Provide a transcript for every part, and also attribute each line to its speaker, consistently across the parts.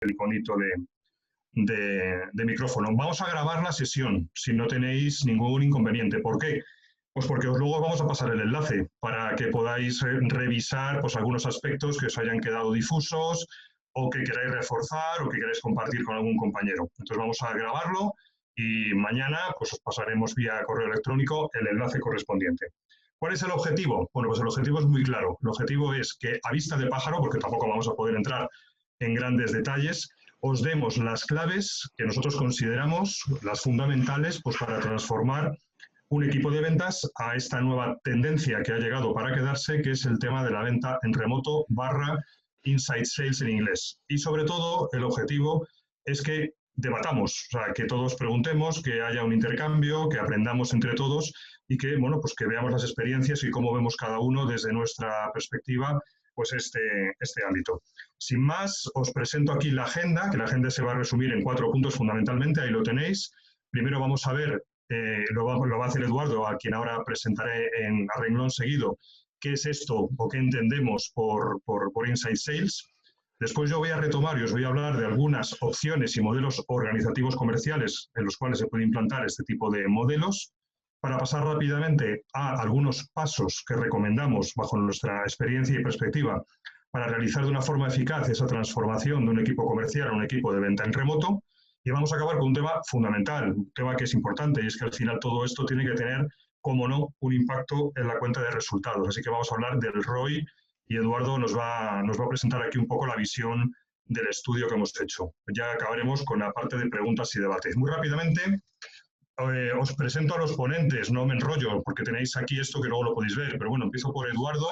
Speaker 1: el iconito de micrófono. Vamos a grabar la sesión, si no tenéis ningún inconveniente. ¿Por qué? Pues porque luego vamos a pasar el enlace para que podáis revisar pues, algunos aspectos que os hayan quedado difusos o que queráis reforzar o que queráis compartir con algún compañero. Entonces vamos a grabarlo y mañana pues, os pasaremos vía correo electrónico el enlace correspondiente. ¿Cuál es el objetivo? Bueno, pues el objetivo es muy claro. El objetivo es que a vista de pájaro, porque tampoco vamos a poder entrar en grandes detalles, os demos las claves que nosotros consideramos las fundamentales pues, para transformar un equipo de ventas a esta nueva tendencia que ha llegado para quedarse, que es el tema de la venta en remoto / inside sales en inglés. Y sobre todo, el objetivo es que debatamos, o sea, que todos preguntemos, que haya un intercambio, que aprendamos entre todos y que, bueno, pues que veamos las experiencias y cómo vemos cada uno desde nuestra perspectiva pues este ámbito. Sin más, os presento aquí la agenda, que la agenda se va a resumir en 4 puntos fundamentalmente, ahí lo tenéis. Primero vamos a ver, lo va a hacer Eduardo, a quien ahora presentaré a renglón seguido, qué es esto o qué entendemos por Inside Sales. Después yo voy a retomar y os voy a hablar de algunas opciones y modelos organizativos comerciales en los cuales se puede implantar este tipo de modelos, para pasar rápidamente a algunos pasos que recomendamos bajo nuestra experiencia y perspectiva para realizar de una forma eficaz esa transformación de un equipo comercial a un equipo de venta en remoto. Y vamos a acabar con un tema fundamental, un tema que es importante, y es que al final todo esto tiene que tener, como no, un impacto en la cuenta de resultados. Así que vamos a hablar del ROI y Eduardo nos va a presentar aquí un poco la visión del estudio que hemos hecho. Ya acabaremos con la parte de preguntas y debates. Muy rápidamente, os presento a los ponentes, no me enrollo, porque tenéis aquí esto que luego lo podéis ver, pero bueno, empiezo por Eduardo,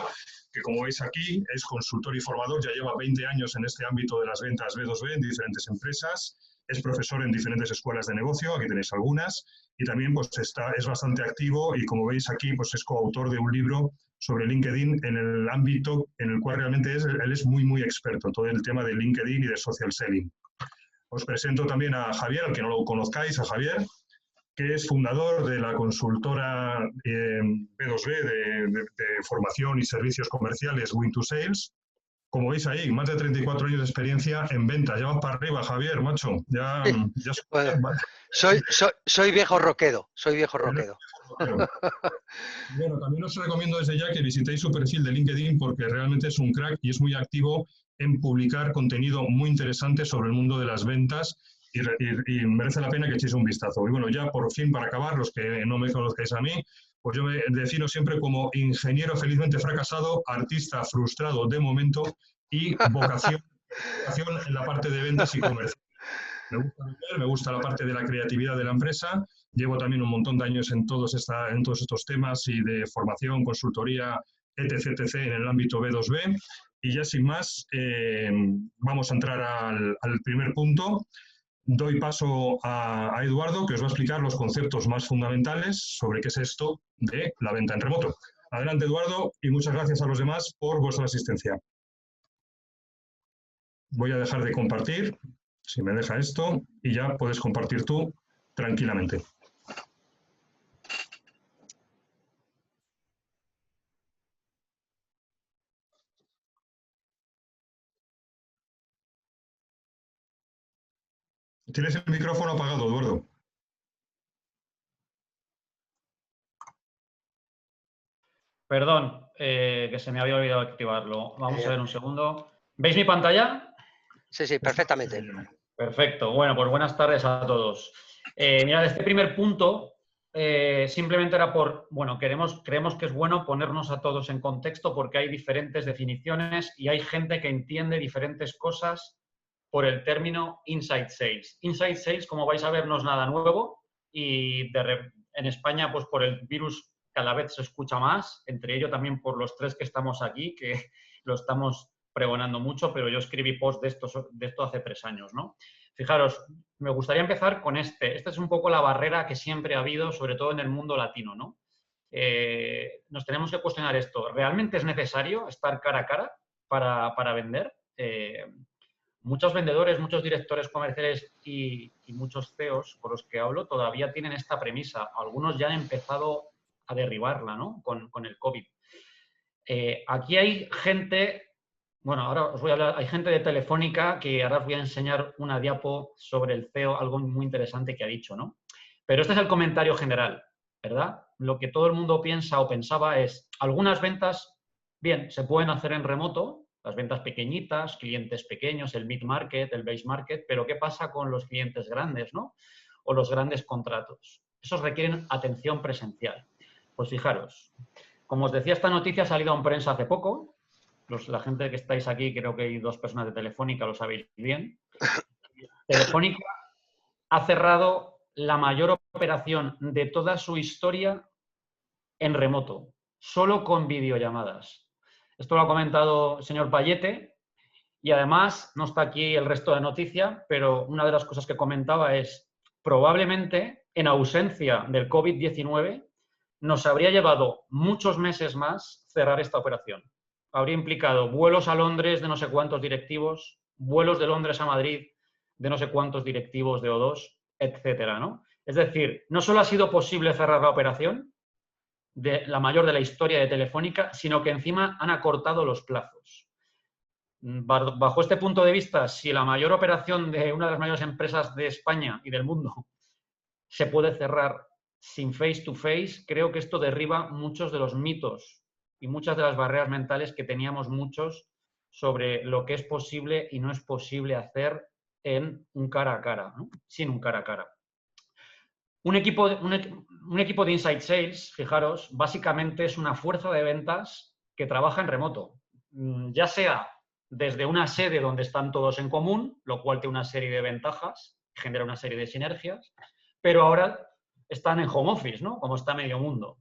Speaker 1: que como veis aquí es consultor y formador, ya lleva 20 años en este ámbito de las ventas B2B en diferentes empresas, es profesor en diferentes escuelas de negocio, aquí tenéis algunas, y también pues, es bastante activo y como veis aquí pues, es coautor de un libro sobre LinkedIn en el ámbito en el cual realmente él es muy experto, todo el tema de LinkedIn y de social selling. Os presento también a Javier, al que no lo conozcáis, a Javier, que es fundador de la consultora B2B de formación y servicios comerciales Win2Sales. Como veis ahí, más de 34 años de experiencia en venta. Ya vas para arriba, Javier, macho.
Speaker 2: Bueno, soy viejo roquedo,
Speaker 1: Bueno, también os recomiendo desde ya que visitéis su perfil de LinkedIn porque realmente es un crack y es muy activo en publicar contenido muy interesante sobre el mundo de las ventas y merece la pena que echéis un vistazo. Y bueno, ya por fin, para acabar, los que no me conozcáis a mí, pues yo me defino siempre como ingeniero felizmente fracasado, artista frustrado de momento y vocación en la parte de ventas y comercio. Me gusta vender, me gusta la parte de la creatividad de la empresa. Llevo también un montón de años en todos estos temas y de formación, consultoría, etc. en el ámbito B2B. Y ya sin más, vamos a entrar al primer punto. Doy paso a Eduardo, que os va a explicar los conceptos más fundamentales sobre qué es esto de la venta en remoto. Adelante, Eduardo, y muchas gracias a los demás por vuestra asistencia. Voy a dejar de compartir, si me deja esto, y ya puedes compartir tú tranquilamente. Tienes el micrófono apagado, Eduardo.
Speaker 3: Perdón, que se me había olvidado activarlo. Vamos a ver un segundo. ¿Veis mi pantalla?
Speaker 2: Sí, perfectamente.
Speaker 3: Perfecto. Bueno, pues buenas tardes a todos. Mirad, este primer punto simplemente era bueno, creemos que es bueno ponernos a todos en contexto porque hay diferentes definiciones y hay gente que entiende diferentes cosas por el término inside sales. Inside sales, como vais a ver, no es nada nuevo y en España, pues por el virus cada vez se escucha más, entre ello también por los 3 que estamos aquí, que lo estamos pregonando mucho, pero yo escribí post de esto hace 3 años, ¿no? Fijaros, me gustaría empezar con este. Esta es un poco la barrera que siempre ha habido, sobre todo en el mundo latino, ¿no? Nos tenemos que cuestionar esto. ¿Realmente es necesario estar cara a cara para vender? Muchos vendedores, muchos directores comerciales y muchos CEOs con los que hablo todavía tienen esta premisa. Algunos ya han empezado a derribarla, ¿no? Con el COVID. Aquí hay gente Bueno, ahora os voy a hablar, hay gente de Telefónica que ahora os voy a enseñar una diapo sobre el CEO, algo muy interesante que ha dicho, ¿no? Pero este es el comentario general, ¿verdad? Lo que todo el mundo piensa o pensaba es, algunas ventas, bien, se pueden hacer en remoto, las ventas pequeñitas, clientes pequeños, el mid-market, el base market, pero ¿qué pasa con los clientes grandes, ¿no? O los grandes contratos. Esos requieren atención presencial. Pues fijaros, como os decía, esta noticia ha salido en prensa hace poco. La gente que estáis aquí, creo que hay 2 personas de Telefónica, lo sabéis bien. Telefónica ha cerrado la mayor operación de toda su historia en remoto, solo con videollamadas. Esto lo ha comentado el señor Payete y además no está aquí el resto de noticia, pero una de las cosas que comentaba es probablemente en ausencia del COVID-19 nos habría llevado muchos meses más cerrar esta operación. Habría implicado vuelos a Londres de no sé cuántos directivos, vuelos de Londres a Madrid de no sé cuántos directivos de O2, etcétera, ¿no? Es decir, no solo ha sido posible cerrar la operación, de la mayor de la historia de Telefónica, sino que encima han acortado los plazos. Bajo este punto de vista, si la mayor operación de una de las mayores empresas de España y del mundo se puede cerrar sin face-to-face, creo que esto derriba muchos de los mitos y muchas de las barreras mentales que teníamos muchos sobre lo que es posible y no es posible hacer en un cara a cara, ¿no? Sin un cara a cara. Un equipo de Inside Sales, fijaros, básicamente es una fuerza de ventas que trabaja en remoto, ya sea desde una sede donde están todos en común, lo cual tiene una serie de ventajas, genera una serie de sinergias, pero ahora están en home office, ¿no? Como está medio mundo.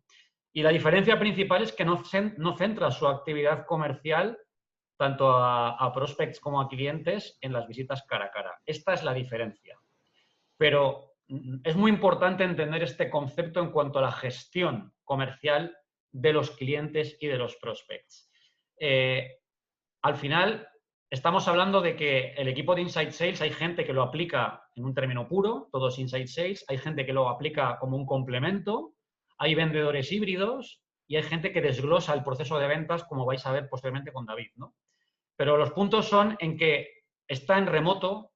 Speaker 3: Y la diferencia principal es que no centra su actividad comercial tanto a prospects como a clientes en las visitas cara a cara. Esta es la diferencia. Pero es muy importante entender este concepto en cuanto a la gestión comercial de los clientes y de los prospects. Al final, estamos hablando de que el equipo de Inside Sales hay gente que lo aplica en un término puro, todos Inside Sales, hay gente que lo aplica como un complemento, hay vendedores híbridos y hay gente que desglosa el proceso de ventas, como vais a ver posteriormente con David, ¿no? Pero los puntos son en que está en remoto,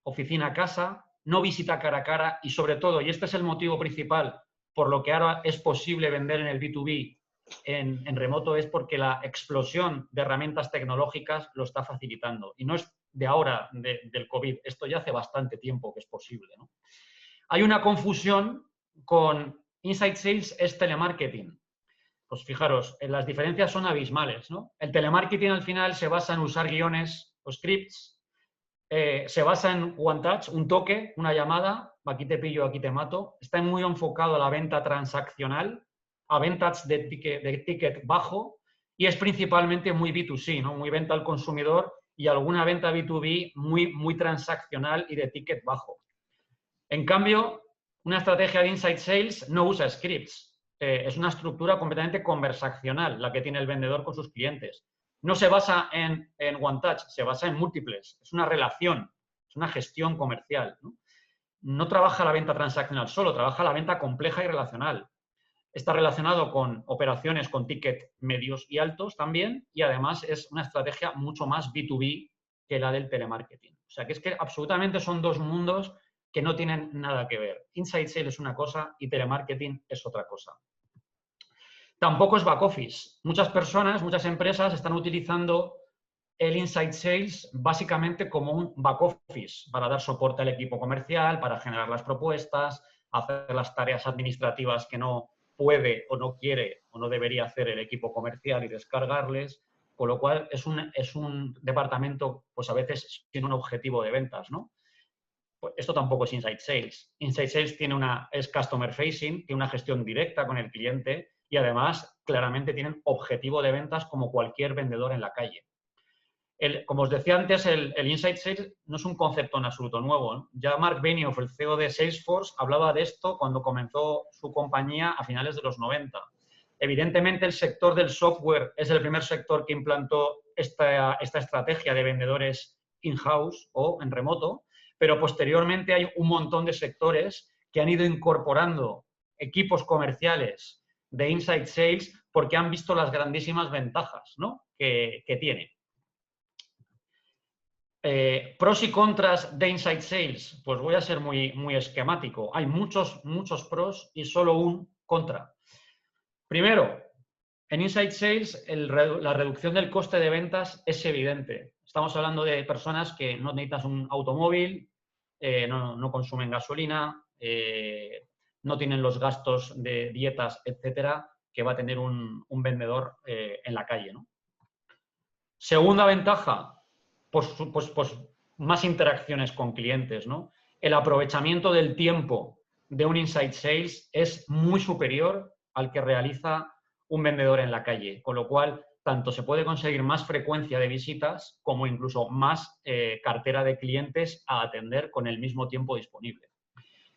Speaker 3: oficina a casa, no visita cara a cara y sobre todo, y este es el motivo principal por lo que ahora es posible vender en el B2B en remoto, es porque la explosión de herramientas tecnológicas lo está facilitando. Y no es de ahora, del COVID, esto ya hace bastante tiempo que es posible, ¿no? Hay una confusión con Inside Sales es telemarketing. Pues fijaros, las diferencias son abismales, ¿no? El telemarketing al final se basa en usar guiones o scripts, se basa en one touch, un toque, una llamada, aquí te pillo, aquí te mato. Está muy enfocado a la venta transaccional, a ventas de ticket bajo y es principalmente muy B2C, ¿no? Muy venta al consumidor y alguna venta B2B muy transaccional y de ticket bajo. En cambio, una estrategia de Inside Sales no usa scripts. Es una estructura completamente conversacional la que tiene el vendedor con sus clientes. No se basa en one touch, se basa en múltiples. Es una relación, es una gestión comercial, ¿no? No trabaja la venta transaccional solo, trabaja la venta compleja y relacional. Está relacionado con operaciones con ticket medios y altos también y además es una estrategia mucho más B2B que la del telemarketing. O sea, que es que absolutamente son dos mundos que no tienen nada que ver. Inside Sales es una cosa y telemarketing es otra cosa. Tampoco es back office. Muchas personas, muchas empresas están utilizando el Inside Sales básicamente como un back office para dar soporte al equipo comercial, para generar las propuestas, hacer las tareas administrativas que no puede o no quiere o no debería hacer el equipo comercial y descargarles, con lo cual es un departamento pues a veces sin un objetivo de ventas, ¿no? Pues esto tampoco es Inside Sales. Inside Sales es customer facing, tiene una gestión directa con el cliente y además claramente tienen objetivo de ventas como cualquier vendedor en la calle. Como os decía antes, el Inside Sales no es un concepto en absoluto nuevo, ¿no? Ya Mark Benioff, el CEO de Salesforce, hablaba de esto cuando comenzó su compañía a finales de los 90. Evidentemente, el sector del software es el primer sector que implantó esta estrategia de vendedores in-house o en remoto, pero posteriormente hay un montón de sectores que han ido incorporando equipos comerciales de Inside Sales porque han visto las grandísimas ventajas, ¿no? que tiene. Pros y contras de Inside Sales. Pues voy a ser muy esquemático. Hay muchos pros y solo un contra. Primero, en Inside Sales la reducción del coste de ventas es evidente. Estamos hablando de personas que no necesitan un automóvil, no consumen gasolina, no tienen los gastos de dietas, etcétera, que va a tener un vendedor en la calle, ¿no? Segunda ventaja, pues más interacciones con clientes, ¿no? El aprovechamiento del tiempo de un Inside Sales es muy superior al que realiza un vendedor en la calle, con lo cual tanto se puede conseguir más frecuencia de visitas como incluso más cartera de clientes a atender con el mismo tiempo disponible.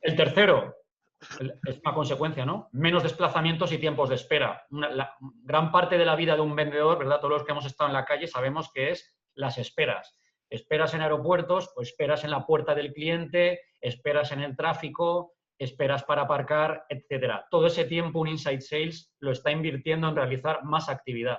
Speaker 3: El tercero, es una consecuencia, ¿no? Menos desplazamientos y tiempos de espera. Gran parte de la vida de un vendedor, ¿verdad? Todos los que hemos estado en la calle sabemos que es las esperas. Esperas en aeropuertos, o esperas en la puerta del cliente, esperas en el tráfico, esperas para aparcar, etcétera. Todo ese tiempo un Inside Sales lo está invirtiendo en realizar más actividad.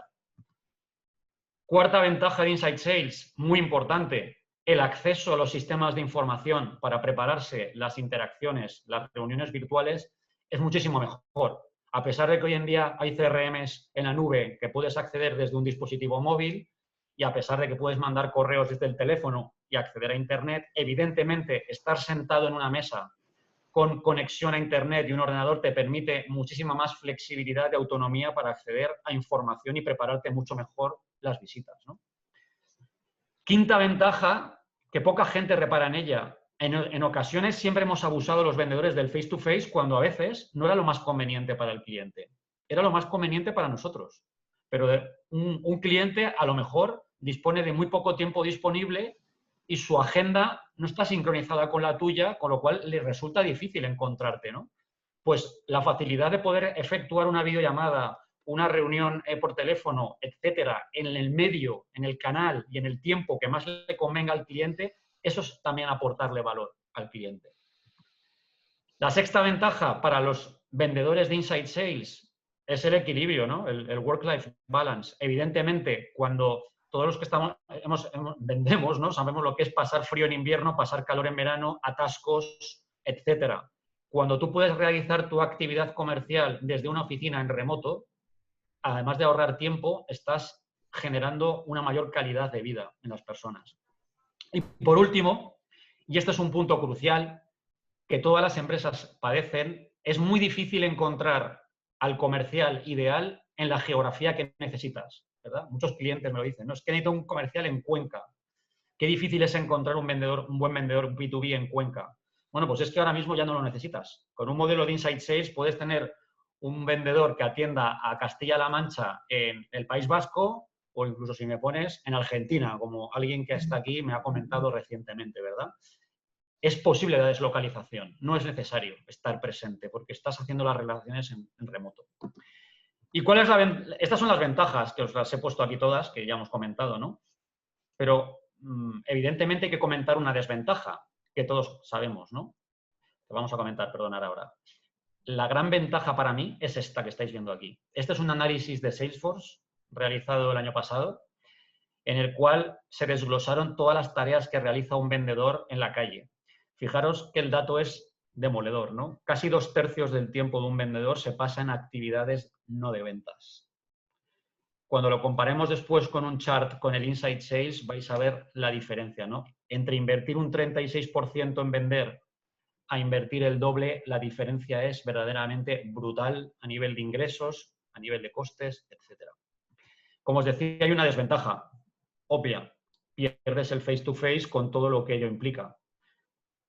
Speaker 3: Cuarta ventaja de Inside Sales, muy importante, el acceso a los sistemas de información para prepararse las interacciones, las reuniones virtuales, es muchísimo mejor. A pesar de que hoy en día hay CRMs en la nube que puedes acceder desde un dispositivo móvil y a pesar de que puedes mandar correos desde el teléfono y acceder a Internet, evidentemente estar sentado en una mesa con conexión a Internet y un ordenador te permite muchísima más flexibilidad y autonomía para acceder a información y prepararte mucho mejor las visitas, ¿no? Quinta ventaja, que poca gente repara en ella. En ocasiones siempre hemos abusado los vendedores del face-to-face cuando a veces no era lo más conveniente para el cliente. Era lo más conveniente para nosotros. Pero un cliente a lo mejor dispone de muy poco tiempo disponible y su agenda no está sincronizada con la tuya, con lo cual le resulta difícil encontrarte, ¿no? Pues la facilidad de poder efectuar una videollamada, una reunión por teléfono, etcétera, en el medio, en el canal y en el tiempo que más le convenga al cliente, eso es también aportarle valor al cliente. La sexta ventaja para los vendedores de Inside Sales es el equilibrio, ¿no? El work-life balance. Evidentemente, cuando todos los que vendemos, ¿no? Sabemos lo que es pasar frío en invierno, pasar calor en verano, atascos, etcétera. Cuando tú puedes realizar tu actividad comercial desde una oficina en remoto, además de ahorrar tiempo, estás generando una mayor calidad de vida en las personas. Y por último, y este es un punto crucial que todas las empresas padecen, es muy difícil encontrar al comercial ideal en la geografía que necesitas, ¿verdad? Muchos clientes me lo dicen, no, es que necesito un comercial en Cuenca. Qué difícil es encontrar un buen vendedor, un B2B en Cuenca. Bueno, pues es que ahora mismo ya no lo necesitas. Con un modelo de Inside Sales puedes tener un vendedor que atienda a Castilla-La Mancha en el País Vasco o incluso si me pones en Argentina, como alguien que está aquí me ha comentado recientemente, ¿verdad? Es posible la deslocalización, no es necesario estar presente porque estás haciendo las relaciones en remoto. ¿Y cuál es estas son las ventajas, que os las he puesto aquí todas, que ya hemos comentado, ¿no? Pero evidentemente hay que comentar una desventaja, que todos sabemos, ¿no? Que vamos a comentar, perdonar ahora. La gran ventaja para mí es esta que estáis viendo aquí. Este es un análisis de Salesforce realizado el año pasado, en el cual se desglosaron todas las tareas que realiza un vendedor en la calle. Fijaros que el dato es demoledor, ¿no? Casi 2/3 del tiempo de un vendedor se pasa en actividades no de ventas. Cuando lo comparemos después con un chart con el Inside Sales, vais a ver la diferencia, ¿no? Entre invertir un 36% en vender a invertir el doble, la diferencia es verdaderamente brutal a nivel de ingresos, a nivel de costes, etc. Como os decía, hay una desventaja obvia. Pierdes el face-to-face con todo lo que ello implica.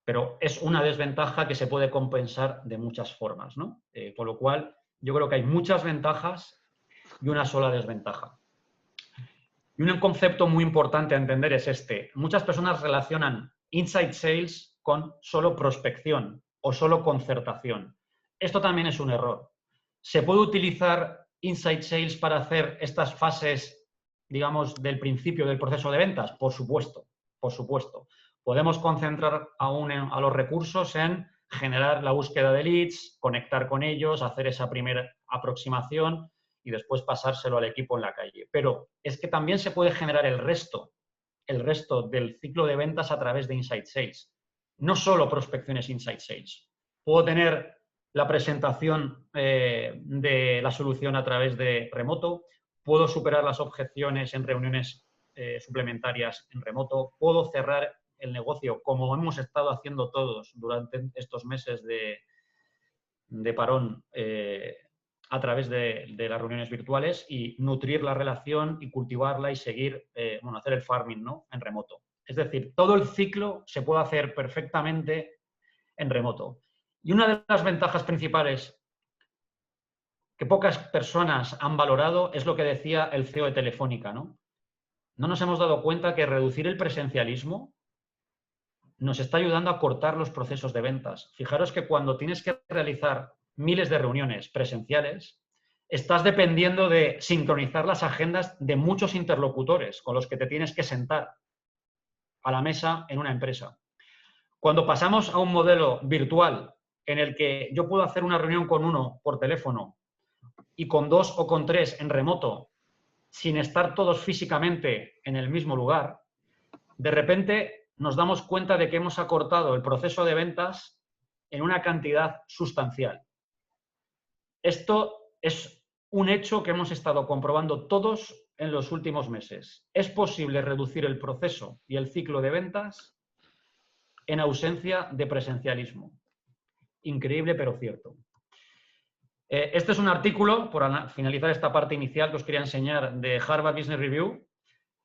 Speaker 3: Pero es una desventaja que se puede compensar de muchas formas, ¿no? Con lo cual, yo creo que hay muchas ventajas y una sola desventaja. Y un concepto muy importante a entender es este. Muchas personas relacionan Inside Sales con solo prospección o solo concertación. Esto también es un error. ¿Se puede utilizar Inside Sales para hacer estas fases, digamos, del principio del proceso de ventas? Por supuesto, por supuesto. Podemos concentrar aún a los recursos en generar la búsqueda de leads, conectar con ellos, hacer esa primera aproximación y después pasárselo al equipo en la calle. Pero es que también se puede generar el resto el resto del ciclo de ventas a través de Inside Sales. No solo prospecciones Inside Sales. Puedo tener la presentación de la solución a través de remoto, puedo superar las objeciones en reuniones suplementarias en remoto, puedo cerrar el negocio como hemos estado haciendo todos durante estos meses de parón a través de las reuniones virtuales y nutrir la relación y cultivarla y seguir, hacer el farming, ¿no?, en remoto. Es decir, todo el ciclo se puede hacer perfectamente en remoto. Y una de las ventajas principales que pocas personas han valorado es lo que decía el CEO de Telefónica, ¿no? No nos hemos dado cuenta que reducir el presencialismo nos está ayudando a cortar los procesos de ventas. Fijaros que cuando tienes que realizar miles de reuniones presenciales, estás dependiendo de sincronizar las agendas de muchos interlocutores con los que te tienes que sentar a la mesa en una empresa. Cuando pasamos a un modelo virtual en el que yo puedo hacer una reunión con uno por teléfono y con dos o con tres en remoto, sin estar todos físicamente en el mismo lugar, de repente nos damos cuenta de que hemos acortado el proceso de ventas en una cantidad sustancial. Esto es un hecho que hemos estado comprobando todos en los últimos meses. Es posible reducir el proceso y el ciclo de ventas en ausencia de presencialismo. Increíble, pero cierto. Este es un artículo, por finalizar esta parte inicial que os quería enseñar, de Harvard Business Review,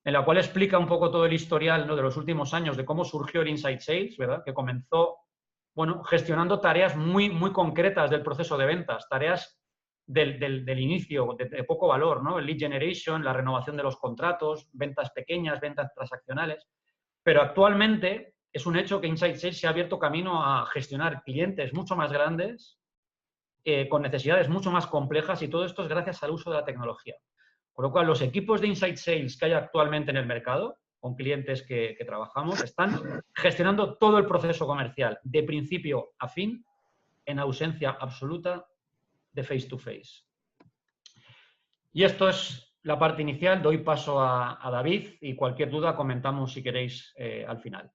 Speaker 3: en la cual explica un poco todo el historial, ¿no?, de los últimos años, de cómo surgió el Inside Sales, ¿verdad?, que comenzó, gestionando tareas muy, muy concretas del proceso de ventas, tareas del inicio, de poco valor, ¿no?, el lead generation, la renovación de los contratos, ventas pequeñas, ventas transaccionales. Pero actualmente es un hecho que Inside Sales se ha abierto camino a gestionar clientes mucho más grandes, con necesidades mucho más complejas, y todo esto es gracias al uso de la tecnología. Con lo cual, los equipos de Inside Sales que hay actualmente en el mercado, con clientes que trabajamos, están gestionando todo el proceso comercial, de principio a fin, en ausencia absoluta de face-to-face. Y esto es la parte inicial. Doy paso a David y cualquier duda comentamos, si queréis, al final.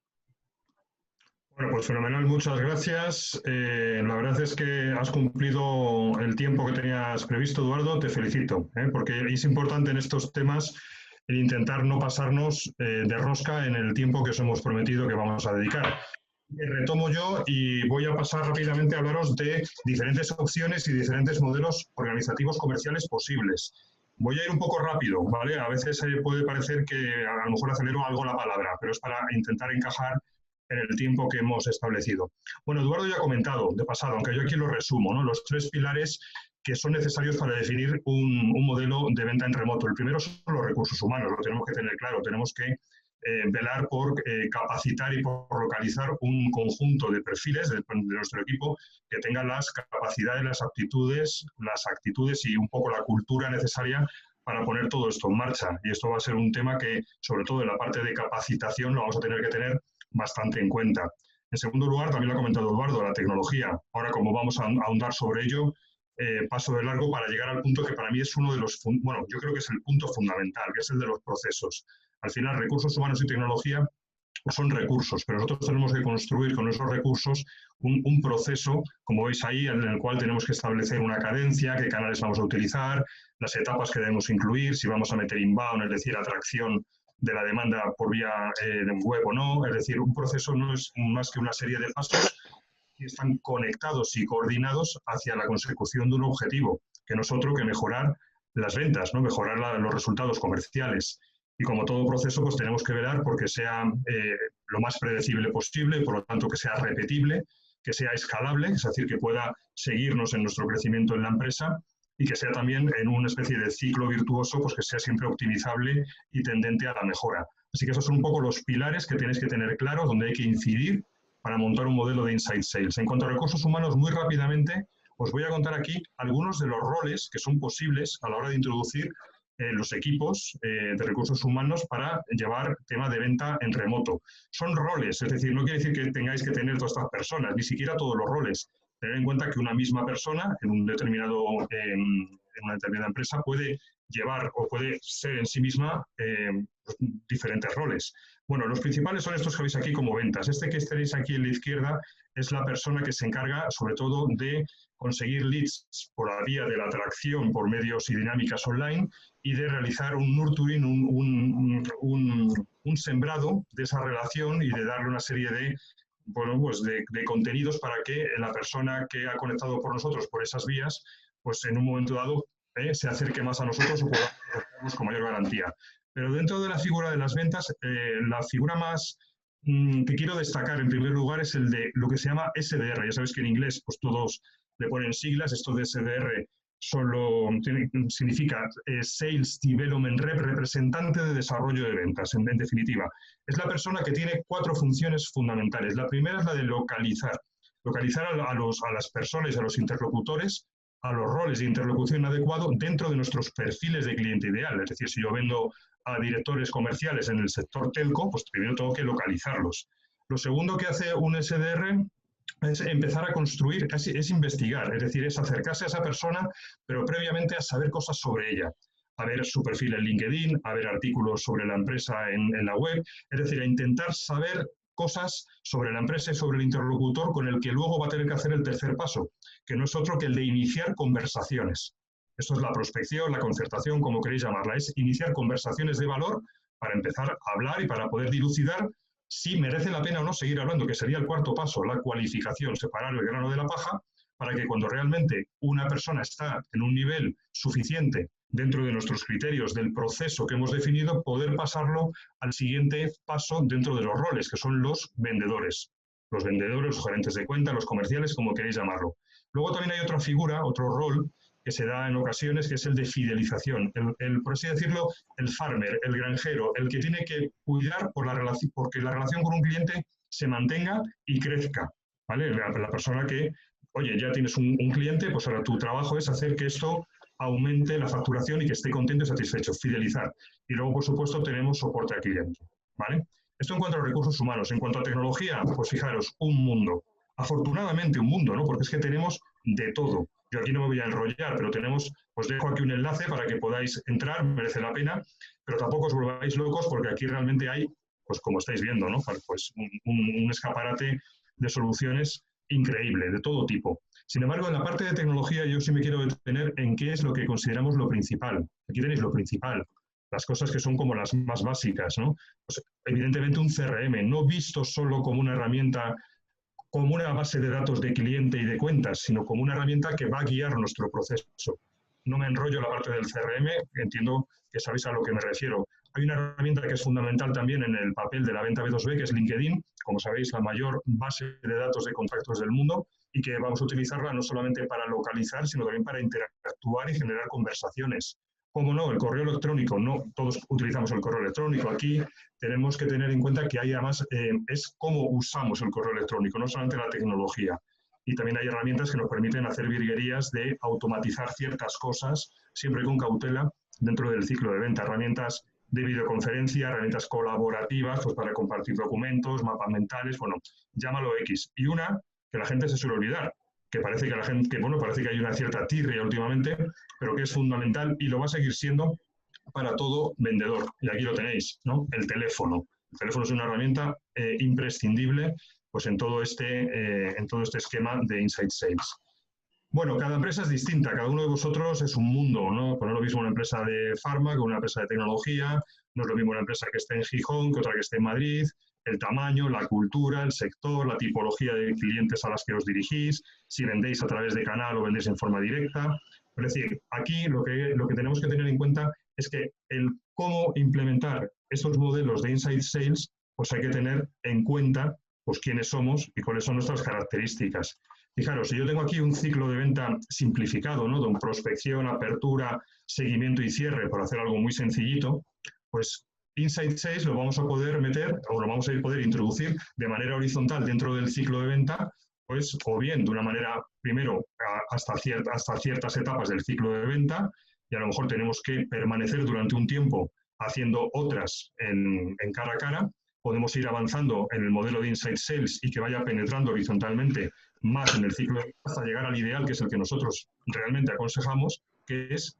Speaker 1: Bueno, pues fenomenal, muchas gracias. La verdad es que has cumplido el tiempo que tenías previsto, Eduardo, te felicito, porque es importante en estos temas el intentar no pasarnos de rosca en el tiempo que os hemos prometido que vamos a dedicar. Retomo yo y voy a pasar rápidamente a hablaros de diferentes opciones y diferentes modelos organizativos comerciales posibles. Voy a ir un poco rápido, ¿vale? A veces puede parecer que a lo mejor acelero algo la palabra, pero es para intentar encajar en el tiempo que hemos establecido. Bueno, Eduardo ya ha comentado, de pasado, aunque yo aquí lo resumo, ¿no?, los tres pilares que son necesarios para definir un modelo de venta en remoto. El primero son los recursos humanos, lo tenemos que tener claro, tenemos que velar por capacitar y por localizar un conjunto de perfiles de nuestro equipo que tengan las capacidades, las aptitudes, las actitudes y un poco la cultura necesaria para poner todo esto en marcha. Y esto va a ser un tema que, sobre todo en la parte de capacitación, lo vamos a tener que tener bastante en cuenta. En segundo lugar, también lo ha comentado Eduardo, la tecnología. Ahora, como vamos a ahondar sobre ello, paso de largo para llegar al punto que para mí es uno de los, yo creo que es el punto fundamental, que es el de los procesos. Al final, recursos humanos y tecnología son recursos, pero nosotros tenemos que construir con esos recursos un proceso, como veis ahí, en el cual tenemos que establecer una cadencia, qué canales vamos a utilizar, las etapas que debemos incluir, si vamos a meter inbound, es decir, atracción de la demanda por vía web o no. Es decir, un proceso no es más que una serie de pasos que están conectados y coordinados hacia la consecución de un objetivo, que no es otro que mejorar las ventas, ¿no?, mejorar los resultados comerciales. Y como todo proceso, pues tenemos que velar porque sea lo más predecible posible, y por lo tanto que sea repetible, que sea escalable, es decir, que pueda seguirnos en nuestro crecimiento en la empresa, y que sea también en una especie de ciclo virtuoso, pues que sea siempre optimizable y tendente a la mejora. Así que esos son un poco los pilares que tenéis que tener claros, donde hay que incidir para montar un modelo de Inside Sales. En cuanto a recursos humanos, muy rápidamente, os voy a contar aquí algunos de los roles que son posibles a la hora de introducir los equipos de recursos humanos para llevar tema de venta en remoto. Son roles, es decir, no quiere decir que tengáis que tener todas estas personas, ni siquiera todos los roles. Tener en cuenta que una misma persona en una determinada empresa puede llevar o puede ser en sí misma diferentes roles. Bueno, los principales son estos que veis aquí como ventas. Este que tenéis aquí en la izquierda es la persona que se encarga sobre todo de conseguir leads por la vía de la atracción por medios y dinámicas online y de realizar un nurturing, un sembrado de esa relación y de darle una serie de, bueno, pues de contenidos para que la persona que ha conectado por nosotros por esas vías, pues en un momento dado se acerque más a nosotros o podamos con mayor garantía. Pero dentro de la figura de las ventas, la figura más que quiero destacar en primer lugar es el de lo que se llama SDR. Ya sabéis que en inglés pues todos le ponen siglas. Esto de SDR significa Sales Development Rep, representante de desarrollo de ventas, en definitiva. Es la persona que tiene 4 funciones fundamentales. La primera es la de localizar a las personas y a los interlocutores a los roles de interlocución adecuado dentro de nuestros perfiles de cliente ideal. Es decir, si yo vendo a directores comerciales en el sector telco, pues primero tengo que localizarlos. Lo segundo que hace un SDR es empezar a construir, es investigar, es decir, es acercarse a esa persona, pero previamente a saber cosas sobre ella, a ver su perfil en LinkedIn, a ver artículos sobre la empresa en la web, es decir, a intentar saber cosas sobre la empresa y sobre el interlocutor con el que luego va a tener que hacer el tercer paso, que no es otro que el de iniciar conversaciones. Esto es la prospección, la concertación, como queréis llamarla, es iniciar conversaciones de valor para empezar a hablar y para poder dilucidar si merece la pena o no seguir hablando, que sería el cuarto paso, la cualificación, separar el grano de la paja, para que cuando realmente una persona está en un nivel suficiente dentro de nuestros criterios del proceso que hemos definido, poder pasarlo al siguiente paso dentro de los roles, que son los vendedores. Los vendedores, los gerentes de cuenta, los comerciales, como queréis llamarlo. Luego también hay otra figura, otro rol, que se da en ocasiones, que es el de fidelización. Por así decirlo, el farmer, el granjero, el que tiene que cuidar por la relación, porque la relación con un cliente se mantenga y crezca, ¿vale? La persona que, oye, ya tienes un cliente, pues ahora tu trabajo es hacer que esto aumente la facturación y que esté contento y satisfecho, fidelizar. Y luego, por supuesto, tenemos soporte al cliente, ¿vale? Esto en cuanto a recursos humanos. En cuanto a tecnología, pues fijaros, un mundo. Afortunadamente un mundo, ¿no? Porque es que tenemos de todo. Yo aquí no me voy a enrollar, pero tenemos, os dejo aquí un enlace para que podáis entrar, merece la pena, pero tampoco os volváis locos porque aquí realmente hay, pues como estáis viendo, ¿no? Pues un escaparate de soluciones increíble, de todo tipo. Sin embargo, en la parte de tecnología yo sí me quiero detener en qué es lo que consideramos lo principal. Aquí tenéis lo principal, las cosas que son como las más básicas, ¿no? Pues, evidentemente un CRM, no visto solo como una herramienta, como una base de datos de cliente y de cuentas, sino como una herramienta que va a guiar nuestro proceso. No me enrollo en la parte del CRM, entiendo que sabéis a lo que me refiero. Hay una herramienta que es fundamental también en el papel de la venta B2B, que es LinkedIn, como sabéis, la mayor base de datos de contactos del mundo, y que vamos a utilizarla no solamente para localizar, sino también para interactuar y generar conversaciones. ¿Cómo no? El correo electrónico, no todos utilizamos el correo electrónico. Aquí tenemos que tener en cuenta que hay además, es cómo usamos el correo electrónico, no solamente la tecnología. Y también hay herramientas que nos permiten hacer virguerías de automatizar ciertas cosas, siempre con cautela, dentro del ciclo de venta. Herramientas de videoconferencia, herramientas colaborativas, pues para compartir documentos, mapas mentales, bueno, llámalo X. Y una que la gente se suele olvidar, que parece que la gente, que bueno, parece que hay una cierta tirria últimamente, pero que es fundamental y lo va a seguir siendo para todo vendedor. Y aquí lo tenéis, ¿no? El teléfono. El teléfono es una herramienta imprescindible pues en todo este esquema de Inside Sales. Bueno, cada empresa es distinta, cada uno de vosotros es un mundo, ¿no? Pues no es lo mismo una empresa de farma que una empresa de tecnología, no es lo mismo una empresa que esté en Gijón que otra que esté en Madrid, el tamaño, la cultura, el sector, la tipología de clientes a las que os dirigís, si vendéis a través de canal o vendéis en forma directa. Es decir, aquí lo que tenemos que tener en cuenta es que el cómo implementar estos modelos de Inside Sales, pues hay que tener en cuenta pues quiénes somos y cuáles son nuestras características. Fijaros, si yo tengo aquí un ciclo de venta simplificado, ¿no? De prospección, apertura, seguimiento y cierre, por hacer algo muy sencillito, pues Inside Sales lo vamos a poder meter o lo vamos a poder introducir de manera horizontal dentro del ciclo de venta, pues o bien de una manera, primero, hasta ciertas etapas del ciclo de venta, y a lo mejor tenemos que permanecer durante un tiempo haciendo otras en cara a cara. Podemos ir avanzando en el modelo de Inside Sales y que vaya penetrando horizontalmente más en el ciclo hasta llegar al ideal, que es el que nosotros realmente aconsejamos, que es,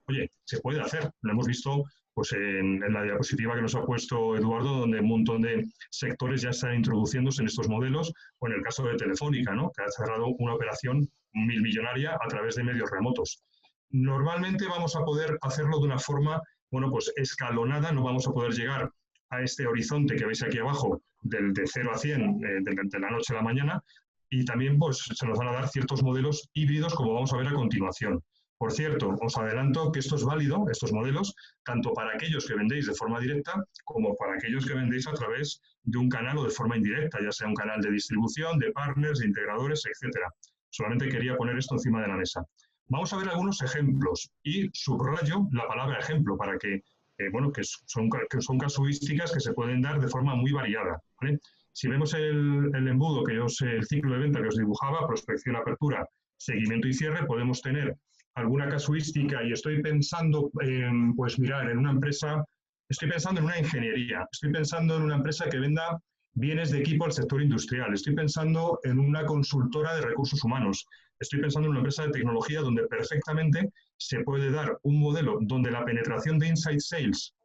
Speaker 1: oye, se puede hacer. Lo hemos visto pues en la diapositiva que nos ha puesto Eduardo, donde un montón de sectores ya están introduciéndose en estos modelos, o en el caso de Telefónica, ¿no? Que ha cerrado una operación millonaria a través de medios remotos. Normalmente vamos a poder hacerlo de una forma, bueno, pues escalonada, no vamos a poder llegar a este horizonte que veis aquí abajo, de 0 a 100, de la noche a la mañana, y también pues, se nos van a dar ciertos modelos híbridos, como vamos a ver a continuación. Por cierto, os adelanto que esto es válido, estos modelos, tanto para aquellos que vendéis de forma directa como para aquellos que vendéis a través de un canal o de forma indirecta, ya sea un canal de distribución, de partners, de integradores, etcétera. Solamente quería poner esto encima de la mesa. Vamos a ver algunos ejemplos y subrayo la palabra ejemplo para que, bueno, que son casuísticas que se pueden dar de forma muy variada, ¿vale? Si vemos el embudo, el ciclo de venta que os dibujaba, prospección, apertura, seguimiento y cierre, podemos tener alguna casuística y estoy pensando, pues mirar, en una empresa, estoy pensando en una ingeniería, estoy pensando en una empresa que venda bienes de equipo al sector industrial, estoy pensando en una consultora de recursos humanos, estoy pensando en una empresa de tecnología donde perfectamente se puede dar un modelo donde la penetración de inside sales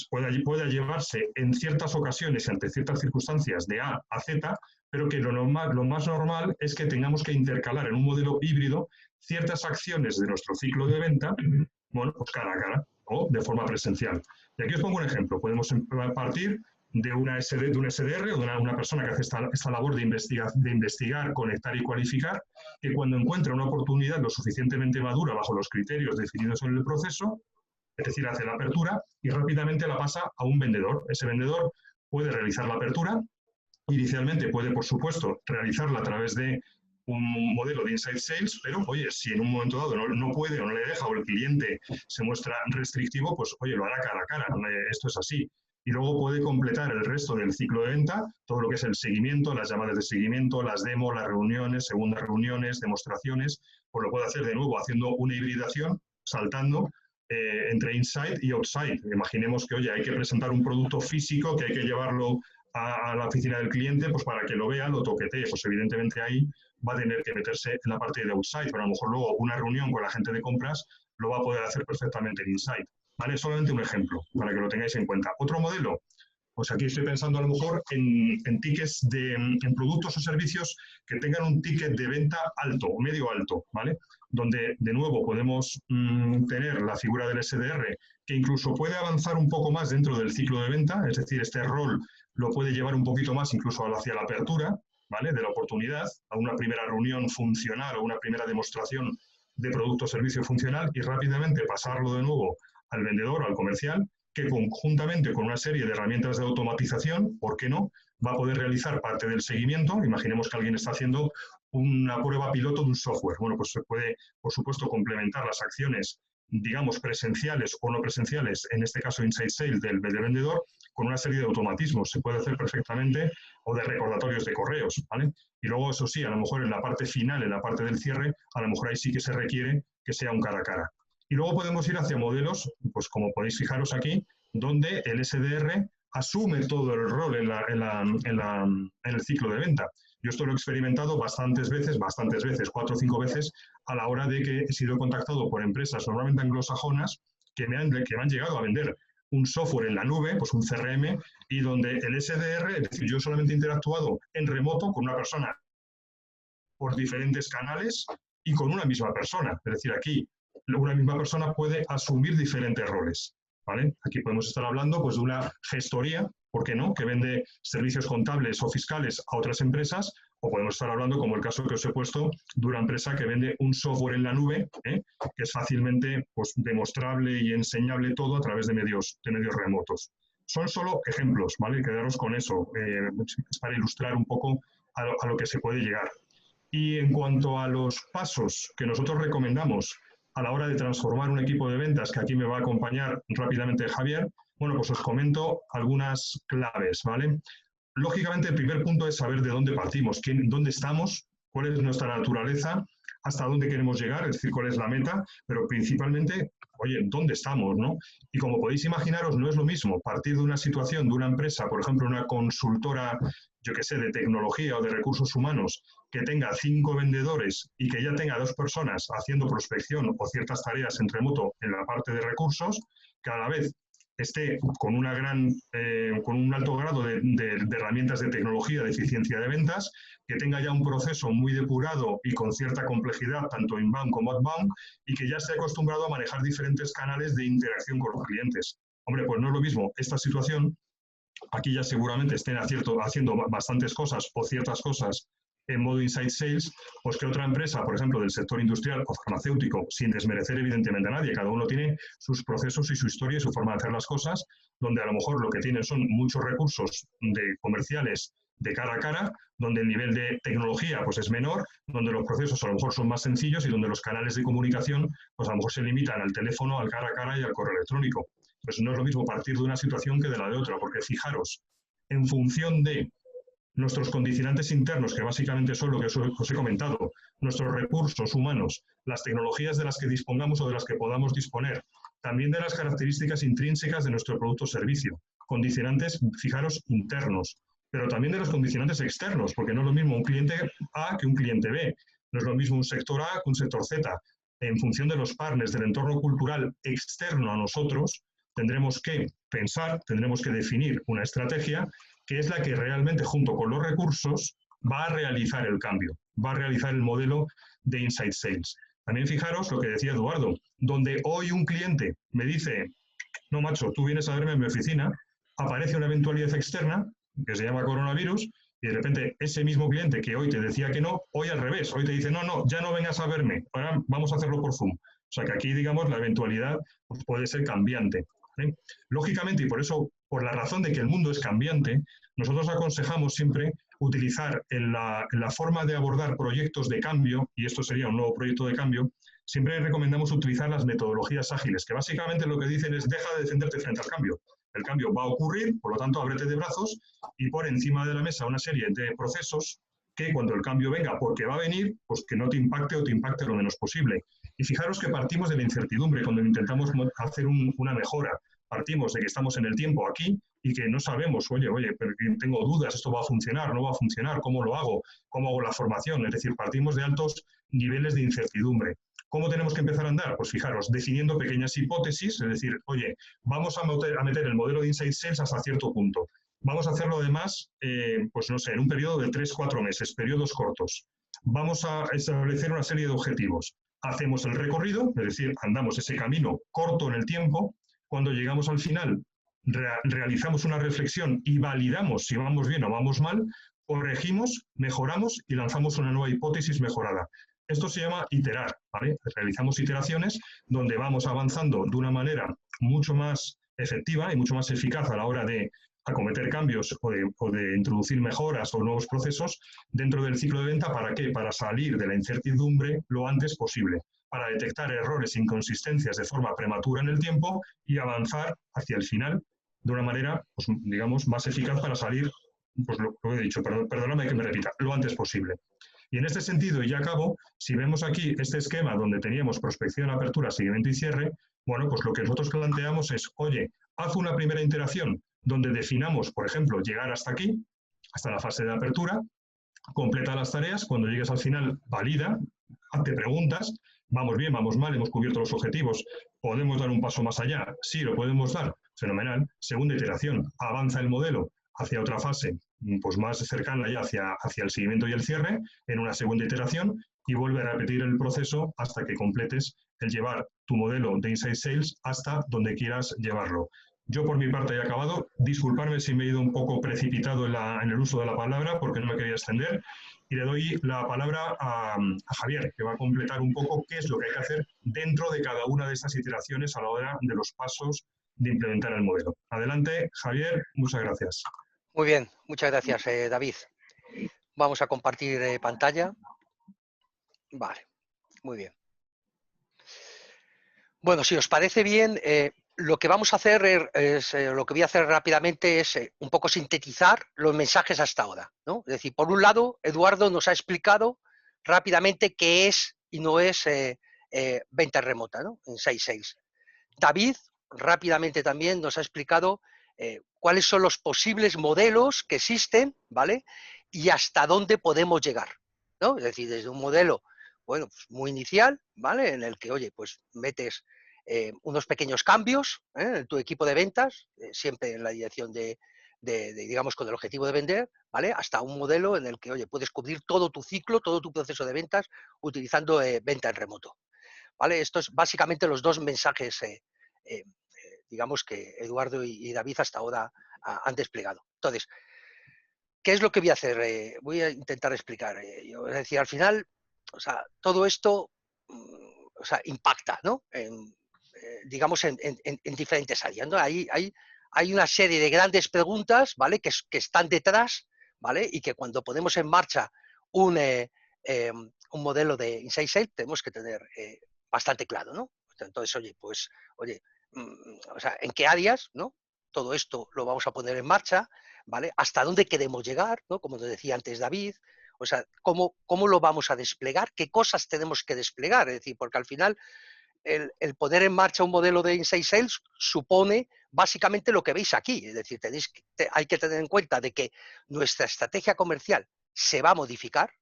Speaker 1: pueda llevarse en ciertas ocasiones y ante ciertas circunstancias de A a Z, pero que lo más normal es que tengamos que intercalar en un modelo híbrido ciertas acciones de nuestro ciclo de venta, bueno, pues cara a cara o de forma presencial. Y aquí os pongo un ejemplo. Podemos partir de un SDR o de una persona que hace esta labor de investigar, conectar y cualificar, que cuando encuentra una oportunidad lo suficientemente madura bajo los criterios definidos en el proceso, es decir, hace la apertura y rápidamente la pasa a un vendedor. Ese vendedor puede realizar la apertura. Inicialmente puede, por supuesto, realizarla a través de un modelo de inside sales, pero, oye, si en un momento dado no puede o no le deja o el cliente se muestra restrictivo, pues, oye, lo hará cara a cara. Esto es así. Y luego puede completar el resto del ciclo de venta, todo lo que es el seguimiento, las llamadas de seguimiento, las demos, las reuniones, segundas reuniones, demostraciones, pues lo puede hacer de nuevo haciendo una hibridación, saltando entre inside y outside. Imaginemos que, oye, hay que presentar un producto físico, que hay que llevarlo a la oficina del cliente, pues para que lo vea, lo toquetee, pues evidentemente ahí va a tener que meterse en la parte de outside, pero a lo mejor luego una reunión con la gente de compras lo va a poder hacer perfectamente en inside. ¿Vale? Solamente un ejemplo, para que lo tengáis en cuenta. Otro modelo, pues aquí estoy pensando a lo mejor en tickets en productos o servicios que tengan un ticket de venta alto o medio alto, ¿vale? Donde, de nuevo, podemos tener la figura del SDR, que incluso puede avanzar un poco más dentro del ciclo de venta, es decir, este rol lo puede llevar un poquito más incluso hacia la apertura, ¿vale? De la oportunidad, a una primera reunión funcional o una primera demostración de producto o servicio funcional y rápidamente pasarlo de nuevo al vendedor o al comercial, que conjuntamente con una serie de herramientas de automatización, ¿por qué no?, va a poder realizar parte del seguimiento. Imaginemos que alguien está haciendo una prueba piloto de un software. Bueno, pues se puede, por supuesto, complementar las acciones, digamos, presenciales o no presenciales, en este caso inside sales del vendedor, con una serie de automatismos. Se puede hacer perfectamente, o de recordatorios de correos, ¿vale? Y luego, eso sí, a lo mejor en la parte final, en la parte del cierre, a lo mejor ahí sí que se requiere que sea un cara a cara. Y luego podemos ir hacia modelos, pues como podéis fijaros aquí, donde el SDR asume todo el rol en el ciclo de venta. Yo esto lo he experimentado bastantes veces, 4 o 5 veces, a la hora de que he sido contactado por empresas normalmente anglosajonas que me han llegado a vender un software en la nube, pues un CRM, y donde el SDR, es decir, yo solamente he interactuado en remoto con una persona por diferentes canales y con una misma persona. Es decir, aquí una misma persona puede asumir diferentes roles, ¿vale? Aquí podemos estar hablando, pues, de una gestoría, ¿por qué no?, que vende servicios contables o fiscales a otras empresas, o podemos estar hablando, como el caso que os he puesto, de una empresa que vende un software en la nube, que es fácilmente, pues, demostrable y enseñable todo a través de medios remotos. Son solo ejemplos, ¿vale? Quedaros con eso, es para ilustrar un poco a lo que se puede llegar. Y en cuanto a los pasos que nosotros recomendamos a la hora de transformar un equipo de ventas, que aquí me va a acompañar rápidamente Javier, bueno, pues os comento algunas claves, ¿vale? Lógicamente, el primer punto es saber de dónde partimos, dónde estamos, cuál es nuestra naturaleza, hasta dónde queremos llegar, es decir, cuál es la meta, pero principalmente, oye, ¿dónde estamos, no? Y como podéis imaginaros, no es lo mismo partir de una situación de una empresa, por ejemplo, una consultora, yo qué sé, de tecnología o de recursos humanos, que tenga 5 vendedores y que ya tenga 2 personas haciendo prospección o ciertas tareas en remoto en la parte de recursos, que a la vez esté con con un alto grado de herramientas de tecnología, de eficiencia de ventas, que tenga ya un proceso muy depurado y con cierta complejidad, tanto inbound como outbound, y que ya esté acostumbrado a manejar diferentes canales de interacción con los clientes. Hombre, pues no es lo mismo esta situación. Aquí ya seguramente estén haciendo bastantes cosas o ciertas cosas en modo inside sales, pues que otra empresa, por ejemplo, del sector industrial o farmacéutico, sin desmerecer evidentemente a nadie, cada uno tiene sus procesos y su historia y su forma de hacer las cosas, donde a lo mejor lo que tienen son muchos recursos comerciales de cara a cara, donde el nivel de tecnología pues es menor, donde los procesos a lo mejor son más sencillos y donde los canales de comunicación pues a lo mejor se limitan al teléfono, al cara a cara y al correo electrónico. Pues no es lo mismo partir de una situación que de la de otra, porque fijaros, en función de nuestros condicionantes internos, que básicamente son lo que os he comentado, nuestros recursos humanos, las tecnologías de las que dispongamos o de las que podamos disponer, también de las características intrínsecas de nuestro producto o servicio, condicionantes, fijaros, internos, pero también de los condicionantes externos, porque no es lo mismo un cliente A que un cliente B, no es lo mismo un sector A que un sector Z. En función de los partners, del entorno cultural externo a nosotros, tendremos que pensar, tendremos que definir una estrategia que es la que realmente, junto con los recursos, va a realizar el cambio, va a realizar el modelo de Inside Sales. También fijaros lo que decía Eduardo, donde hoy un cliente me dice, no macho, tú vienes a verme en mi oficina, aparece una eventualidad externa que se llama coronavirus y de repente ese mismo cliente que hoy te decía que no, hoy al revés, hoy te dice, no, no, ya no vengas a verme, ahora vamos a hacerlo por Zoom. O sea que aquí, digamos, la eventualidad pues, puede ser cambiante. ¿Eh? Lógicamente, y por eso, por la razón de que el mundo es cambiante, nosotros aconsejamos siempre utilizar en la forma de abordar proyectos de cambio, y esto sería un nuevo proyecto de cambio, siempre recomendamos utilizar las metodologías ágiles, que básicamente lo que dicen es deja de defenderte frente al cambio. El cambio va a ocurrir, por lo tanto, ábrete de brazos y pon encima de la mesa una serie de procesos que cuando el cambio venga, porque va a venir, pues que no te impacte o te impacte lo menos posible. Y fijaros que partimos de la incertidumbre cuando intentamos hacer una mejora. Partimos de que estamos en el tiempo aquí y que no sabemos, oye, pero tengo dudas, esto va a funcionar, no va a funcionar, ¿cómo lo hago? ¿Cómo hago la formación? Es decir, partimos de altos niveles de incertidumbre. ¿Cómo tenemos que empezar a andar? Pues fijaros, definiendo pequeñas hipótesis, es decir, oye, vamos a meter el modelo de Inside Sales hasta cierto punto. Vamos a hacerlo además, pues no sé, en un periodo de 3-4 meses, periodos cortos. Vamos a establecer una serie de objetivos. Hacemos el recorrido, es decir, andamos ese camino corto en el tiempo. Cuando llegamos al final, realizamos una reflexión y validamos si vamos bien o vamos mal, corregimos, mejoramos y lanzamos una nueva hipótesis mejorada. Esto se llama iterar, ¿vale? Realizamos iteraciones donde vamos avanzando de una manera mucho más efectiva y mucho más eficaz a la hora de acometer cambios o de introducir mejoras o nuevos procesos dentro del ciclo de venta. ¿Para qué? Para salir de la incertidumbre lo antes posible, para detectar errores e inconsistencias de forma prematura en el tiempo y avanzar hacia el final de una manera, pues, digamos, más eficaz para salir, pues lo he dicho, perdóname que me repita, lo antes posible. Y en este sentido, y ya acabo, si vemos aquí este esquema donde teníamos prospección, apertura, seguimiento y cierre, bueno, pues lo que nosotros planteamos es, oye, haz una primera iteración donde definamos, por ejemplo, llegar hasta aquí, hasta la fase de apertura, completa las tareas, cuando llegues al final, valida, hazte preguntas, vamos bien, vamos mal, hemos cubierto los objetivos, podemos dar un paso más allá, sí, lo podemos dar, fenomenal. Segunda iteración, avanza el modelo hacia otra fase, pues más cercana ya hacia el seguimiento y el cierre, en una segunda iteración, y vuelve a repetir el proceso hasta que completes el llevar tu modelo de Inside Sales hasta donde quieras llevarlo. Yo por mi parte he acabado. Disculparme si me he ido un poco precipitado en el uso de la palabra porque no me quería extender. Y le doy la palabra a Javier, que va a completar un poco qué es lo que hay que hacer dentro de cada una de estas iteraciones a la hora de los pasos de implementar el modelo. Adelante, Javier, muchas gracias.
Speaker 2: Muy bien, muchas gracias, David. Vamos a compartir pantalla. Vale, muy bien. Bueno, si os parece bien, lo que vamos a hacer lo que voy a hacer rápidamente es un poco sintetizar los mensajes hasta ahora, ¿no? Es decir, por un lado, Eduardo nos ha explicado rápidamente qué es y no es venta remota, ¿no? Inside Sales. David rápidamente también nos ha explicado cuáles son los posibles modelos que existen, ¿vale? Y hasta dónde podemos llegar, ¿no? Es decir, desde un modelo, bueno, pues muy inicial, ¿vale? En el que, oye, pues metes unos pequeños cambios en tu equipo de ventas, siempre en la dirección digamos, con el objetivo de vender, ¿vale? Hasta un modelo en el que, oye, puedes cubrir todo tu ciclo, todo tu proceso de ventas utilizando venta en remoto, ¿vale? Estos básicamente los dos mensajes, digamos, que Eduardo y David hasta ahora han desplegado. Entonces, ¿qué es lo que voy a hacer? Voy a intentar explicar. Es decir, al final, o sea, todo esto o sea, impacta, ¿no? Digamos, en diferentes áreas, ¿no? Hay una serie de grandes preguntas, ¿vale? Que están detrás, ¿vale? Y que cuando ponemos en marcha un modelo de Inside Sales tenemos que tener bastante claro, ¿no? Entonces, oye, pues, oye, o sea, ¿en qué áreas, no? Todo esto lo vamos a poner en marcha, ¿vale? ¿Hasta dónde queremos llegar, ¿no? Como nos decía antes David, o sea, ¿cómo lo vamos a desplegar? ¿Qué cosas tenemos que desplegar? Es decir, porque al final el poner en marcha un modelo de Inside Sales supone básicamente lo que veis aquí. Es decir, hay que tener en cuenta de que nuestra estrategia comercial se va a modificar,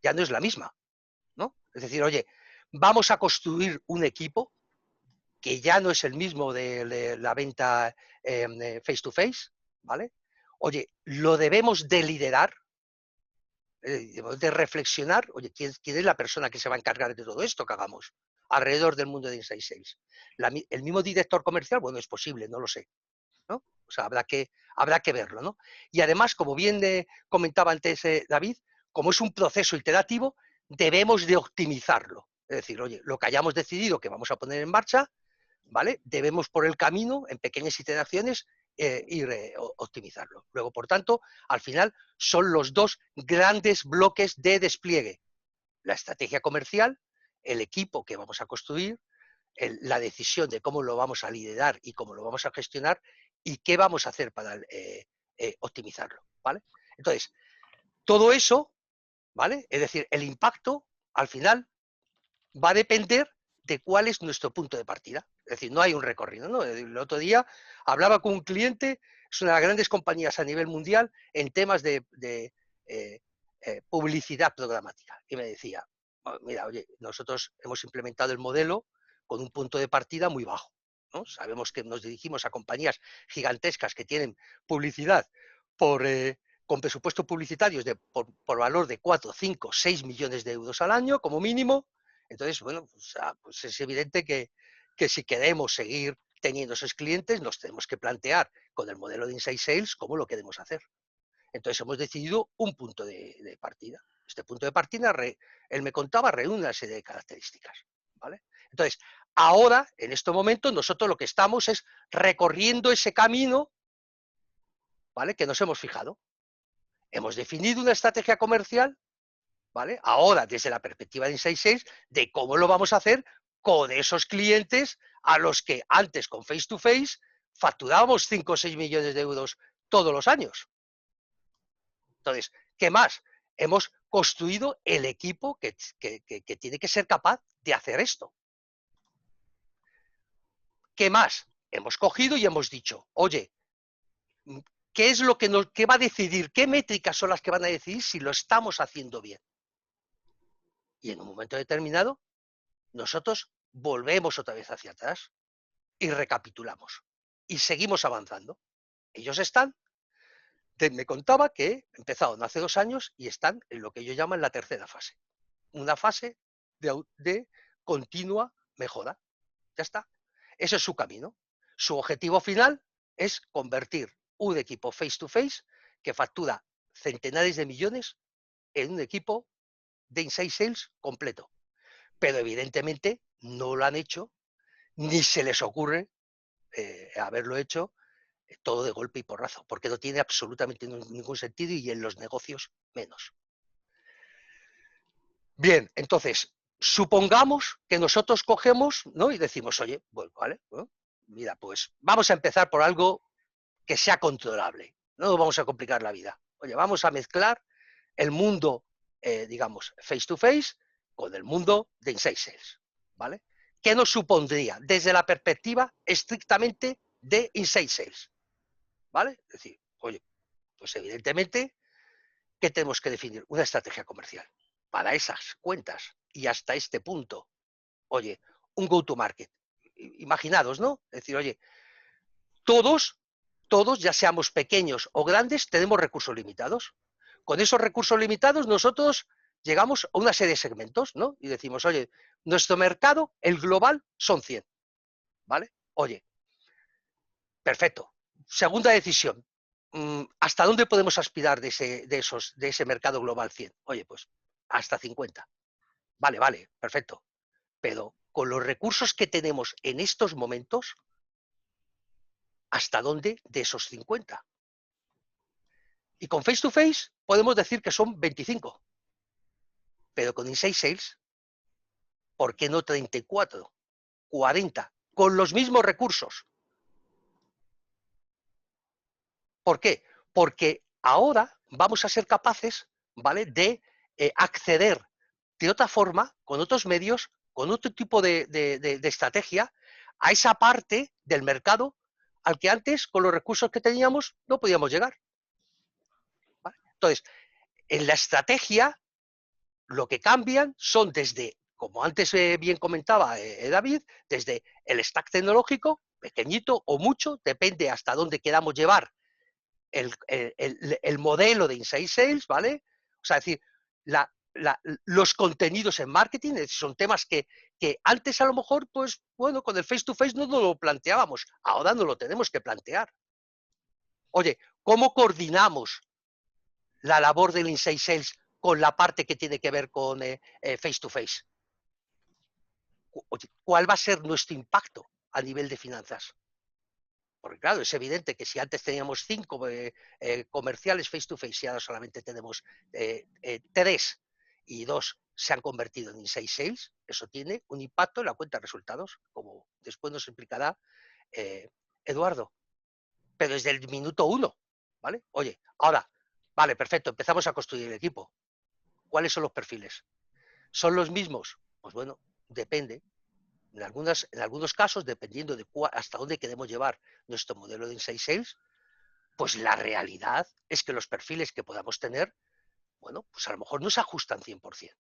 Speaker 2: ya no es la misma, ¿no? Es decir, oye, vamos a construir un equipo que ya no es el mismo de la venta face to face, ¿vale? Oye, lo debemos de liderar, de reflexionar, oye, ¿quién es la persona que se va a encargar de todo esto que hagamos alrededor del mundo de Inside Sales? ¿El mismo director comercial? Bueno, es posible, no lo sé, ¿no? O sea, habrá que verlo, ¿no? Y además, como bien comentaba antes David, como es un proceso iterativo, debemos de optimizarlo. Es decir, oye, lo que hayamos decidido que vamos a poner en marcha, ¿vale? Debemos por el camino, en pequeñas iteraciones, ir optimizarlo. Luego, por tanto, al final son los dos grandes bloques de despliegue. La estrategia comercial, el equipo que vamos a construir, la decisión de cómo lo vamos a liderar y cómo lo vamos a gestionar y qué vamos a hacer para optimizarlo, ¿vale? Entonces, todo eso, ¿vale? Es decir, el impacto, al final, va a depender de cuál es nuestro punto de partida. Es decir, no hay un recorrido, ¿no? El otro día hablaba con un cliente, es una de las grandes compañías a nivel mundial en temas de publicidad programática. Y me decía, mira, oye, nosotros hemos implementado el modelo con un punto de partida muy bajo, ¿no? Sabemos que nos dirigimos a compañías gigantescas que tienen publicidad con presupuestos publicitarios por valor de 4, 5, 6 millones de euros al año, como mínimo. Entonces, bueno, pues es evidente que si queremos seguir teniendo esos clientes, nos tenemos que plantear con el modelo de Inside Sales cómo lo queremos hacer. Entonces, hemos decidido un punto de partida. Este punto de partida, él me contaba, reúne una serie de características, ¿vale? Entonces, ahora, en este momento, nosotros lo que estamos es recorriendo ese camino, ¿vale? Que nos hemos fijado. Hemos definido una estrategia comercial, ¿vale? Ahora, desde la perspectiva de Inside Sales, de cómo lo vamos a hacer con esos clientes a los que antes con Face to Face facturábamos 5 o 6 millones de euros todos los años. Entonces, ¿qué más? Hemos construido el equipo que tiene que ser capaz de hacer esto. ¿Qué más? Hemos cogido y hemos dicho, oye, ¿qué es lo que qué va a decidir? ¿Qué métricas son las que van a decidir si lo estamos haciendo bien? Y en un momento determinado, nosotros volvemos otra vez hacia atrás y recapitulamos. Y seguimos avanzando. Ellos me contaba que empezaron hace 2 años y están en lo que yo llamo en la tercera fase. Una fase de continua mejora. Ya está. Ese es su camino. Su objetivo final es convertir un equipo face to face que factura centenares de millones en un equipo de Inside Sales completo. Pero evidentemente no lo han hecho, ni se les ocurre haberlo hecho todo de golpe y porrazo, porque no tiene absolutamente ningún sentido y en los negocios menos. Bien, entonces, supongamos que nosotros cogemos, ¿no? Y decimos, oye, bueno, vale, bueno, mira, pues vamos a empezar por algo que sea controlable. No nos vamos a complicar la vida. Oye, vamos a mezclar el mundo, digamos, face to face con el mundo de Inside Sales, ¿vale? ¿Qué nos supondría desde la perspectiva estrictamente de Inside Sales? ¿Vale? Es decir, oye, pues evidentemente, ¿qué tenemos que definir? Una estrategia comercial para esas cuentas y hasta este punto. Oye, un go-to-market. Imaginados, ¿no? Es decir, oye, todos, ya seamos pequeños o grandes, tenemos recursos limitados. Con esos recursos limitados nosotros llegamos a una serie de segmentos, ¿no? Y decimos, oye, nuestro mercado, el global, son 100, ¿vale? Oye, perfecto. Segunda decisión, ¿hasta dónde podemos aspirar de ese mercado global 100? Oye, pues hasta 50. Vale, perfecto. Pero con los recursos que tenemos en estos momentos, ¿hasta dónde de esos 50? Y con Face to Face podemos decir que son 25. Pero con Inside Sales, ¿por qué no 34, 40? Con los mismos recursos. ¿Por qué? Porque ahora vamos a ser capaces, ¿vale?, de acceder de otra forma, con otros medios, con otro tipo de estrategia, a esa parte del mercado al que antes, con los recursos que teníamos, no podíamos llegar. ¿Vale? Entonces, en la estrategia, lo que cambian son desde, como antes bien comentaba David, desde el stack tecnológico, pequeñito o mucho, depende hasta dónde queramos llevar el modelo de Inside Sales, ¿vale? O sea, es decir, los contenidos en marketing son temas que antes a lo mejor, pues bueno, con el face to face no nos lo planteábamos, ahora no lo tenemos que plantear. Oye, ¿cómo coordinamos la labor del Inside Sales con la parte que tiene que ver con face to face? Oye, ¿cuál va a ser nuestro impacto a nivel de finanzas? Porque claro, es evidente que si antes teníamos 5 comerciales face to face y ahora solamente tenemos 3 y 2 se han convertido en Inside Sales, eso tiene un impacto en la cuenta de resultados, como después nos explicará Eduardo. Pero desde el minuto 1, ¿vale? Oye, ahora, vale, perfecto, empezamos a construir el equipo. ¿Cuáles son los perfiles? ¿Son los mismos? Pues bueno, depende. En algunos casos, dependiendo de hasta dónde queremos llevar nuestro modelo de Inside Sales, pues la realidad es que los perfiles que podamos tener, bueno, pues a lo mejor no se ajustan 100%.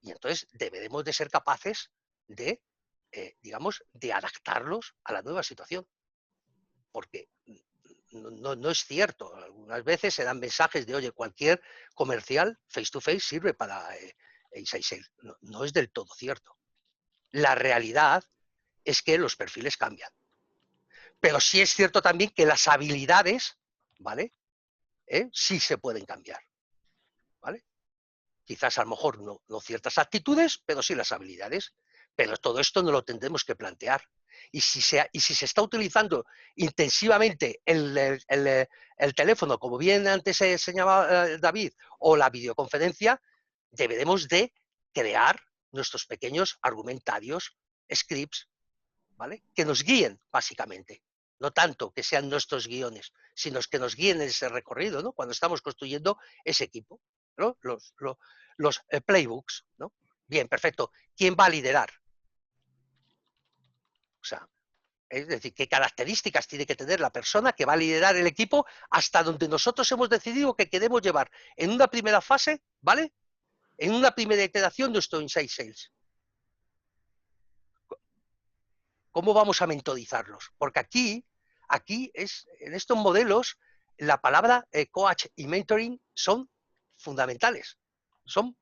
Speaker 2: Y entonces deberemos de ser capaces de, digamos, de adaptarlos a la nueva situación. Porque no es cierto. Algunas veces se dan mensajes de, oye, cualquier comercial face to face sirve para Inside Sales. No es del todo cierto. La realidad es que los perfiles cambian. Pero sí es cierto también que las habilidades, ¿vale? Sí se pueden cambiar, ¿vale? Quizás a lo mejor no ciertas actitudes, pero sí las habilidades. Pero todo esto no lo tendremos que plantear. Y si se está utilizando intensivamente el teléfono, como bien antes señalaba David, o la videoconferencia, deberemos de crear nuestros pequeños argumentarios, scripts, ¿vale?, que nos guíen, básicamente. No tanto que sean nuestros guiones, sino que nos guíen en ese recorrido, ¿no?, cuando estamos construyendo ese equipo, ¿no?, los playbooks, ¿no? Bien, perfecto. ¿Quién va a liderar? O sea, es decir, ¿qué características tiene que tener la persona que va a liderar el equipo hasta donde nosotros hemos decidido que queremos llevar en una primera fase, ¿vale?, en una primera iteración nuestro Inside Sales? ¿Cómo vamos a mentorizarlos? Porque aquí en estos modelos, la palabra coach y mentoring son fundamentales, son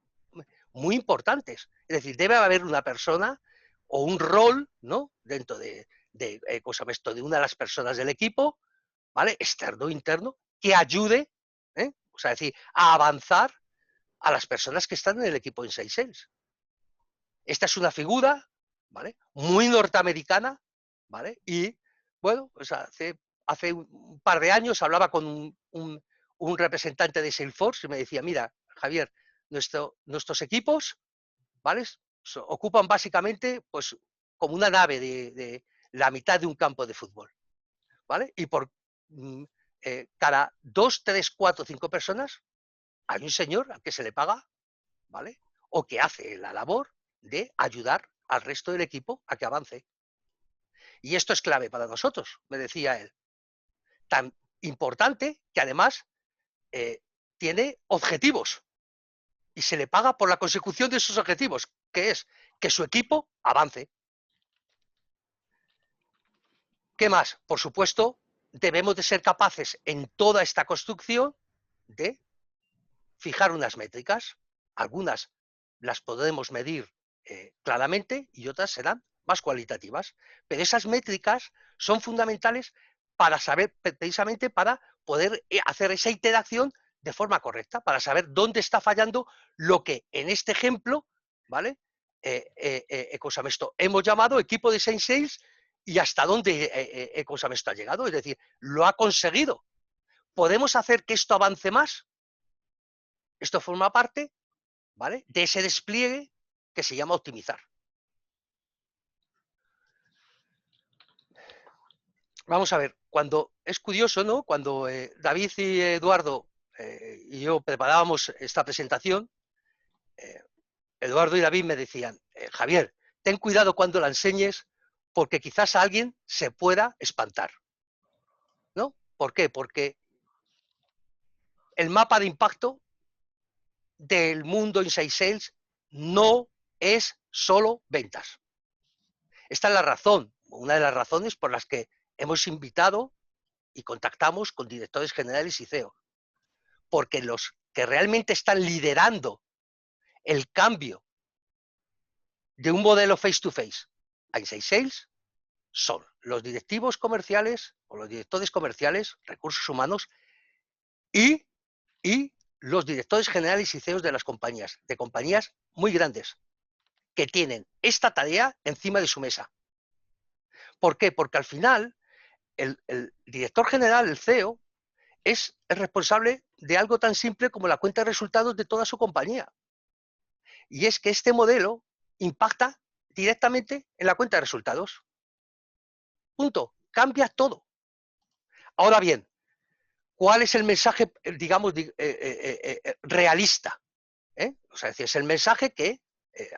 Speaker 2: muy importantes. Es decir, debe haber una persona o un rol, ¿no?, dentro de una de las personas del equipo, ¿vale?, externo o interno, que ayude, o sea, decir, a avanzar a las personas que están en el equipo de Inside Sales. Esta es una figura, ¿vale?, muy norteamericana, ¿vale? Y, bueno, pues hace un par de años hablaba con un representante de Salesforce y me decía, mira, Javier, nuestros equipos, ¿vale?, ocupan básicamente, pues, como una nave de la mitad de un campo de fútbol, ¿vale? Y por cada 2, 3, 4, 5 personas hay un señor al que se le paga, ¿vale?, o que hace la labor de ayudar al resto del equipo a que avance. Y esto es clave para nosotros, me decía él. Tan importante que además tiene objetivos y se le paga por la consecución de esos objetivos, que es que su equipo avance. ¿Qué más? Por supuesto, debemos de ser capaces en toda esta construcción de fijar unas métricas. Algunas las podremos medir claramente y otras serán más cualitativas. Pero esas métricas son fundamentales para saber, precisamente para poder hacer esa interacción de forma correcta, para saber dónde está fallando lo que en este ejemplo, ¿vale? Ecosamesto hemos llamado equipo de Sales y hasta dónde Ecosamesto ha llegado, es decir, lo ha conseguido. ¿Podemos hacer que esto avance más? Esto forma parte, ¿vale?, de ese despliegue que se llama optimizar. Vamos a ver, cuando es curioso, ¿no? Cuando David y Eduardo y yo preparábamos esta presentación, Eduardo y David me decían, Javier, ten cuidado cuando la enseñes porque quizás a alguien se pueda espantar, ¿no? ¿Por qué? Porque el mapa de impacto del mundo Inside Sales no es solo ventas. Esta es la razón, una de las razones por las que hemos invitado y contactamos con directores generales y CEO. Porque los que realmente están liderando el cambio de un modelo face-to-face a Inside Sales son los directivos comerciales o los directores comerciales, recursos humanos, y los directores generales y CEOs de las compañías, de compañías muy grandes, que tienen esta tarea encima de su mesa. ¿Por qué? Porque al final el director general, el CEO, es el responsable de algo tan simple como la cuenta de resultados de toda su compañía. Y es que este modelo impacta directamente en la cuenta de resultados. Punto. Cambia todo. Ahora bien, ¿cuál es el mensaje, digamos, realista? O sea, es el mensaje que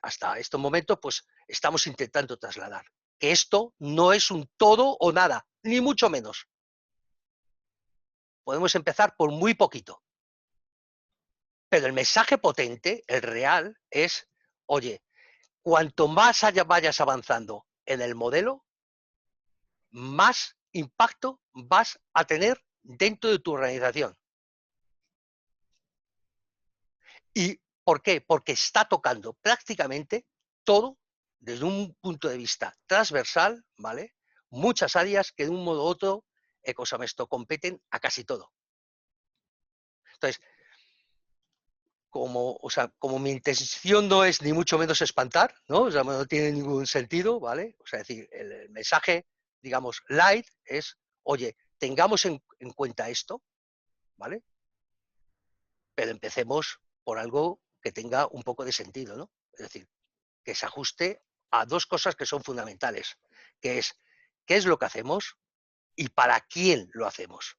Speaker 2: hasta estos momentos pues, estamos intentando trasladar. Que esto no es un todo o nada, ni mucho menos. Podemos empezar por muy poquito. Pero el mensaje potente, el real, es, oye, cuanto más vayas avanzando en el modelo, más impacto vas a tener dentro de tu organización. ¿Y por qué? Porque está tocando prácticamente todo desde un punto de vista transversal, ¿vale? Muchas áreas que de un modo u otro Ecosamesto competen a casi todo. Entonces, como mi intención no es ni mucho menos espantar, ¿no? O sea, no tiene ningún sentido, ¿vale? O sea, es decir, el mensaje, digamos, light es, oye, tengamos en cuenta esto, ¿vale? Pero empecemos por algo que tenga un poco de sentido, ¿no? Es decir, que se ajuste a dos cosas que son fundamentales, que es qué es lo que hacemos y para quién lo hacemos.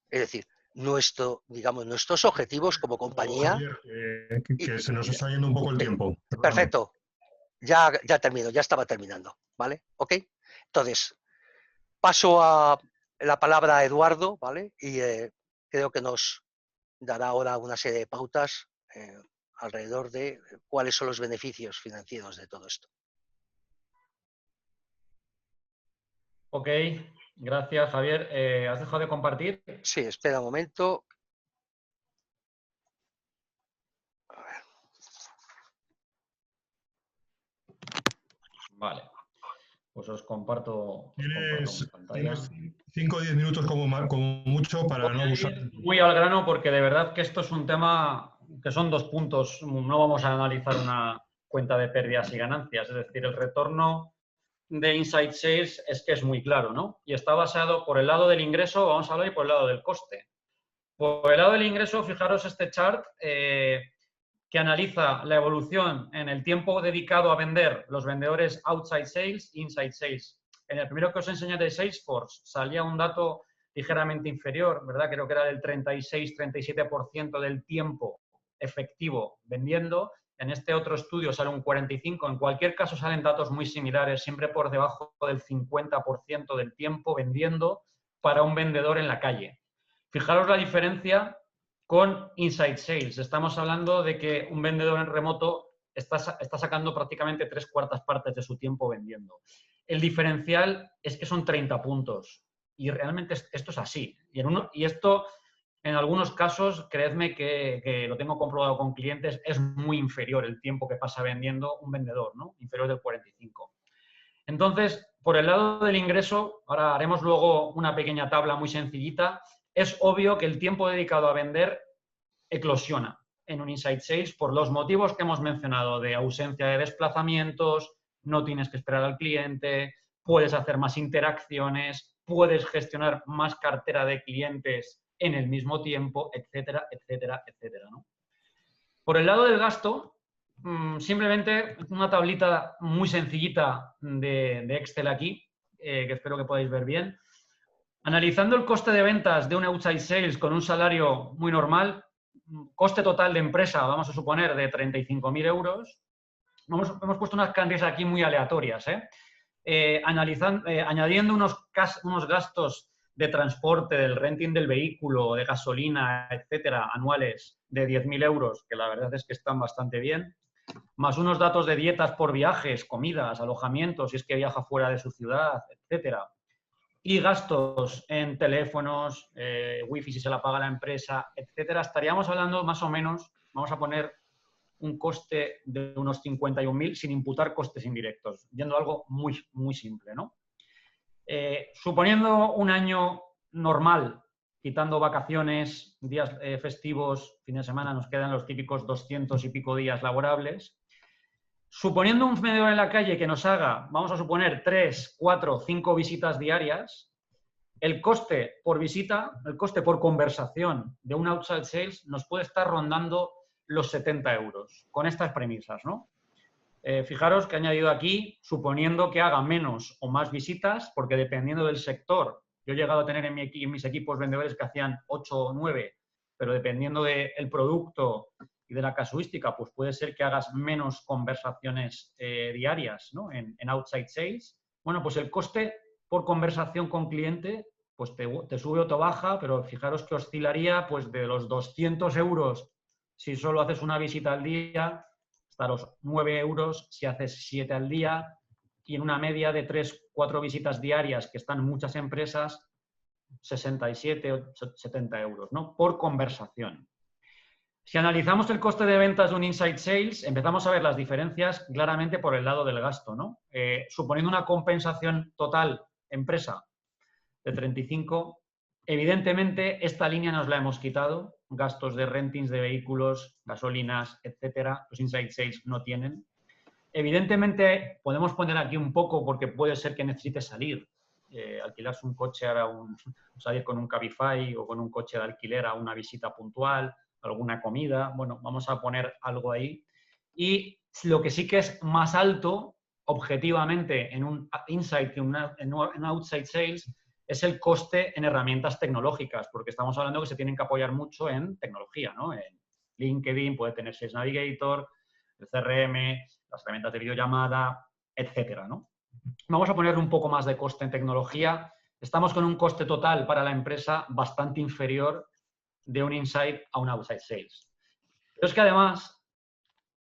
Speaker 2: Es decir, nuestros objetivos como compañía.
Speaker 1: Javier, que se nos está yendo un poco el tiempo.
Speaker 2: Perfecto. Ya termino, ya estaba terminando, ¿vale? ¿Ok? Entonces, paso a la palabra a Eduardo, ¿vale? Y creo que nos dará ahora una serie de pautas alrededor de cuáles son los beneficios financieros de todo esto.
Speaker 3: Ok, gracias, Javier. ¿Has dejado de compartir?
Speaker 2: Sí, espera un momento. A ver.
Speaker 3: Vale. Pues os comparto mi pantalla.
Speaker 1: Tienes 5 o 10 minutos como mucho para no abusar.
Speaker 3: Muy al grano porque de verdad que esto es un tema que son dos puntos. No vamos a analizar una cuenta de pérdidas y ganancias. Es decir, el retorno de Inside Sales es que es muy claro, ¿no? Y está basado por el lado del ingreso, vamos a hablar, y por el lado del coste. Por el lado del ingreso, fijaros este chart que analiza la evolución en el tiempo dedicado a vender los vendedores outside sales e inside sales. En el primero que os enseñé de Salesforce salía un dato ligeramente inferior, ¿verdad? Creo que era del 36-37% del tiempo efectivo vendiendo. En este otro estudio sale un 45%. En cualquier caso salen datos muy similares, siempre por debajo del 50% del tiempo vendiendo para un vendedor en la calle. Fijaros la diferencia con Inside Sales. Estamos hablando de que un vendedor en remoto está sacando prácticamente 3/4 partes de su tiempo vendiendo. El diferencial es que son 30 puntos. Y realmente esto es así. Y esto, en algunos casos, creedme que lo tengo comprobado con clientes, es muy inferior el tiempo que pasa vendiendo un vendedor, ¿no? Inferior del 45. Entonces, por el lado del ingreso, ahora haremos luego una pequeña tabla muy sencillita. Es obvio que el tiempo dedicado a vender eclosiona en un Inside Sales por los motivos que hemos mencionado de ausencia de desplazamientos, no tienes que esperar al cliente, puedes hacer más interacciones, puedes gestionar más cartera de clientes en el mismo tiempo, etcétera, etcétera, etcétera, ¿no? Por el lado del gasto, simplemente una tablita muy sencillita de Excel aquí, que espero que podáis ver bien. Analizando el coste de ventas de un outside sales con un salario muy normal, coste total de empresa, vamos a suponer, de 35.000 euros. Hemos puesto unas cantidades aquí muy aleatorias, añadiendo unos gastos de transporte, del renting del vehículo, de gasolina, etcétera, anuales de 10.000 euros, que la verdad es que están bastante bien, más unos datos de dietas por viajes, comidas, alojamientos, si es que viaja fuera de su ciudad, etcétera. Y gastos en teléfonos, wifi si se la paga la empresa, etcétera, estaríamos hablando más o menos, vamos a poner un coste de unos 51.000 sin imputar costes indirectos, yendo a algo muy, muy simple, ¿no? Suponiendo un año normal, quitando vacaciones, días festivos, fin de semana, nos quedan los típicos 200 y pico días laborables. Suponiendo un vendedor en la calle que nos haga, vamos a suponer, 3, 4, 5 visitas diarias, el coste por visita, el coste por conversación de un outside sales nos puede estar rondando los 70 euros, con estas premisas, ¿no? Fijaros que he añadido aquí, suponiendo que haga menos o más visitas, porque dependiendo del sector, yo he llegado a tener en mis equipos vendedores que hacían 8 o 9, pero dependiendo del producto y de la casuística, pues puede ser que hagas menos conversaciones diarias, ¿no? En outside sales. Bueno, pues el coste por conversación con cliente, pues te sube o te baja, pero fijaros que oscilaría pues de los 200 euros si solo haces una visita al día, hasta los 9 euros si haces 7 al día, y en una media de 3, 4 visitas diarias, que están muchas empresas, 67 o 70 euros, ¿no? Por conversación. Si analizamos el coste de ventas de un inside sales, empezamos a ver las diferencias claramente por el lado del gasto, ¿no? Suponiendo una compensación total empresa de 35, evidentemente esta línea nos la hemos quitado, gastos de rentings de vehículos, gasolinas, etcétera, los inside sales no tienen. Evidentemente podemos poner aquí un poco porque puede ser que necesites salir, alquilarse un coche, salir con un Cabify o con un coche de alquiler a una visita puntual, alguna comida, bueno, vamos a poner algo ahí. Y lo que sí que es más alto, objetivamente, en un inside que en un outside sales, es el coste en herramientas tecnológicas, porque estamos hablando que se tienen que apoyar mucho en tecnología, ¿no? En LinkedIn puede tener Sales Navigator, el CRM, las herramientas de videollamada, etcétera, ¿no? Vamos a ponerle un poco más de coste en tecnología. Estamos con un coste total para la empresa bastante inferior de un inside a un outside sales. Pero es que además,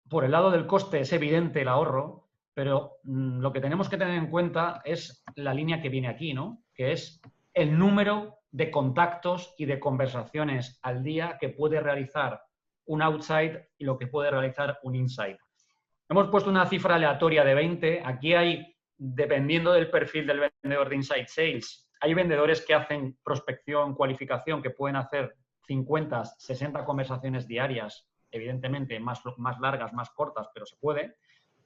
Speaker 3: por el lado del coste es evidente el ahorro, pero lo que tenemos que tener en cuenta es la línea que viene aquí, ¿no? Que es el número de contactos y de conversaciones al día que puede realizar un outside y lo que puede realizar un inside. Hemos puesto una cifra aleatoria de 20. Aquí hay, dependiendo del perfil del vendedor de inside sales, hay vendedores que hacen prospección, cualificación, que pueden hacer 50, 60 conversaciones diarias, evidentemente más largas, más cortas, pero se puede.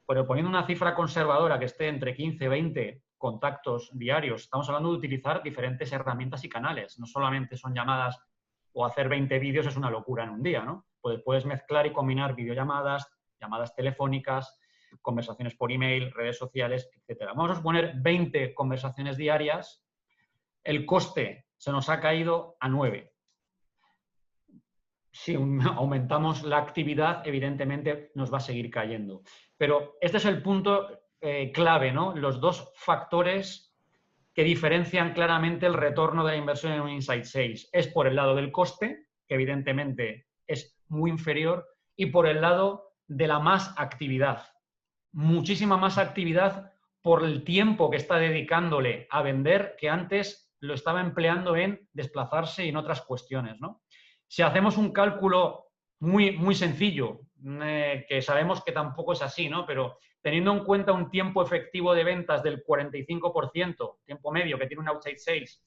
Speaker 3: Pero poniendo una cifra conservadora que esté entre 15 y 20 contactos diarios, estamos hablando de utilizar diferentes herramientas y canales. No solamente son llamadas o hacer 20 vídeos es una locura en un día, ¿no? Puedes mezclar y combinar videollamadas, llamadas telefónicas, conversaciones por email, redes sociales, etcétera. Vamos a suponer 20 conversaciones diarias. El coste se nos ha caído a 9. si aumentamos la actividad, evidentemente nos va a seguir cayendo. Pero este es el punto clave, ¿no? Los dos factores que diferencian claramente el retorno de la inversión en un Inside Sales. Es por el lado del coste, que evidentemente es muy inferior, y por el lado de la más actividad. Muchísima más actividad por el tiempo que está dedicándole a vender que antes lo estaba empleando en desplazarse y en otras cuestiones, ¿no? Si hacemos un cálculo muy sencillo, que sabemos que tampoco es así, ¿no? Pero teniendo en cuenta un tiempo efectivo de ventas del 45%, tiempo medio que tiene un outside sales,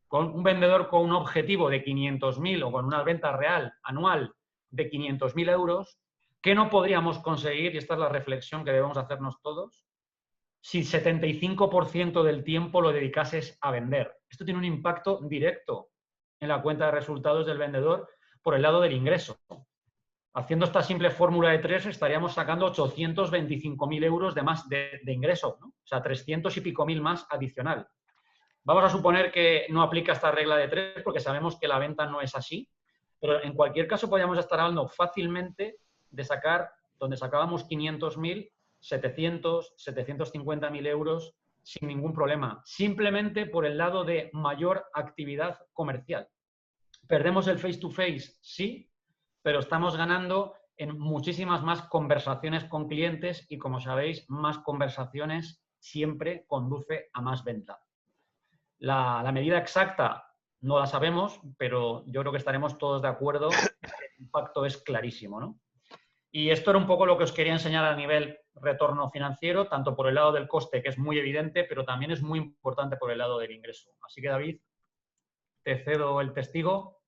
Speaker 3: con un vendedor con un objetivo de 500.000 o con una venta real anual de 500.000 euros, ¿qué no podríamos conseguir? Y esta es la reflexión que debemos hacernos todos. Si 75% del tiempo lo dedicases a vender. Esto tiene un impacto directo en la cuenta de resultados del vendedor por el lado del ingreso. Haciendo esta simple fórmula de 3 estaríamos sacando 825.000 euros de más de ingreso, ¿no? O sea, 300 y pico mil más adicional. Vamos a suponer que no aplica esta regla de 3 porque sabemos que la venta no es así, pero en cualquier caso podríamos estar hablando fácilmente de sacar, donde sacábamos 500.000, 700, 750.000 euros sin ningún problema, simplemente por el lado de mayor actividad comercial. ¿Perdemos el face-to-face? Sí, pero estamos ganando en muchísimas más conversaciones con clientes y, como sabéis, más conversaciones siempre conduce a más venta. La medida exacta no la sabemos, pero yo creo que estaremos todos de acuerdo. El impacto es clarísimo, ¿no? Y esto era un poco lo que os quería enseñar a nivel retorno financiero, tanto por el lado del coste, que es muy evidente, pero también es muy importante por el lado del ingreso. Así que, David, te cedo el testigo.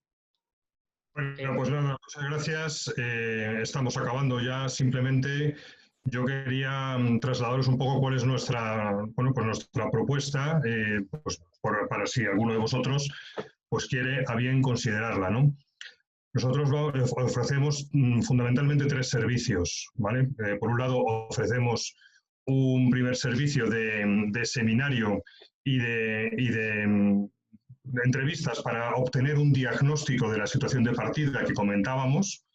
Speaker 1: Bueno, pues nada, muchas gracias. Estamos acabando ya. Simplemente yo quería trasladaros un poco cuál es nuestra, bueno, pues nuestra propuesta, pues para si alguno de vosotros pues quiere a bien considerarla, ¿no? Nosotros ofrecemos fundamentalmente 3 servicios, ¿vale? Por un lado, ofrecemos un primer servicio de seminario y de entrevistas para obtener un diagnóstico de la situación de partida que comentábamos.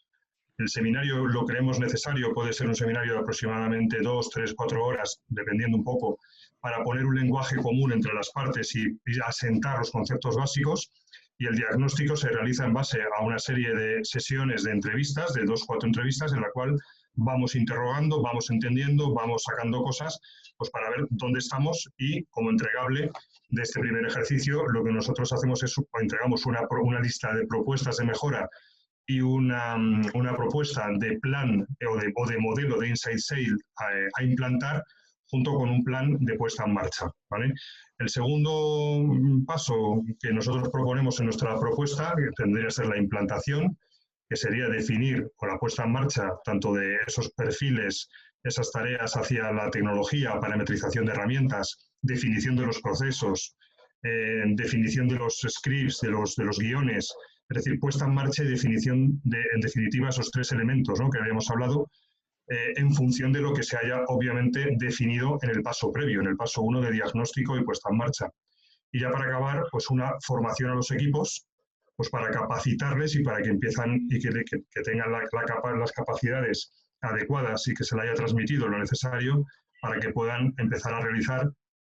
Speaker 1: El seminario lo creemos necesario, puede ser un seminario de aproximadamente 2, 3, 4 horas, dependiendo un poco, para poner un lenguaje común entre las partes y asentar los conceptos básicos. Y el diagnóstico se realiza en base a una serie de sesiones de entrevistas, de 2 o 4 entrevistas, en la cual vamos interrogando, vamos entendiendo, vamos sacando cosas, pues para ver dónde estamos y, como entregable de este primer ejercicio, lo que nosotros hacemos es entregamos una lista de propuestas de mejora y una propuesta de plan o de modelo de Inside Sale a implantar junto con un plan de puesta en marcha, ¿vale? El segundo paso que nosotros proponemos en nuestra propuesta tendría que ser la implantación, que sería definir con la puesta en marcha tanto de esos perfiles, esas tareas hacia la tecnología, parametrización de herramientas, definición de los procesos, definición de los scripts, de los guiones, es decir, puesta en marcha y definición en definitiva, esos 3 elementos, ¿no?, que habíamos hablado, en función de lo que se haya obviamente definido en el paso previo, en el paso 1 de diagnóstico y puesta en marcha. Y ya para acabar, pues una formación a los equipos, pues para capacitarles y para que empiezan y que tengan las capacidades adecuadas y que se le haya transmitido lo necesario para que puedan empezar a realizar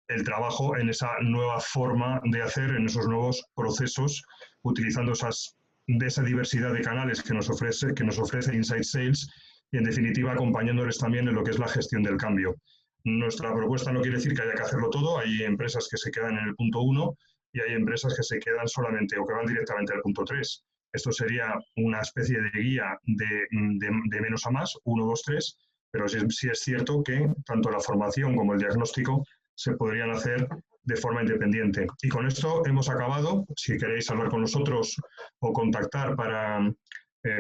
Speaker 1: el trabajo en esa nueva forma de hacer, en esos nuevos procesos, utilizando esa diversidad de canales que nos ofrece Inside Sales y, en definitiva, acompañándoles también en lo que es la gestión del cambio. Nuestra propuesta no quiere decir que haya que hacerlo todo. Hay empresas que se quedan en el punto 1 y hay empresas que se quedan solamente o que van directamente al punto 3. Esto sería una especie de guía de menos a más, 1, 2, 3, pero sí es cierto que tanto la formación como el diagnóstico se podrían hacer de forma independiente. Y con esto hemos acabado. Si queréis hablar con nosotros o contactar para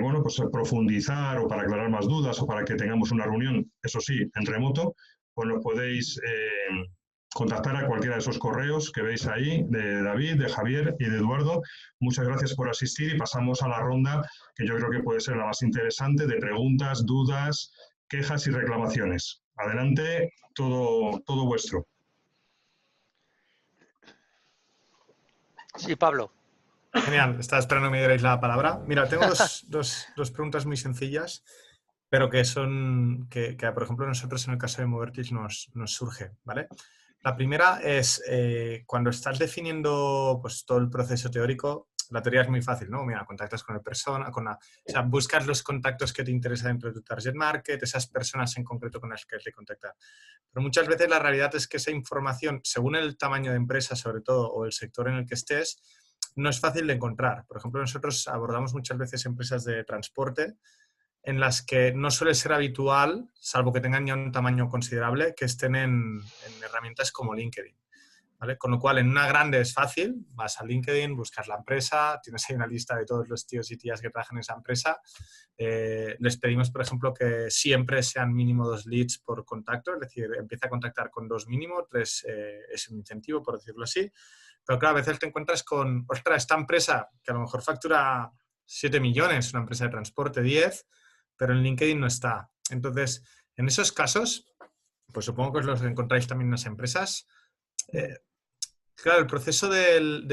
Speaker 1: bueno, pues profundizar o para aclarar más dudas o para que tengamos una reunión, eso sí, en remoto, pues nos podéis contactar a cualquiera de esos correos que veis ahí, de David, de Javier y de Eduardo. Muchas gracias por asistir y pasamos a la ronda que yo creo que puede ser la más interesante, de preguntas, dudas, quejas y reclamaciones. Adelante, todo vuestro.
Speaker 2: Sí, Pablo.
Speaker 4: Genial, estaba esperando que me dierais la palabra. Mira, tengo dos preguntas muy sencillas, pero que son, por ejemplo, nosotros en el caso de Movertis nos surge, ¿vale? La primera es, cuando estás definiendo pues, todo el proceso teórico, la teoría es muy fácil, ¿no? Mira, contactas con el persona, o sea, buscas los contactos que te interesan dentro de tu target market, esas personas en concreto con las que has de contactar. Pero muchas veces la realidad es que esa información, según el tamaño de empresa, sobre todo, o el sector en el que estés, no es fácil de encontrar. Por ejemplo, nosotros abordamos muchas veces empresas de transporte en las que no suele ser habitual, salvo que tengan ya un tamaño considerable, que estén en herramientas como LinkedIn, ¿vale? Con lo cual, en una grande es fácil, vas a LinkedIn, buscas la empresa, tienes ahí una lista de todos los tíos y tías que trabajan en esa empresa. Les pedimos, por ejemplo, que siempre sean mínimo 2 leads por contacto, es decir, empieza a contactar con 2 mínimo, 3 es un incentivo, por decirlo así. Pero claro, a veces te encuentras con, ostras, esta empresa que a lo mejor factura 7 millones, una empresa de transporte 10, pero en LinkedIn no está. Entonces, en esos casos, pues supongo que os los encontráis también en las empresas. Claro, el proceso del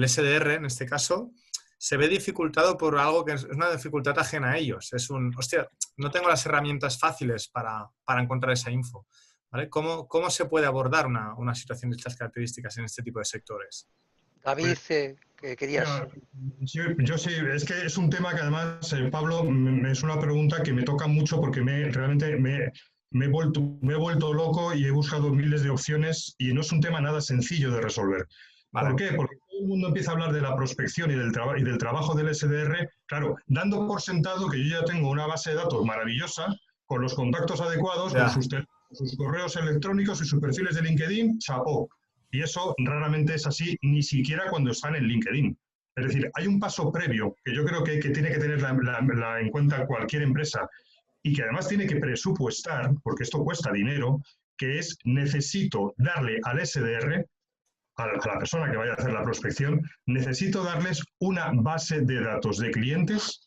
Speaker 4: SDR, en este caso, se ve dificultado por algo que es una dificultad ajena a ellos. Es un, hostia, no tengo las herramientas fáciles para encontrar esa info. ¿Vale? ¿Cómo se puede abordar una situación de estas características en este tipo de sectores?
Speaker 2: David,
Speaker 1: Pues,
Speaker 2: ¿qué querías?
Speaker 1: mira, yo sí, es que es un tema que además, Pablo, es una pregunta que me toca mucho porque realmente me he vuelto loco y he buscado miles de opciones y no es un tema nada sencillo de resolver.
Speaker 4: Vale.
Speaker 1: ¿Por qué? Porque todo el mundo empieza a hablar de la prospección y del trabajo del SDR, claro, dando por sentado que yo ya tengo una base de datos maravillosa, con los contactos adecuados, con sus correos electrónicos y sus perfiles de LinkedIn, chapó. Y eso raramente es así, ni siquiera cuando están en LinkedIn. Es decir, hay un paso previo que yo creo que tiene que tener en cuenta cualquier empresa y que además tiene que presupuestar, porque esto cuesta dinero, que es necesito darle al SDR, a la persona que vaya a hacer la prospección, necesito darles una base de datos de clientes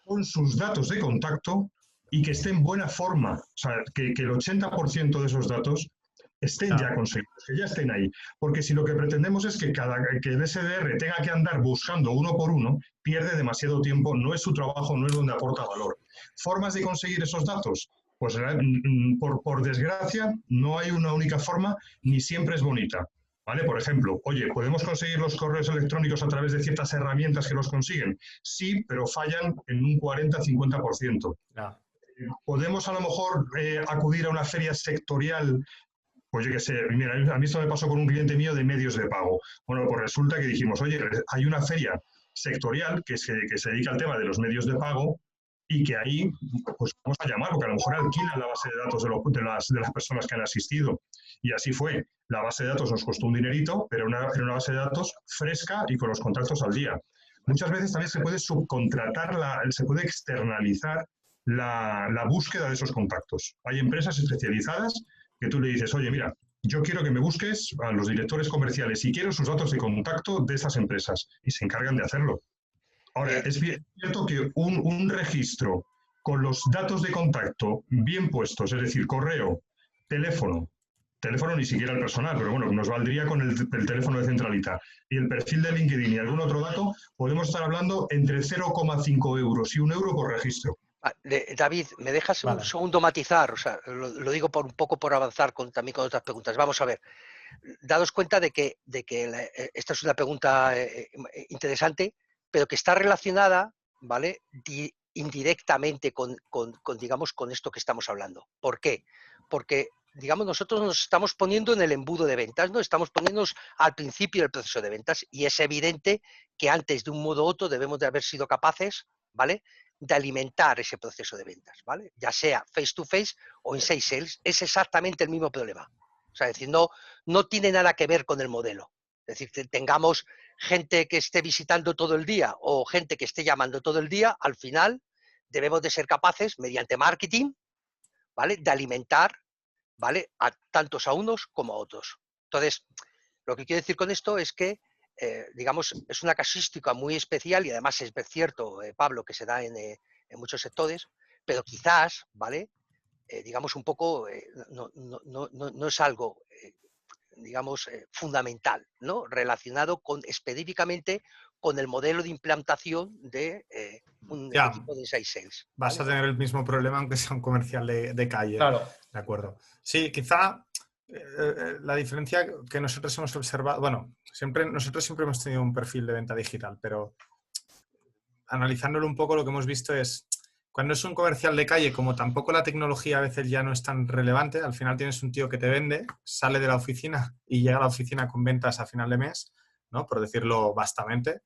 Speaker 1: con sus datos de contacto y que esté en buena forma. O sea, que el 80% de esos datos estén ya conseguidos, que ya estén ahí. Porque si lo que pretendemos es que el SDR tenga que andar buscando uno por uno, pierde demasiado tiempo, no es su trabajo, no es donde aporta valor. ¿Formas de conseguir esos datos? Pues por desgracia no hay una única forma, ni siempre es bonita. ¿Vale? Por ejemplo, oye, ¿podemos conseguir los correos electrónicos a través de ciertas herramientas que los consiguen? Sí, pero fallan en un 40-50%.
Speaker 4: Ya.
Speaker 1: ¿Podemos a lo mejor acudir a una feria sectorial? Pues yo qué sé, mira, a mí esto me pasó con un cliente mío de medios de pago. Bueno, pues resulta que dijimos, oye, hay una feria sectorial que se dedica al tema de los medios de pago y que ahí, pues vamos a llamar, porque a lo mejor alquilan la base de datos de las personas que han asistido. Y así fue. La base de datos nos costó un dinerito, pero era una base de datos fresca y con los contactos al día. Muchas veces también se puede subcontratar, se puede externalizar la búsqueda de esos contactos. Hay empresas especializadas que tú le dices, oye, mira, yo quiero que me busques a los directores comerciales y quiero sus datos de contacto de estas empresas y se encargan de hacerlo. Ahora, es cierto que un registro con los datos de contacto bien puestos, es decir, correo, teléfono ni siquiera el personal, pero bueno, nos valdría con el teléfono de centralita y el perfil de LinkedIn y algún otro dato, podemos estar hablando entre 0,5 euros y 1 euro por registro.
Speaker 2: David, ¿me dejas un segundo matizar? O sea, lo digo un poco por avanzar también con otras preguntas. Vamos a ver, dados cuenta de que esta es una pregunta interesante, pero que está relacionada, ¿vale? Indirectamente digamos, con esto que estamos hablando. ¿Por qué? Porque, digamos, nosotros nos estamos poniendo en el embudo de ventas, ¿no? Estamos poniéndonos al principio del proceso de ventas y es evidente que antes de un modo u otro debemos de haber sido capaces, ¿vale?, de alimentar ese proceso de ventas, ¿vale? Ya sea face to face o en sales, es exactamente el mismo problema. O sea, es decir, no tiene nada que ver con el modelo. Es decir, que tengamos gente que esté visitando todo el día o gente que esté llamando todo el día, al final debemos de ser capaces, mediante marketing, ¿vale?, de alimentar, ¿vale?, tantos a unos como a otros. Entonces, lo que quiero decir con esto es que, digamos, es una casuística muy especial y además es cierto, Pablo, que se da en muchos sectores, pero quizás, ¿vale?, digamos un poco, no es algo digamos, fundamental, ¿no? Relacionado específicamente con el modelo de implantación de un
Speaker 4: Ya,
Speaker 2: equipo de inside sales.
Speaker 4: vas
Speaker 2: ¿Vale?
Speaker 4: a tener el mismo problema aunque sea un comercial de calle.
Speaker 3: Claro.
Speaker 4: De acuerdo. Sí, quizá la diferencia que nosotros hemos observado, bueno, nosotros siempre hemos tenido un perfil de venta digital, pero analizándolo un poco lo que hemos visto es, cuando es un comercial de calle, como tampoco la tecnología a veces ya no es tan relevante, al final tienes un tío que te vende, sale de la oficina y llega a la oficina con ventas a final de mes, ¿no? Por decirlo bastante.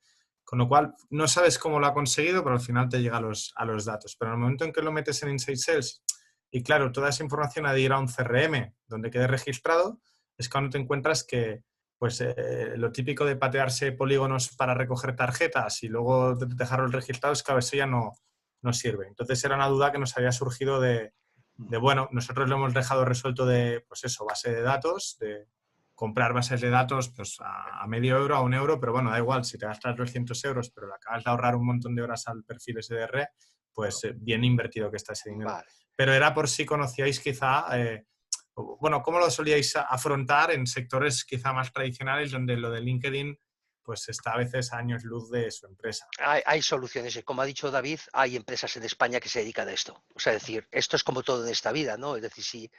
Speaker 4: Con lo cual, no sabes cómo lo ha conseguido, pero al final te llega a los datos. Pero en el momento en que lo metes en Inside Sales, y claro, toda esa información ha de ir a un CRM donde quede registrado, es cuando te encuentras que pues lo típico de patearse polígonos para recoger tarjetas y luego dejarlos registrados, claro, eso ya no sirve. Entonces era una duda que nos había surgido bueno, nosotros lo hemos dejado resuelto de, pues eso, base de datos, de comprar bases de datos pues a medio euro, a un euro, pero bueno, da igual, si te gastas 200 euros, pero le acabas de ahorrar un montón de horas al perfil SDR, pues bien invertido que está ese dinero.
Speaker 2: Vale.
Speaker 4: Pero era por si conocíais quizá, bueno, ¿cómo lo solíais afrontar en sectores quizá más tradicionales donde lo de LinkedIn pues está a veces a años luz de su empresa?
Speaker 2: Hay soluciones. Como ha dicho David, hay empresas en España que se dedican a esto. O sea, es decir, esto es como todo en esta vida, ¿no? Es decir, si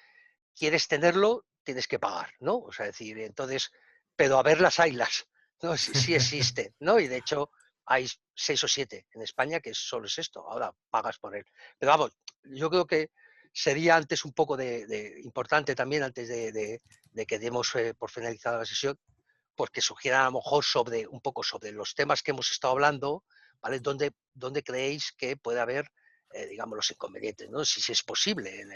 Speaker 2: quieres tenerlo, tienes que pagar, ¿no? O sea, es decir, entonces, pero a verlas haylas, ¿no? Sí existen, ¿no? Y de hecho hay 6 o 7 en España que solo es esto. Ahora pagas por él. Pero vamos, yo creo que sería antes un poco importante también, antes de que demos por finalizada la sesión, pues que sugieran a lo mejor un poco sobre los temas que hemos estado hablando, ¿vale? ¿Dónde creéis que puede haber, digamos, los inconvenientes, ¿no? Si es posible en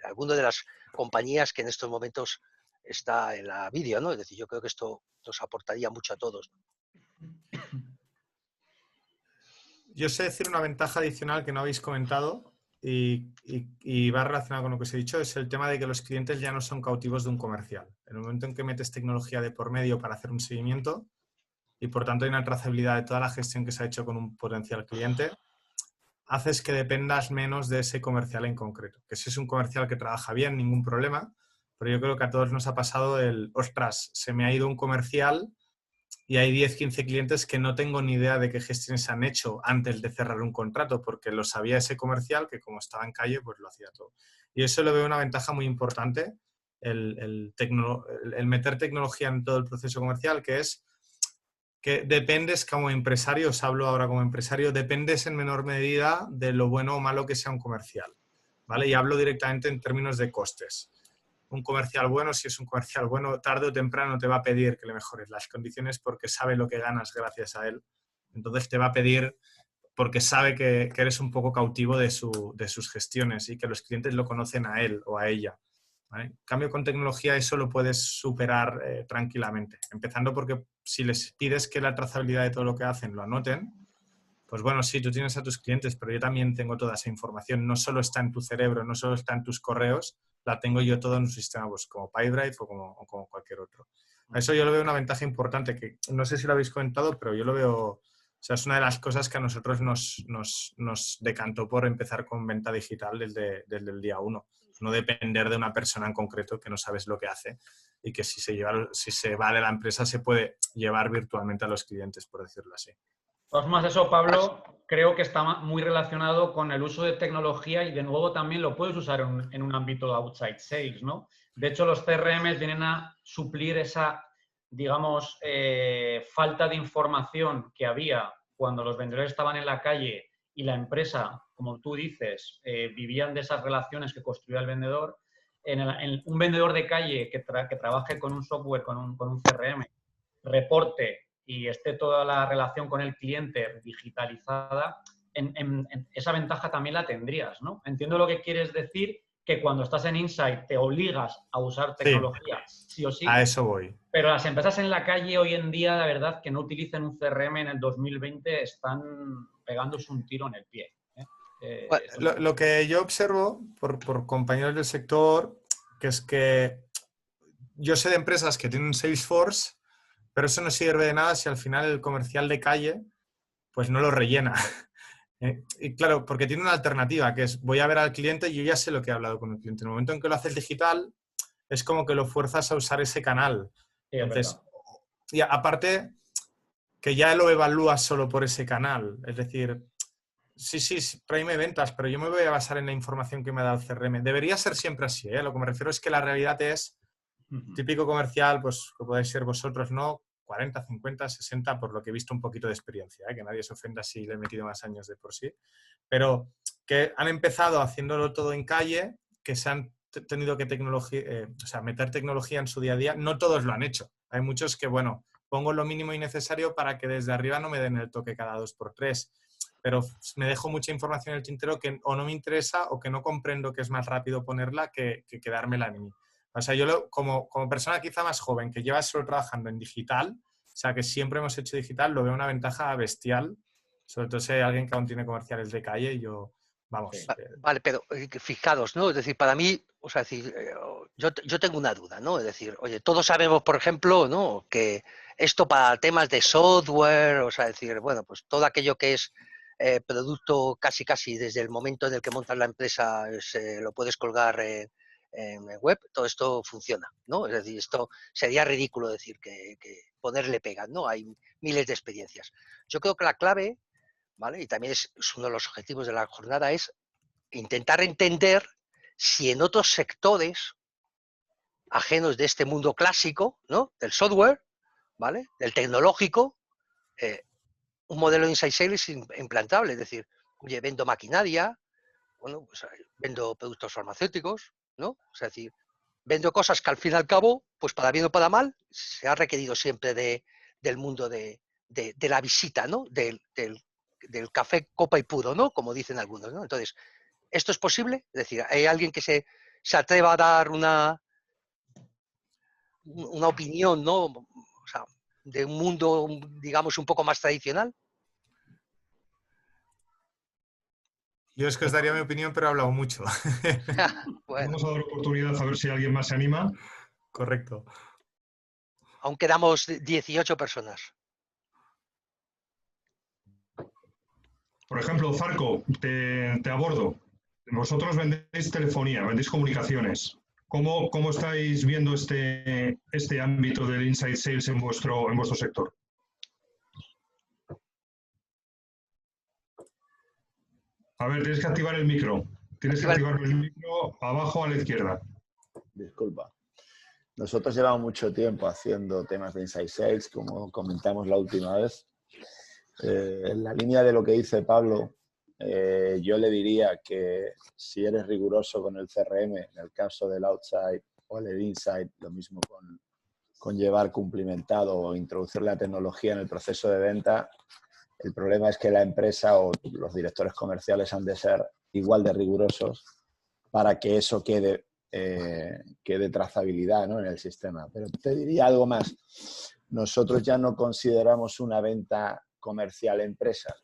Speaker 2: alguna de las compañías que en estos momentos está en la vídeo, ¿no? Es decir, yo creo que esto nos aportaría mucho a todos.
Speaker 4: Yo sé decir una ventaja adicional que no habéis comentado y va relacionado con lo que os he dicho, es el tema de que los clientes ya no son cautivos de un comercial. En el momento en que metes tecnología de por medio para hacer un seguimiento y por tanto hay una trazabilidad de toda la gestión que se ha hecho con un potencial cliente, haces que dependas menos de ese comercial en concreto. Que si es un comercial que trabaja bien, ningún problema, pero yo creo que a todos nos ha pasado ostras, se me ha ido un comercial y hay 10, 15 clientes que no tengo ni idea de qué gestiones se han hecho antes de cerrar un contrato, porque lo sabía ese comercial que como estaba en calle, pues lo hacía todo. Y eso lo veo una ventaja muy importante, el meter tecnología en todo el proceso comercial, que es que dependes como empresario, os hablo ahora como empresario, dependes en menor medida de lo bueno o malo que sea un comercial, ¿vale? Y hablo directamente en términos de costes. Un comercial bueno, si es un comercial bueno, tarde o temprano te va a pedir que le mejores las condiciones porque sabe lo que ganas gracias a él. Entonces te va a pedir porque sabe que eres un poco cautivo de sus gestiones y que los clientes lo conocen a él o a ella. ¿Vale? En cambio, con tecnología eso lo puedes superar tranquilamente. Empezando porque si les pides que la trazabilidad de todo lo que hacen lo anoten, pues bueno, sí, tú tienes a tus clientes, pero yo también tengo toda esa información. No solo está en tu cerebro, no solo está en tus correos, la tengo yo todo en un sistema pues, como Pipedrive o como cualquier otro. A eso yo lo veo una ventaja importante, que no sé si lo habéis comentado, pero yo lo veo, o sea, es una de las cosas que a nosotros nos decantó por empezar con venta digital desde el día 1. No depender de una persona en concreto que no sabes lo que hace y que si se va de la empresa se puede llevar virtualmente a los clientes, por decirlo así.
Speaker 3: Pues más eso, Pablo, creo que está muy relacionado con el uso de tecnología y de nuevo también lo puedes usar en un ámbito de outside sales, ¿no? De hecho, los CRMs vienen a suplir esa, digamos, falta de información que había cuando los vendedores estaban en la calle y la empresa, como tú dices, vivían de esas relaciones que construía el vendedor. En un vendedor de calle que trabaje con un software, con un CRM, reporte y esté toda la relación con el cliente digitalizada, esa ventaja también la tendrías, ¿no? Entiendo lo que quieres decir, que cuando estás en Insight te obligas a usar tecnología, sí o sí.
Speaker 4: A eso voy.
Speaker 3: Pero las empresas en la calle hoy en día, la verdad, que no utilicen un CRM en el 2020 están pegándose un tiro en el pie.
Speaker 4: Lo que yo observo por compañeros del sector, que es que yo sé de empresas que tienen Salesforce, pero eso no sirve de nada si al final el comercial de calle pues no lo rellena. Y claro, porque tiene una alternativa, que es voy a ver al cliente y yo ya sé lo que he hablado con el cliente. En el momento en que lo haces digital, es como que lo fuerzas a usar ese canal.
Speaker 3: Sí, es
Speaker 4: Entonces,
Speaker 3: verdad.
Speaker 4: y aparte que ya lo evalúas solo por ese canal. Es decir, sí, tráeme ventas, pero yo me voy a basar en la información que me da el CRM. Debería ser siempre así, ¿eh? Lo que me refiero es que la realidad es típico comercial, pues que podéis ser vosotros, ¿no? 40, 50, 60, por lo que he visto un poquito de experiencia, ¿eh? Que nadie se ofenda si le he metido más años de por sí. Pero que han empezado haciéndolo todo en calle, que se han tenido que meter tecnología en su día a día. No todos lo han hecho. Hay muchos que, bueno, pongo lo mínimo y necesario para que desde arriba no me den el toque cada 2x3. Pero me dejo mucha información en el tintero que o no me interesa o que no comprendo que es más rápido ponerla que quedármela en mí. O sea, yo como persona quizá más joven que lleva solo trabajando en digital, o sea, que siempre hemos hecho digital, lo veo una ventaja bestial, sobre todo si hay alguien que aún tiene comerciales de calle y yo, vamos.
Speaker 3: Sí.
Speaker 2: Vale, pero fijados, ¿no? Es decir, para mí, o sea, decir, yo tengo una duda, ¿no? Es decir, oye, todos sabemos, por ejemplo, ¿no? Que esto para temas de software, o sea, decir, bueno, pues todo aquello que es producto casi desde el momento en el que montas la empresa, lo puedes colgar en web, todo esto funciona, ¿no? Es decir, esto sería ridículo decir que ponerle pegas, ¿no? Hay miles de experiencias. Yo creo que la clave, ¿vale? Y también es uno de los objetivos de la jornada, es intentar entender si en otros sectores ajenos de este mundo clásico, ¿no? Del software, ¿vale? Del tecnológico, un modelo de inside sales es implantable. Es decir, oye, vendo maquinaria, bueno, pues vendo productos farmacéuticos, ¿no? O sea, es decir, vendo cosas que al fin y al cabo, pues para bien o para mal, se ha requerido siempre del mundo de la visita, ¿no? Del café, copa y puro, ¿no? Como dicen algunos, ¿no? Entonces, ¿esto es posible? Es decir, ¿hay alguien que se atreva a dar una opinión, ¿no? O sea, de un mundo, digamos, un poco más tradicional.
Speaker 4: Yo es que os daría mi opinión, pero he hablado mucho.
Speaker 2: Bueno,
Speaker 1: Vamos a dar oportunidad a ver si alguien más se anima.
Speaker 4: Correcto.
Speaker 2: aún quedamos 18 personas.
Speaker 1: Por ejemplo, Zarco, te abordo. Vosotros vendéis telefonía, vendéis comunicaciones. ¿Cómo estáis viendo este ámbito del inside sales en vuestro sector? A ver, tienes que activar el micro. Tienes que activar el micro abajo a la izquierda.
Speaker 5: Disculpa. Nosotros llevamos mucho tiempo haciendo temas de inside sales, como comentamos la última vez. En la línea de lo que dice Pablo, yo le diría que si eres riguroso con el CRM, en el caso del outside o el inside, lo mismo con llevar cumplimentado o introducir la tecnología en el proceso de venta, el problema es que la empresa o los directores comerciales han de ser igual de rigurosos para que eso quede trazabilidad, ¿no? En el sistema. Pero te diría algo más. Nosotros ya no consideramos una venta comercial empresa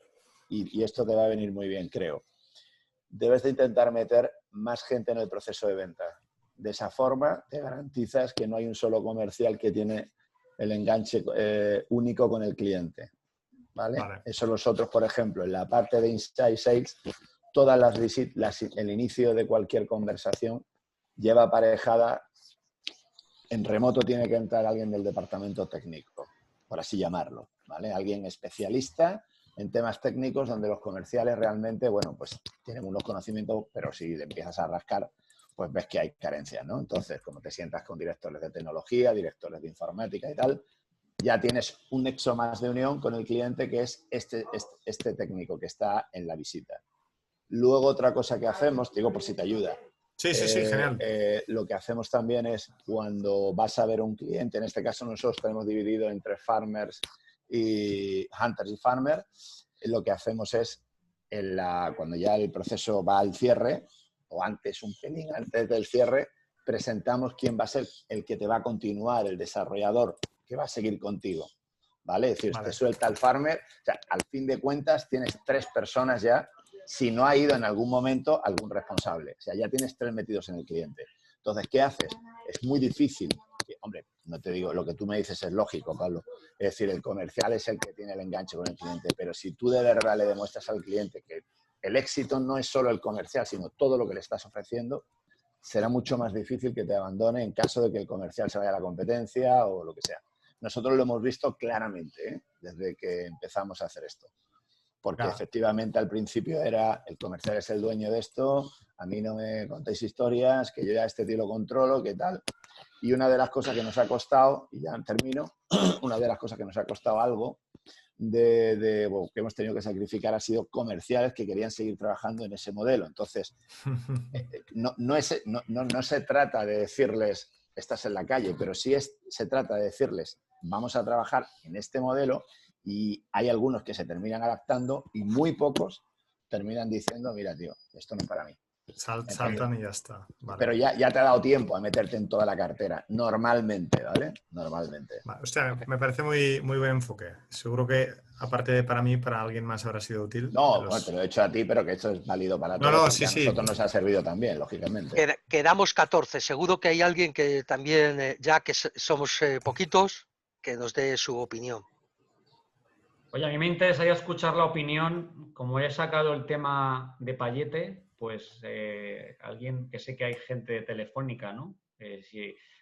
Speaker 5: y esto te va a venir muy bien, creo. Debes de intentar meter más gente en el proceso de venta. De esa forma te garantizas que no hay un solo comercial que tiene el enganche único con el cliente. ¿Vale? Eso nosotros, por ejemplo, en la parte de inside sales, todas las visitas, el inicio de cualquier conversación lleva aparejada, en remoto tiene que entrar alguien del departamento técnico, por así llamarlo, ¿vale? Alguien especialista en temas técnicos donde los comerciales realmente, bueno, pues tienen unos conocimientos, pero si le empiezas a rascar, pues ves que hay carencias, ¿no? Entonces, como te sientas con directores de tecnología, directores de informática y tal, ya tienes un nexo más de unión con el cliente que es este técnico que está en la visita. Luego, otra cosa que hacemos, te digo por si te ayuda.
Speaker 4: Sí, genial.
Speaker 5: Lo que hacemos también es cuando vas a ver a un cliente, en este caso nosotros tenemos dividido entre farmers y hunters y farmers, lo que hacemos es, cuando ya el proceso va al cierre, o antes, un pelín antes del cierre, presentamos quién va a ser el que te va a continuar, el desarrollador que va a seguir contigo, ¿vale? Es decir, te suelta el farmer, o sea, al fin de cuentas tienes 3 personas ya, si no ha ido en algún momento algún responsable, o sea, ya tienes 3 metidos en el cliente. Entonces, ¿qué haces? Es muy difícil, hombre, no te digo, lo que tú me dices es lógico, Pablo, es decir, el comercial es el que tiene el enganche con el cliente, pero si tú de verdad le demuestras al cliente que el éxito no es solo el comercial, sino todo lo que le estás ofreciendo, será mucho más difícil que te abandone en caso de que el comercial se vaya a la competencia o lo que sea. Nosotros lo hemos visto claramente, desde que empezamos a hacer esto. Porque efectivamente al principio era el comercial es el dueño de esto, a mí no me contéis historias, que yo ya este tío lo controlo, ¿qué tal? Y una de las cosas que nos ha costado, y ya termino, una de las cosas que nos ha costado algo que hemos tenido que sacrificar ha sido comerciales que querían seguir trabajando en ese modelo. Entonces, no se trata de decirles, estás en la calle, pero sí se trata de decirles, vamos a trabajar en este modelo. Y hay algunos que se terminan adaptando y muy pocos terminan diciendo, mira, tío, esto no es para mí.
Speaker 4: Saltan y ya está. Vale.
Speaker 5: Pero ya te ha dado tiempo a meterte en toda la cartera, normalmente, ¿vale? Normalmente.
Speaker 4: Vale, hostia, me parece muy, muy buen enfoque. Seguro que, aparte de para mí, para alguien más habrá sido útil.
Speaker 5: No, bueno, te lo he hecho a ti, pero que esto es válido para todos.
Speaker 4: No,
Speaker 5: sí, a nosotros nos ha servido también, lógicamente.
Speaker 2: Quedamos 14. Seguro que hay alguien que también, ya que somos poquitos, que nos dé su opinión.
Speaker 3: Oye, a mí me interesaría escuchar la opinión, como he sacado el tema de Payete, pues alguien que sé que hay gente de Telefónica, ¿no?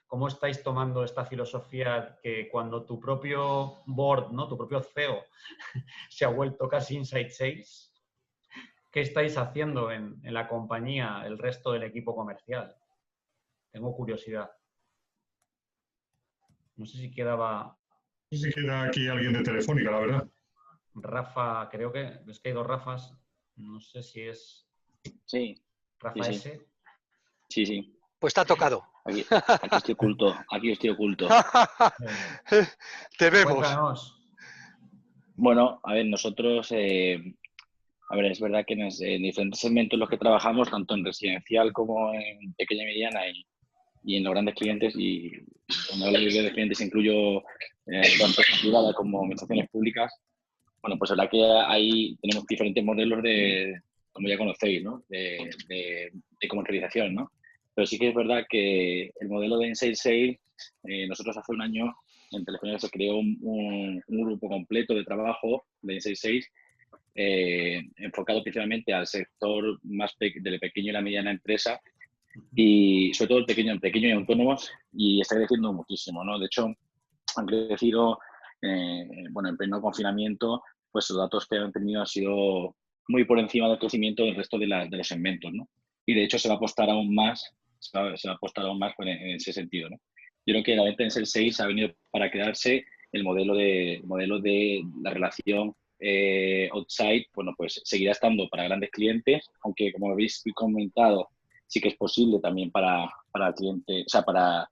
Speaker 3: ¿Cómo estáis tomando esta filosofía que cuando tu propio board, ¿no? Tu propio CEO se ha vuelto casi inside sales? ¿Qué estáis haciendo en la compañía, el resto del equipo comercial? Tengo curiosidad. No sé si quedaba...
Speaker 1: No sé si queda aquí alguien de Telefónica, la verdad.
Speaker 3: Rafa, creo que es que hay dos Rafas. No sé si es...
Speaker 6: Sí.
Speaker 3: Rafa
Speaker 6: sí.
Speaker 3: S.
Speaker 6: Sí.
Speaker 2: Pues te ha tocado.
Speaker 6: Aquí estoy oculto. Aquí estoy oculto.
Speaker 2: Te vemos.
Speaker 3: Cuéntanos.
Speaker 6: Bueno, a ver, nosotros... a ver, es verdad que en diferentes segmentos en los que trabajamos, tanto en residencial como en pequeña y mediana y en los grandes clientes, y cuando hablo de grandes clientes incluyo tanto empresas privadas como administraciones públicas. Bueno, pues la verdad que ahí tenemos diferentes modelos como ya conocéis, ¿no? De comercialización, ¿no? Pero sí que es verdad que el modelo de Inside Sales, nosotros hace un año en Telefónica se creó un grupo completo de trabajo de Inside Sales enfocado principalmente al sector más del pequeño y la mediana empresa y sobre todo el pequeño y autónomos, y está creciendo muchísimo, ¿no? De hecho, han crecido, bueno, en pleno confinamiento, pues los datos que han tenido han sido muy por encima del crecimiento del resto de los segmentos, ¿no? Y de hecho se va a apostar aún más, pues, en ese sentido, ¿no? Yo creo que la venta en Sales 6 ha venido para quedarse. El modelo de la relación outside, bueno, pues seguirá estando para grandes clientes, aunque como habéis comentado, sí que es posible también para el cliente, o sea, para,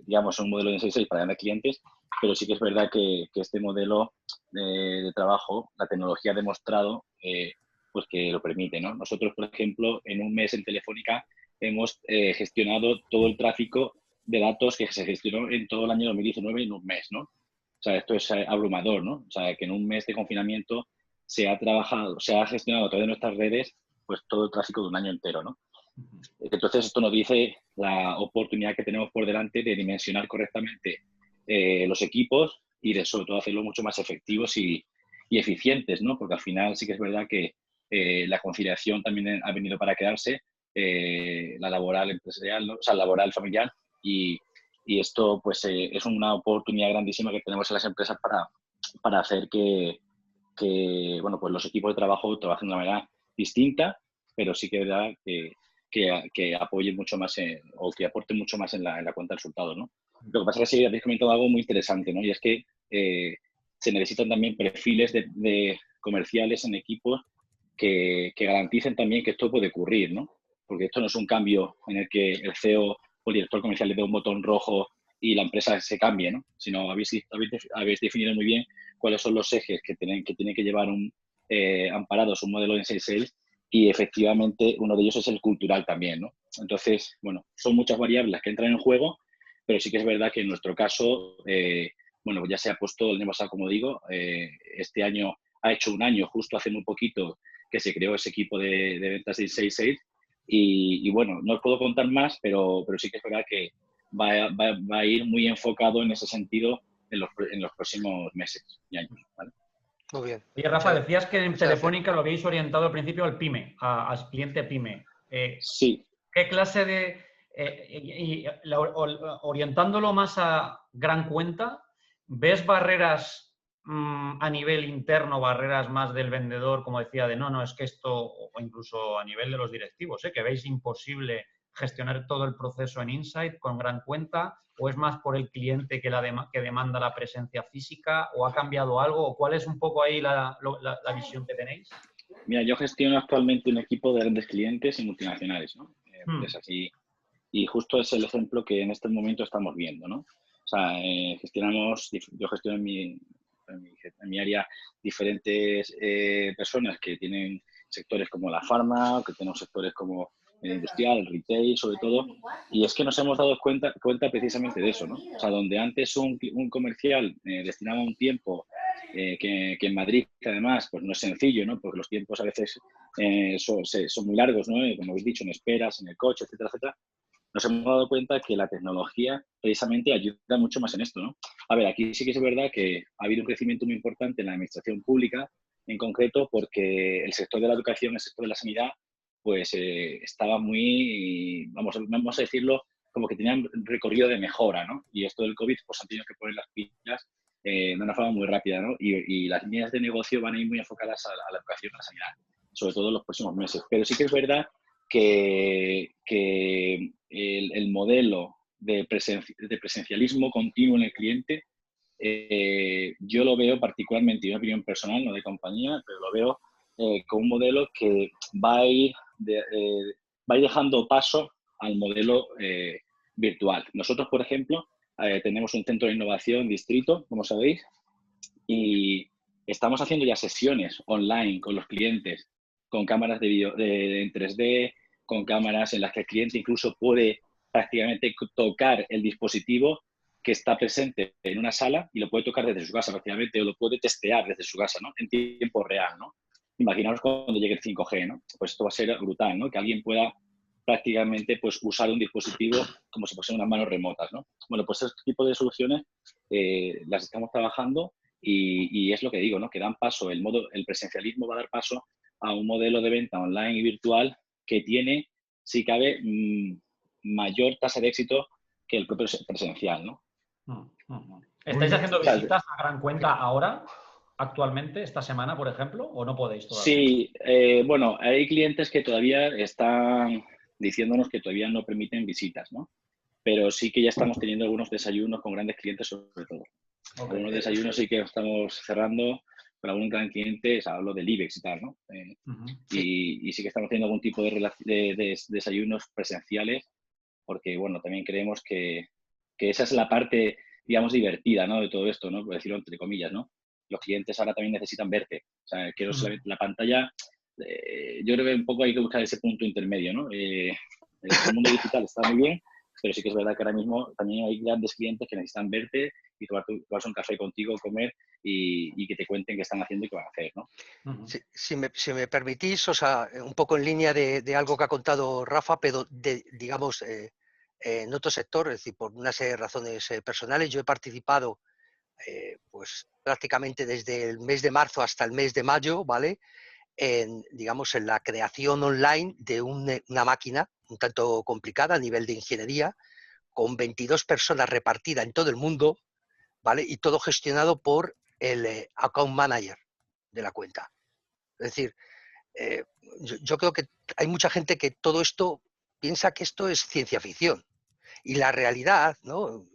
Speaker 6: digamos, un modelo de 6.6 para grandes clientes, pero sí que es verdad que este modelo de trabajo, la tecnología ha demostrado pues que lo permite, ¿no? Nosotros, por ejemplo, en un mes en Telefónica hemos gestionado todo el tráfico de datos que se gestionó en todo el año 2019 en un mes, ¿no? O sea, esto es abrumador, ¿no? O sea, que en un mes de confinamiento se ha gestionado a través de nuestras redes, pues todo el tráfico de un año entero, ¿no? Entonces, esto nos dice la oportunidad que tenemos por delante de dimensionar correctamente los equipos y de, sobre todo, hacerlos mucho más efectivos y eficientes, ¿no? Porque al final sí que es verdad que la conciliación también ha venido para quedarse, la laboral empresarial, ¿no? O sea, laboral familiar, y esto pues es una oportunidad grandísima que tenemos en las empresas para hacer que bueno, pues los equipos de trabajo trabajen de una manera distinta, pero sí que es verdad que apoyen mucho más o que aporten mucho más en la cuenta de resultados, ¿no? Lo que pasa es que sí habéis comentado algo muy interesante, ¿no? Y es que se necesitan también perfiles de comerciales en equipos que garanticen también que esto puede ocurrir, ¿no? Porque esto no es un cambio en el que el CEO o el director comercial le dé un botón rojo y la empresa se cambie, ¿no? Sino habéis definido muy bien cuáles son los ejes que tienen que llevar amparados un modelo de sales, y efectivamente uno de ellos es el cultural también, ¿no? Entonces, bueno, son muchas variables las que entran en juego, pero sí que es verdad que en nuestro caso, bueno, ya se ha puesto el año pasado, como digo, este año ha hecho un año, justo hace muy poquito, que se creó ese equipo de ventas de Inside Sales, y bueno, no os puedo contar más, pero sí que es verdad que va a ir muy enfocado en ese sentido en los próximos meses y años, ¿vale?
Speaker 2: Muy bien.
Speaker 3: Oye, Rafa, decías que en Telefónica lo habéis orientado al principio al PYME, al cliente PYME.
Speaker 6: Sí.
Speaker 3: ¿Qué clase de... orientándolo más a gran cuenta, ¿ves barreras a nivel interno, barreras más del vendedor, como decía, de no, es que esto, o incluso a nivel de los directivos, que veis imposible gestionar todo el proceso en Insight con gran cuenta, o es más por el cliente que demanda la presencia física, o ha cambiado algo, o cuál es un poco ahí la visión que tenéis?
Speaker 6: Mira, yo gestiono actualmente un equipo de grandes clientes y multinacionales, ¿no? Empresas, y justo es el ejemplo que en este momento estamos viendo, ¿no? O sea, yo gestiono en mi área diferentes personas que tienen sectores como la farma, que tenemos sectores como el industrial, el retail, sobre todo, y es que nos hemos dado cuenta precisamente de eso, ¿no? O sea, donde antes un comercial destinaba un tiempo que en Madrid, además, pues no es sencillo, ¿no? Porque los tiempos a veces son muy largos, ¿no? Como habéis dicho, en esperas, en el coche, etcétera, etcétera. Nos hemos dado cuenta que la tecnología precisamente ayuda mucho más en esto, ¿no? A ver, aquí sí que es verdad que ha habido un crecimiento muy importante en la administración pública, en concreto porque el sector de la educación, el sector de la sanidad, pues estaba muy, vamos a decirlo, como que tenían recorrido de mejora, ¿no? Y esto del COVID, pues han tenido que poner las pilas de una forma muy rápida, ¿no? Y las líneas de negocio van a ir muy enfocadas a la educación y a la sanidad, sobre todo en los próximos meses. Pero sí que es verdad que el modelo de presencialismo continuo en el cliente, yo lo veo particularmente, y una opinión personal, no de compañía, pero lo veo como un modelo que va a ir dejando paso al modelo virtual. Nosotros, por ejemplo, tenemos un centro de innovación distrito, como sabéis, y estamos haciendo ya sesiones online con los clientes, con cámaras de vídeo en 3D, con cámaras en las que el cliente incluso puede prácticamente tocar el dispositivo que está presente en una sala y lo puede tocar desde su casa prácticamente, o lo puede testear desde su casa, ¿no? En tiempo real, ¿no? Imaginaos cuando llegue el 5G, ¿no? Pues esto va a ser brutal, ¿no? Que alguien pueda prácticamente pues, usar un dispositivo como si fuesen unas manos remotas, ¿no? Bueno, pues este tipo de soluciones las estamos trabajando y es lo que digo, ¿no? Que dan paso, el presencialismo va a dar paso a un modelo de venta online y virtual que tiene, si cabe, mayor tasa de éxito que el propio presencial, ¿no?
Speaker 3: ¿Estáis haciendo visitas a gran cuenta ahora, actualmente, esta semana, por ejemplo, o no podéis todavía?
Speaker 6: Sí, bueno, hay clientes que todavía están diciéndonos que todavía no permiten visitas, ¿no? Pero sí que ya estamos teniendo algunos desayunos con grandes clientes, sobre todo. Okay. Algunos desayunos sí que estamos cerrando con algún gran cliente, hablo del IBEX y tal, ¿no? Y sí que estamos teniendo algún tipo de desayunos presenciales, porque, bueno, también creemos que esa es la parte, digamos, divertida, ¿no? De todo esto, ¿no? Por decirlo entre comillas, ¿no? Los clientes ahora también necesitan verte. O sea, quiero la pantalla, yo creo que un poco hay que buscar ese punto intermedio, ¿no? El mundo digital está muy bien, pero sí que es verdad que ahora mismo también hay grandes clientes que necesitan verte y tomarse un café contigo, comer y que te cuenten qué están haciendo y qué van a hacer, ¿no?
Speaker 2: Si me permitís, o sea, un poco en línea de algo que ha contado Rafa, pero digamos en otro sector, es decir, por una serie de razones personales, yo he participado pues prácticamente desde el mes de marzo hasta el mes de mayo, ¿vale? Digamos, en la creación online de una máquina un tanto complicada a nivel de ingeniería, con 22 personas repartidas en todo el mundo, ¿vale? Y todo gestionado por el account manager de la cuenta. Es decir, yo creo que hay mucha gente que todo esto piensa que esto es ciencia ficción. Y la realidad, ¿no?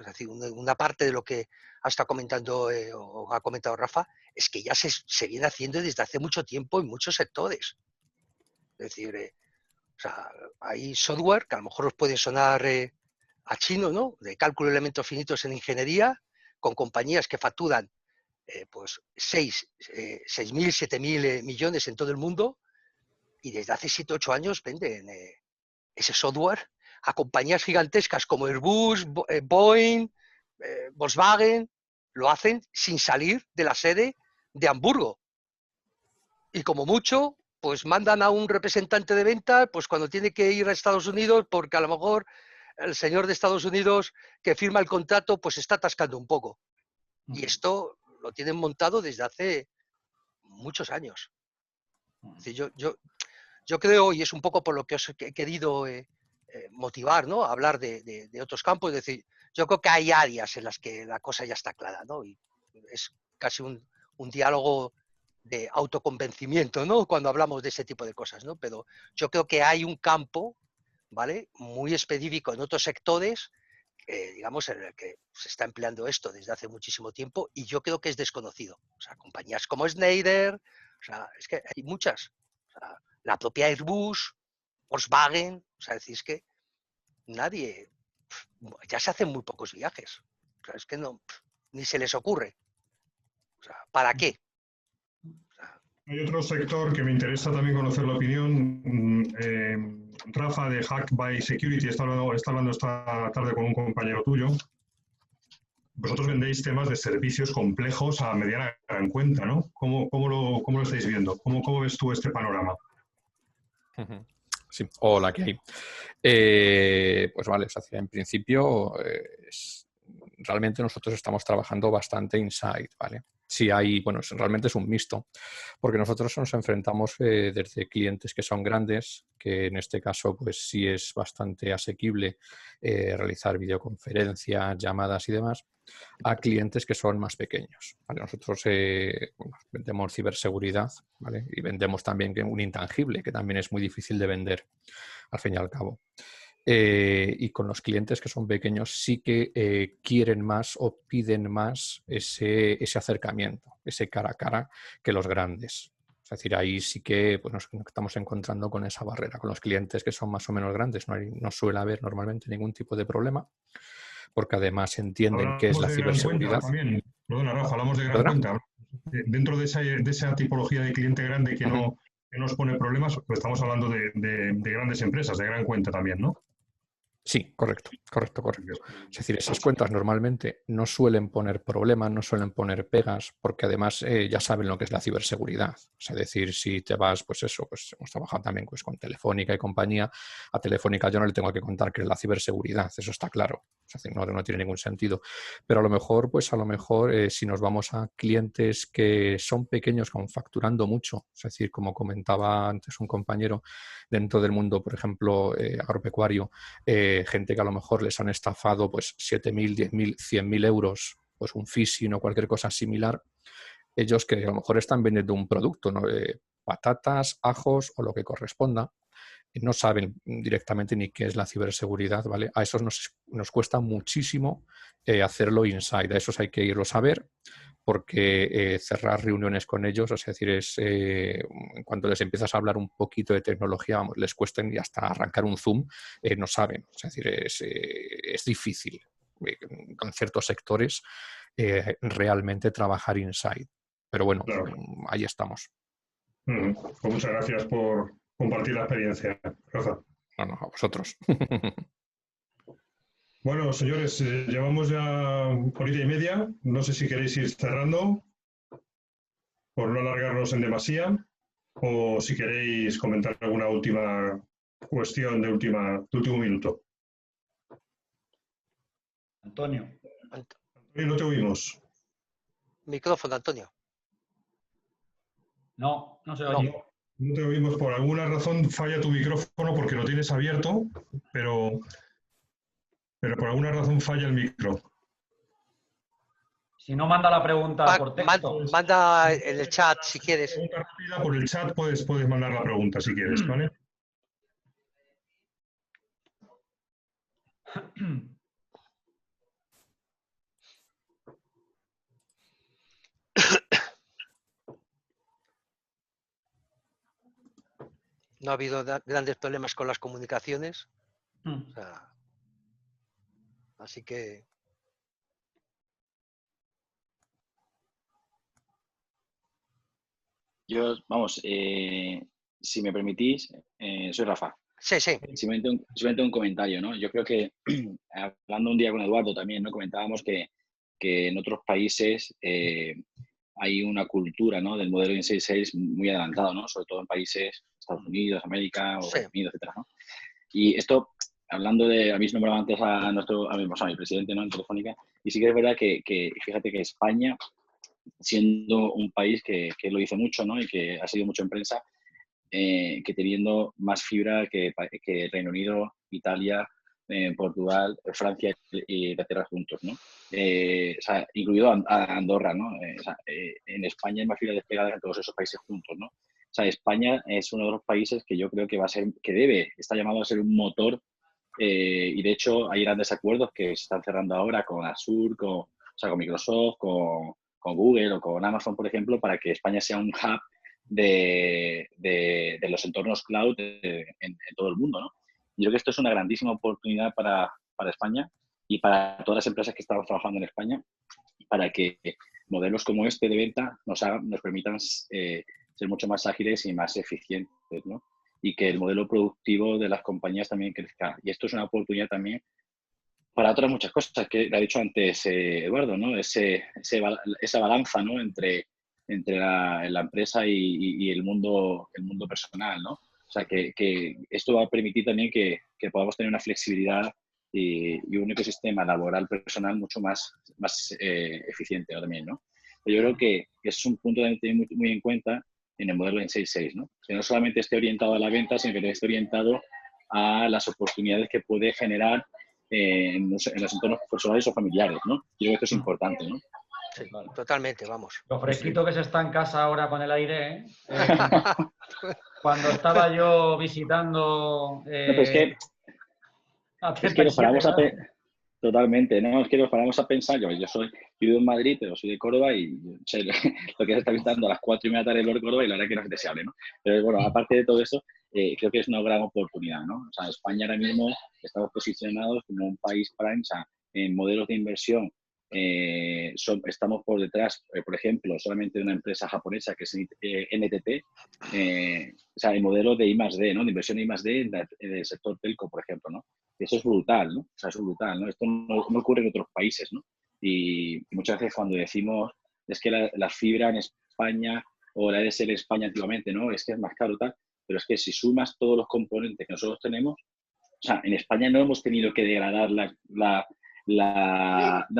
Speaker 2: Es decir, una parte de lo que ha estado comentando o ha comentado Rafa es que ya se viene haciendo desde hace mucho tiempo en muchos sectores. Es decir, o sea, hay software que a lo mejor os puede sonar a chino, ¿no? De cálculo de elementos finitos en ingeniería, con compañías que facturan pues 6.000, 7.000 millones en todo el mundo y desde hace 7, 8 años venden ese software a compañías gigantescas como Airbus, Boeing, Volkswagen, lo hacen sin salir de la sede de Hamburgo. Y como mucho, pues mandan a un representante de venta, pues cuando tiene que ir a Estados Unidos, porque a lo mejor el señor de Estados Unidos que firma el contrato, pues está atascando un poco. Y esto lo tienen montado desde hace muchos años. Es decir, yo yo creo, y es un poco por lo que os he querido motivar, ¿no? A hablar de otros campos, es decir, yo creo que hay áreas en las que la cosa ya está clara, ¿no? Y es casi un diálogo de autoconvencimiento, ¿no? Cuando hablamos de ese tipo de cosas, ¿no? Pero yo creo que hay un campo, ¿vale? Muy específico en otros sectores, digamos, en el que se está empleando esto desde hace muchísimo tiempo y yo creo que es desconocido. O sea, compañías como Schneider, o sea, es que hay muchas. O sea, la propia Airbus, Volkswagen, o sea, decís que nadie, ya se hacen muy pocos viajes. O sea, es que no, ni se les ocurre. O sea, ¿para qué? O sea,
Speaker 1: Hay otro sector que me interesa también conocer la opinión. Rafa de Hack by Security está hablando esta tarde con un compañero tuyo. Vosotros vendéis temas de servicios complejos a mediana gran cuenta, ¿no? ¿Cómo lo estáis viendo? ¿Cómo ves tú este panorama?
Speaker 7: Sí, hola, ¿qué hay? Pues vale, o sea, en principio realmente nosotros estamos trabajando bastante inside, ¿vale? Sí hay, bueno, realmente es un mixto, porque nosotros nos enfrentamos desde clientes que son grandes, que en este caso pues sí es bastante asequible realizar videoconferencias, llamadas y demás, a clientes que son más pequeños, ¿vale? Nosotros bueno, vendemos ciberseguridad, ¿vale? Y vendemos también un intangible, que también es muy difícil de vender, al fin y al cabo. Y con los clientes que son pequeños sí que quieren más o piden más ese acercamiento, ese cara a cara que los grandes. Es decir, ahí sí que pues, nos estamos encontrando con esa barrera. Con los clientes que son más o menos grandes no suele haber normalmente ningún tipo de problema, porque además entienden qué es
Speaker 1: Hablamos
Speaker 7: la
Speaker 1: de gran cuenta
Speaker 7: ciberseguridad.
Speaker 1: también. Perdona, Rafa, hablamos de gran
Speaker 7: ¿Perdona?
Speaker 1: cuenta. Dentro de esa tipología de cliente grande que no nos pone problemas, pues estamos hablando de grandes empresas, de gran cuenta también, ¿no?
Speaker 7: Sí, correcto. Es decir, esas cuentas normalmente no suelen poner problemas, no suelen poner pegas, porque además ya saben lo que es la ciberseguridad. Es decir, si te vas, pues eso, pues hemos trabajado también pues, con Telefónica y compañía. A Telefónica yo no le tengo que contar que es la ciberseguridad, eso está claro. Es decir, no tiene ningún sentido. Pero a lo mejor si nos vamos a clientes que son pequeños, con facturando mucho, es decir, como comentaba antes un compañero, dentro del mundo, por ejemplo, agropecuario, gente que a lo mejor les han estafado pues 7.000, 10.000, 100.000 euros, pues un phishing o cualquier cosa similar, ellos que a lo mejor están vendiendo un producto, ¿no? Patatas, ajos o lo que corresponda, no saben directamente ni qué es la ciberseguridad, ¿vale? A esos nos cuesta muchísimo hacerlo inside, a esos hay que irlo a ver, porque cerrar reuniones con ellos, es decir, en cuanto les empiezas a hablar un poquito de tecnología, vamos, les cuesta y hasta arrancar un Zoom, no saben, es decir, es difícil con ciertos sectores realmente trabajar inside. Pero bueno,
Speaker 1: claro.
Speaker 7: Ahí estamos.
Speaker 1: Pues muchas gracias por compartir la experiencia, Rafa.
Speaker 7: No, a vosotros.
Speaker 1: Bueno, señores, llevamos ya horita y media. No sé si queréis ir cerrando por no alargarnos en demasía o si queréis comentar alguna última cuestión de último minuto.
Speaker 3: Antonio.
Speaker 1: No te oímos.
Speaker 2: micrófono, Antonio.
Speaker 3: No se oye.
Speaker 1: No te oímos. Por alguna razón falla tu micrófono porque lo tienes abierto, pero por alguna razón falla el micro.
Speaker 3: Si no, manda la pregunta por texto.
Speaker 2: Manda en el chat si quieres.
Speaker 1: Pregunta rápida por el chat, puedes mandar la pregunta si quieres, ¿vale?
Speaker 2: No ha habido grandes problemas con las comunicaciones. O sea, así que...
Speaker 6: Yo, vamos, si me permitís, soy Rafa.
Speaker 2: Sí.
Speaker 6: Simplemente un comentario, ¿no? Yo creo que, hablando un día con Eduardo también, ¿no? Comentábamos que en otros países hay una cultura, ¿no? Del modelo Inside Sales muy adelantado, ¿no? Sobre todo en países, Estados Unidos, América, o Estados Unidos, etcétera, ¿no? Y esto, hablando de, a mí se nombraba antes a mi presidente, ¿no? En Telefónica, y sí que es verdad que fíjate que España, siendo un país que lo dice mucho, ¿no? Y que ha sido mucho en prensa, que teniendo más fibra que Reino Unido, Italia, Portugal, Francia y Inglaterra juntos, ¿no? O sea, incluido Andorra, ¿no? O sea, en España hay más fibra desplegada que todos esos países juntos, ¿no? O sea, España es uno de los países que yo creo que va a ser, está llamado a ser un motor, y de hecho hay grandes acuerdos que se están cerrando ahora con Azure, o sea, con Microsoft, con Google o con Amazon, por ejemplo, para que España sea un hub de los entornos cloud en todo el mundo, ¿no? Yo creo que esto es una grandísima oportunidad para España y para todas las empresas que estamos trabajando en España, para que modelos como este de venta nos permitan ser mucho más ágiles y más eficientes, ¿no? Y que el modelo productivo de las compañías también crezca. Y esto es una oportunidad también para otras muchas cosas que ha dicho antes Eduardo, ¿no? Esa balanza, ¿no? entre la empresa y el mundo personal, ¿no? O sea, que esto va a permitir también que podamos tener una flexibilidad y un ecosistema laboral personal mucho más eficiente también, ¿no? Pero yo creo que es un punto de tener muy en cuenta en el modelo en 6.6, ¿no? Que no solamente esté orientado a la venta, sino que esté orientado a las oportunidades que puede generar en los entornos personales o familiares, ¿no? Yo creo que esto es importante, ¿no?
Speaker 2: Sí, totalmente, vamos.
Speaker 3: Lo fresquito que se está en casa ahora con el aire, ¿eh? Cuando estaba yo visitando...
Speaker 6: es que nos paramos totalmente, ¿no? Es que nos paramos a pensar, yo vivo en Madrid, pero soy de Córdoba y sé lo que se está visitando a las 4:30 de la tarde en Córdoba y la verdad que no es deseable, ¿no? Pero bueno, aparte de todo eso, creo que es una gran oportunidad, ¿no? O sea, España ahora mismo estamos posicionados como un país prime, o sea, en modelos de inversión. Estamos por detrás, por ejemplo, solamente de una empresa japonesa que es NTT, o sea, el modelo de I+D, ¿no? De inversión de I+D en el sector telco, por ejemplo, ¿no? Eso es brutal, ¿no? O sea, eso es brutal, ¿no? Esto no ocurre en otros países, ¿no? Y muchas veces cuando decimos es que la fibra en España o la ADSL en España antiguamente, ¿no? Es que es más caro tal, pero es que si sumas todos los componentes que nosotros tenemos, o sea, en España no hemos tenido que degradar no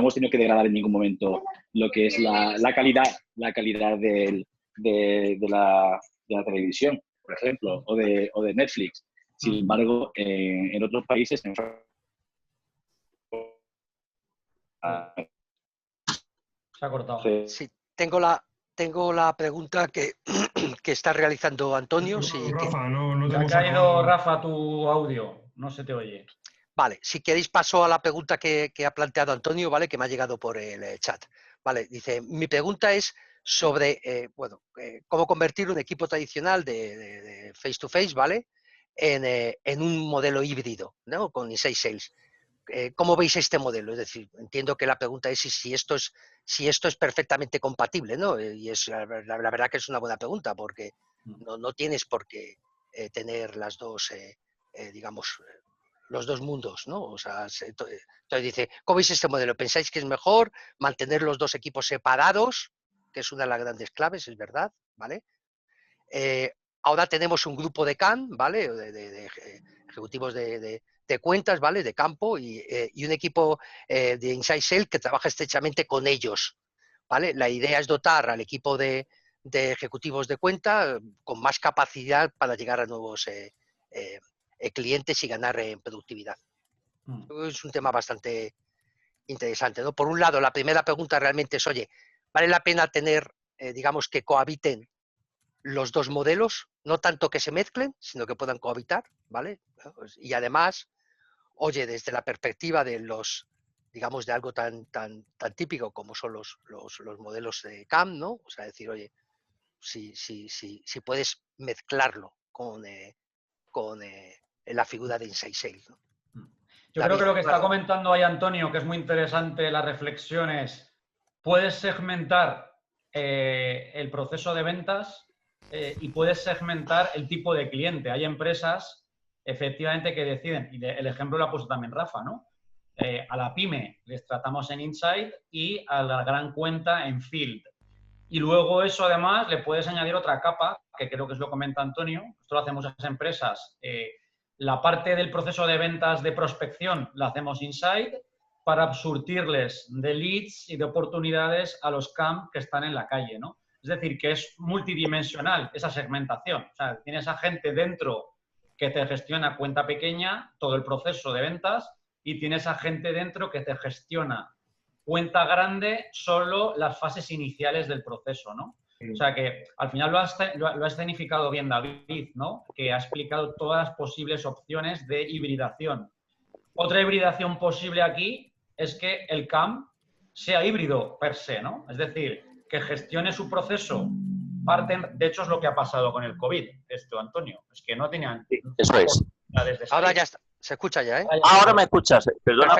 Speaker 6: hemos tenido que degradar en ningún momento lo que es la calidad de la televisión, por ejemplo, o de Netflix. Sin embargo, en otros países...
Speaker 2: Se
Speaker 3: ha cortado.
Speaker 2: Sí, tengo la pregunta que está realizando Antonio.
Speaker 1: Rafa, no
Speaker 3: te ha caído, Rafa, tu audio. No se te oye.
Speaker 2: Vale, si queréis paso a la pregunta que ha planteado Antonio, ¿vale? Que me ha llegado por el chat. Vale, dice, mi pregunta es sobre, cómo convertir un equipo tradicional de face-to-face, ¿vale? En un modelo híbrido, ¿no? Con Inside Sales. ¿Cómo veis este modelo? Es decir, entiendo que la pregunta es si esto es perfectamente compatible, ¿no? Y la verdad que es una buena pregunta, porque no tienes por qué tener las dos, digamos, los dos mundos, ¿no? O sea, entonces dice, ¿cómo veis este modelo? ¿Pensáis que es mejor mantener los dos equipos separados? Que es una de las grandes claves, es verdad, ¿vale? Ahora tenemos un grupo de CAN, ¿vale? De ejecutivos de cuentas, ¿vale? De campo y un equipo de Inside Sales que trabaja estrechamente con ellos, ¿vale? La idea es dotar al equipo de ejecutivos de cuenta con más capacidad para llegar a nuevos clientes y ganar en productividad. Es un tema bastante interesante, ¿no? Por un lado, la primera pregunta realmente es, oye, ¿vale la pena tener, digamos, que cohabiten los dos modelos? No tanto que se mezclen, sino que puedan cohabitar, ¿vale? Y además, oye, desde la perspectiva de digamos, de algo tan típico como son los modelos de CAM, ¿no? O sea, decir, oye, si puedes mezclarlo con la figura de Inside Sales, ¿no?
Speaker 3: Yo creo que lo que está comentando ahí Antonio, que es muy interesante las reflexiones, puedes segmentar el proceso de ventas y puedes segmentar el tipo de cliente. Hay empresas, efectivamente, que deciden, y el ejemplo lo ha puesto también Rafa, ¿no? A la pyme les tratamos en Inside y a la gran cuenta en Field. Y luego eso, además, le puedes añadir otra capa, que creo que es lo que comenta Antonio. Esto lo hacemos a las empresas. La parte del proceso de ventas de prospección la hacemos Inside para surtirles de leads y de oportunidades a los CAM que están en la calle, ¿no? Es Es decir, que es multidimensional esa segmentación. O sea, tienes a gente dentro que te gestiona cuenta pequeña, todo el proceso de ventas, y tienes a gente dentro que te gestiona cuenta grande, solo las fases iniciales del proceso, ¿no? O sea que al final lo ha escenificado bien David, ¿no? Que ha explicado todas las posibles opciones de hibridación. Otra hibridación posible aquí es que el CAM sea híbrido per se, ¿no? Es decir, que gestione su proceso. De hecho, es lo que ha pasado con el COVID, Antonio. Es que no tenían...
Speaker 8: Sí, eso es.
Speaker 2: Ahora ya está. Se escucha ya, ¿eh?
Speaker 8: Ahora me escuchas. Perdona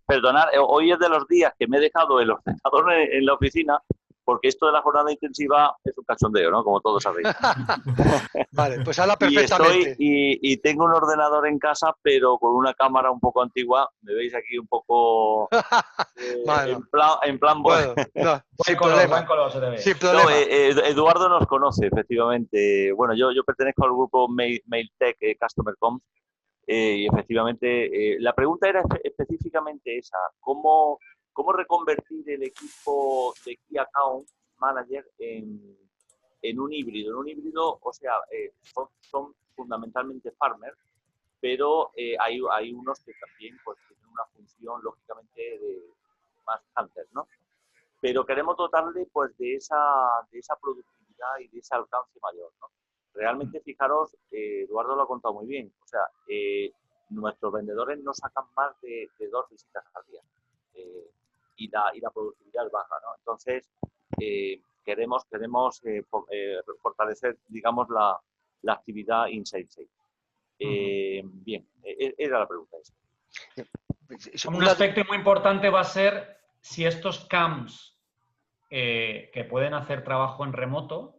Speaker 8: perdonad, hoy es de los días que me he dejado el ordenador en la oficina, porque esto de la jornada intensiva es un cachondeo, ¿no? Como todos sabéis.
Speaker 2: Vale, pues habla perfectamente.
Speaker 8: Y tengo un ordenador en casa, pero con una cámara un poco antigua. Me veis aquí un poco en plan
Speaker 2: bueno, no, sin problema. Sin problema.
Speaker 8: No, Eduardo nos conoce, efectivamente. Bueno, yo pertenezco al grupo MailTech Customer Comms. Y efectivamente, la pregunta era específicamente esa, ¿cómo reconvertir el equipo de Key Account Manager en un híbrido? En un híbrido, o sea, son fundamentalmente farmers, pero hay unos que también pues, tienen una función, lógicamente, de más hunters, ¿no? Pero queremos dotarle pues, de esa productividad y de ese alcance mayor, ¿no? Realmente, fijaros, Eduardo lo ha contado muy bien, o sea, nuestros vendedores no sacan más de 2 visitas al día y la productividad es baja, ¿no? Entonces, queremos fortalecer, digamos, la actividad inside sales. Bien, era la pregunta esa.
Speaker 3: Un aspecto muy importante va a ser si estos CAMs que pueden hacer trabajo en remoto,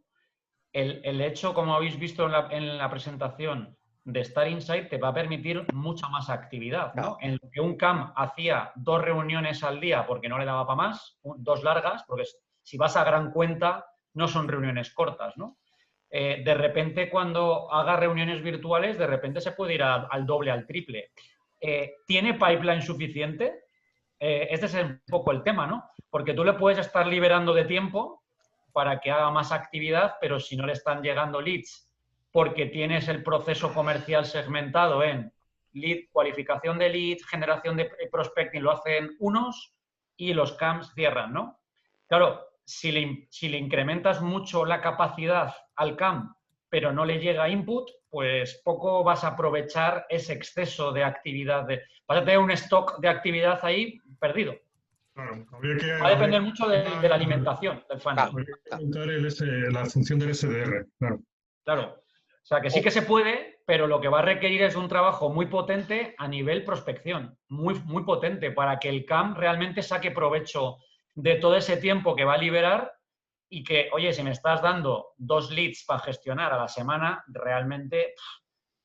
Speaker 3: el hecho, como habéis visto en la presentación, de estar inside te va a permitir mucha más actividad, ¿no? En lo que un CAM hacía 2 reuniones al día porque no le daba para más, 2 largas, porque si vas a gran cuenta no son reuniones cortas, ¿no? De repente, cuando haga reuniones virtuales, de repente se puede ir al doble, al triple. ¿Tiene pipeline suficiente? Este es un poco el tema, ¿no? Porque tú le puedes estar liberando de tiempo para que haga más actividad, pero si no le están llegando leads porque tienes el proceso comercial segmentado en lead, cualificación de lead, generación de prospecting, lo hacen unos y los CAMs cierran, ¿no? Claro, si le incrementas mucho la capacidad al CAM, pero no le llega input, pues poco vas a aprovechar ese exceso de actividad. Vas a tener un stock de actividad ahí perdido.
Speaker 1: Claro,
Speaker 3: va a depender mucho de la alimentación del funnel.
Speaker 1: Habría que aumentar la función del SDR, claro.
Speaker 3: Claro. O sea, que sí que se puede, pero lo que va a requerir es un trabajo muy potente a nivel prospección, muy, muy potente, para que el CAM realmente saque provecho de todo ese tiempo que va a liberar y que, oye, si me estás dando 2 leads para gestionar a la semana, realmente,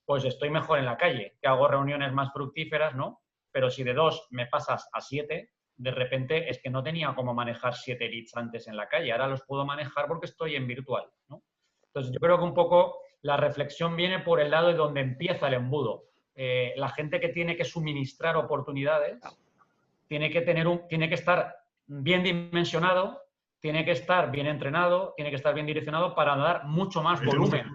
Speaker 3: pues estoy mejor en la calle, que hago reuniones más fructíferas, ¿no? Pero si de 2 me pasas a 7, de repente es que no tenía cómo manejar 7 leads antes en la calle, ahora los puedo manejar porque estoy en virtual, ¿no? Entonces, yo creo que un poco la reflexión viene por el lado de donde empieza el embudo. La gente que tiene que suministrar oportunidades tiene que estar bien dimensionado, tiene que estar bien entrenado, tiene que estar bien direccionado para dar mucho más volumen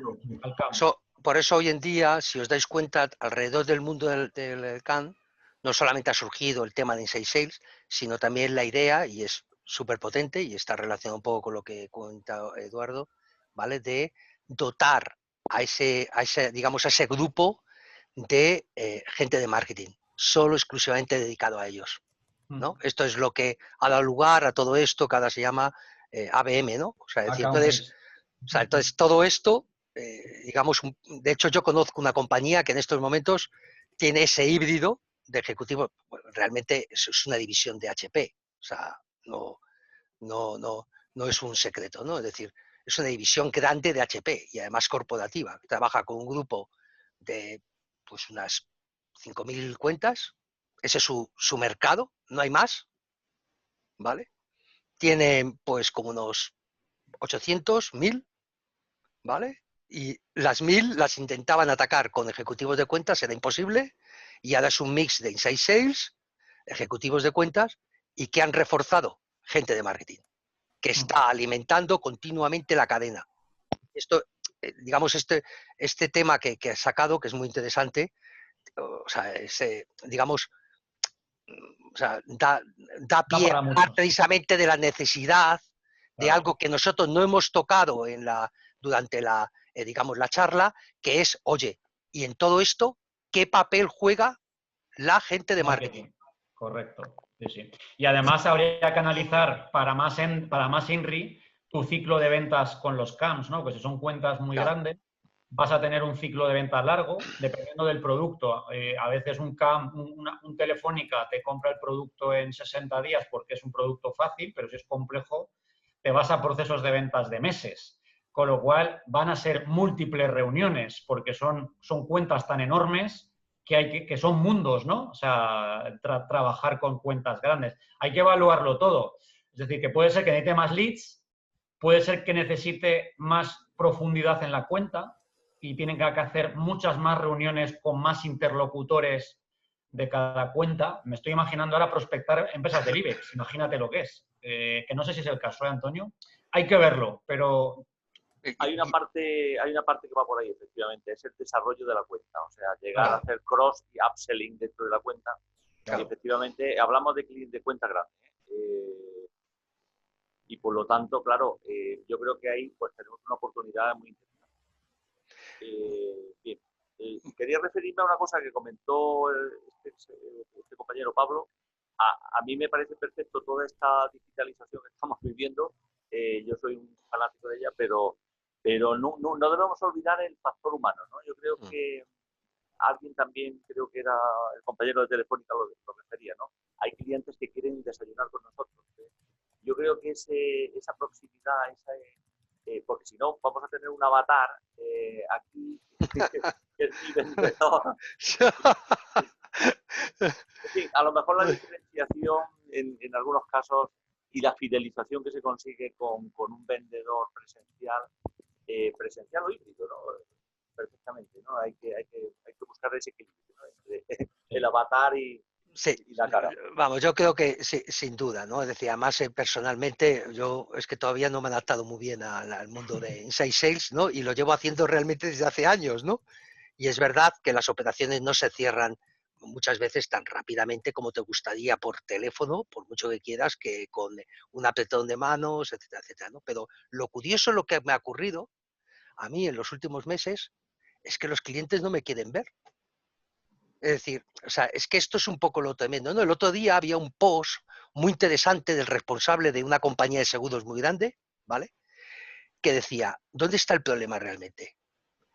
Speaker 3: al campo.
Speaker 2: Por eso hoy en día, si os dais cuenta, alrededor del mundo del CAM, no solamente ha surgido el tema de Inside Sales, sino también la idea, y es súper potente, y está relacionado un poco con lo que comenta Eduardo, ¿vale? De dotar a ese grupo de gente de marketing, solo exclusivamente dedicado a ellos, ¿no? Esto es lo que ha dado lugar a todo esto que ahora se llama ABM, ¿no? O sea, entonces todo esto, de hecho yo conozco una compañía que en estos momentos tiene ese híbrido de ejecutivo, bueno, realmente es una división de HP, o sea, no es un secreto, ¿no? Es decir, es una división grande de HP y además corporativa. Trabaja con un grupo de pues unas 5.000 cuentas. Ese es su mercado, no hay más, ¿vale? Tienen pues como unos 800, 1.000, ¿vale? Y las 1.000 las intentaban atacar con ejecutivos de cuentas, era imposible, y ahora es un mix de inside sales, ejecutivos de cuentas, y que han reforzado gente de marketing. que está alimentando continuamente la cadena. Esto, digamos, este tema que has sacado, que es muy interesante, o sea, digamos, o sea, da pie a hablar precisamente de la necesidad de algo que nosotros no hemos tocado durante digamos, la charla, que es, oye, y en todo esto, ¿qué papel juega la gente de marketing?
Speaker 3: Correcto, sí, sí. Y además habría que analizar para más INRI tu ciclo de ventas con los CAMs, ¿no? Pues si son cuentas muy grandes, vas a tener un ciclo de ventas largo, dependiendo del producto. A veces un CAM, un Telefónica te compra el producto en 60 días porque es un producto fácil, pero si es complejo, te vas a procesos de ventas de meses. Con lo cual van a ser múltiples reuniones porque son cuentas tan enormes que son mundos, ¿no? O sea, trabajar con cuentas grandes. Hay que evaluarlo todo. Es decir, que puede ser que necesite más leads, puede ser que necesite más profundidad en la cuenta y tienen que hacer muchas más reuniones con más interlocutores de cada cuenta. Me estoy imaginando ahora prospectar empresas del IBEX. Imagínate lo que es. Que no sé si es el caso, Antonio. Hay que verlo, pero...
Speaker 8: Hay una parte que va por ahí, efectivamente, es el desarrollo de la cuenta, o sea, llegar a hacer cross y upselling dentro de la cuenta. Y efectivamente, hablamos de cuenta grande. Y por lo tanto, claro, yo creo que ahí pues tenemos una oportunidad muy interesante. Bien, quería referirme a una cosa que comentó este compañero Pablo. A mí me parece perfecto toda esta digitalización que estamos viviendo. Yo soy un fanático de ella, pero no debemos olvidar el factor humano, ¿no? Yo creo que alguien también, creo que era el compañero de Telefónica lo refería, ¿no? Hay clientes que quieren desayunar con nosotros. Yo creo que esa proximidad, porque si no vamos a tener un avatar aquí que es mi vendedor. En fin, a lo mejor la diferenciación en algunos casos y la fidelización que se consigue con un vendedor presencial o híbrido, ¿no? Perfectamente, ¿no? Hay que buscar ese equilibrio, ¿no? Entre el avatar y la cara.
Speaker 2: Vamos, yo creo que sí, sin duda, ¿no? Es decir, además personalmente yo es que todavía no me he adaptado muy bien al mundo de Inside Sales, ¿no? Y lo llevo haciendo realmente desde hace años, ¿no? Y es verdad que las operaciones no se cierran muchas veces tan rápidamente como te gustaría por teléfono, por mucho que quieras, que con un apretón de manos, etcétera, etcétera, ¿no? Pero lo curioso, lo que me ha ocurrido a mí en los últimos meses, es que los clientes no me quieren ver. Es decir, o sea, es que esto es un poco lo tremendo, ¿no? El otro día había un post muy interesante del responsable de una compañía de seguros muy grande, ¿vale? Que decía, ¿dónde está el problema realmente?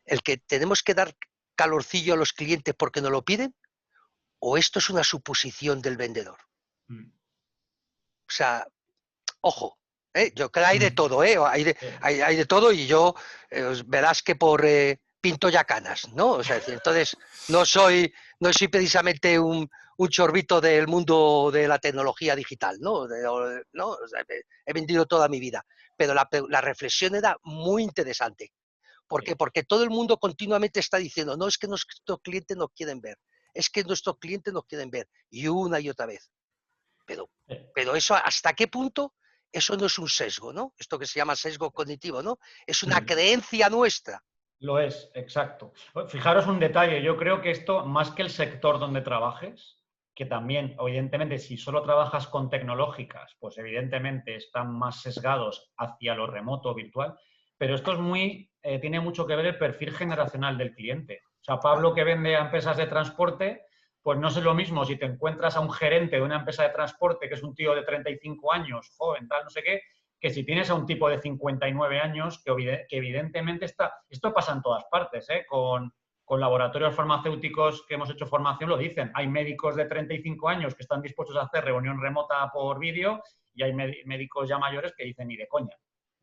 Speaker 2: ¿El que tenemos que dar calorcillo a los clientes porque nos lo piden? ¿O esto es una suposición del vendedor? O sea, ojo, yo creo que hay de todo, hay de todo y yo verás que por pinto ya canas, ¿no? O sea, entonces no soy precisamente un chorbito del mundo de la tecnología digital, ¿no? ¿no? O sea, he vendido toda mi vida, pero la reflexión era muy interesante. ¿Por qué? Porque todo el mundo continuamente está diciendo, no, es que nuestros clientes nos quieren ver, es que nuestros clientes nos quieren ver, y una y otra vez. Pero eso, ¿hasta qué punto? Eso no es un sesgo, ¿no? Esto que se llama sesgo cognitivo, ¿no? Es una creencia nuestra.
Speaker 3: Lo es, exacto. Fijaros un detalle, yo creo que esto, más que el sector donde trabajes, que también, evidentemente, si solo trabajas con tecnológicas, pues evidentemente están más sesgados hacia lo remoto virtual, pero esto es tiene mucho que ver el perfil generacional del cliente. O sea, Pablo, que vende a empresas de transporte, pues no es lo mismo si te encuentras a un gerente de una empresa de transporte que es un tío de 35 años, joven, tal, no sé qué, que si tienes a un tipo de 59 años, que evidentemente esto pasa en todas partes, con laboratorios farmacéuticos que hemos hecho formación lo dicen. Hay médicos de 35 años que están dispuestos a hacer reunión remota por vídeo y hay médicos ya mayores que dicen ni de coña.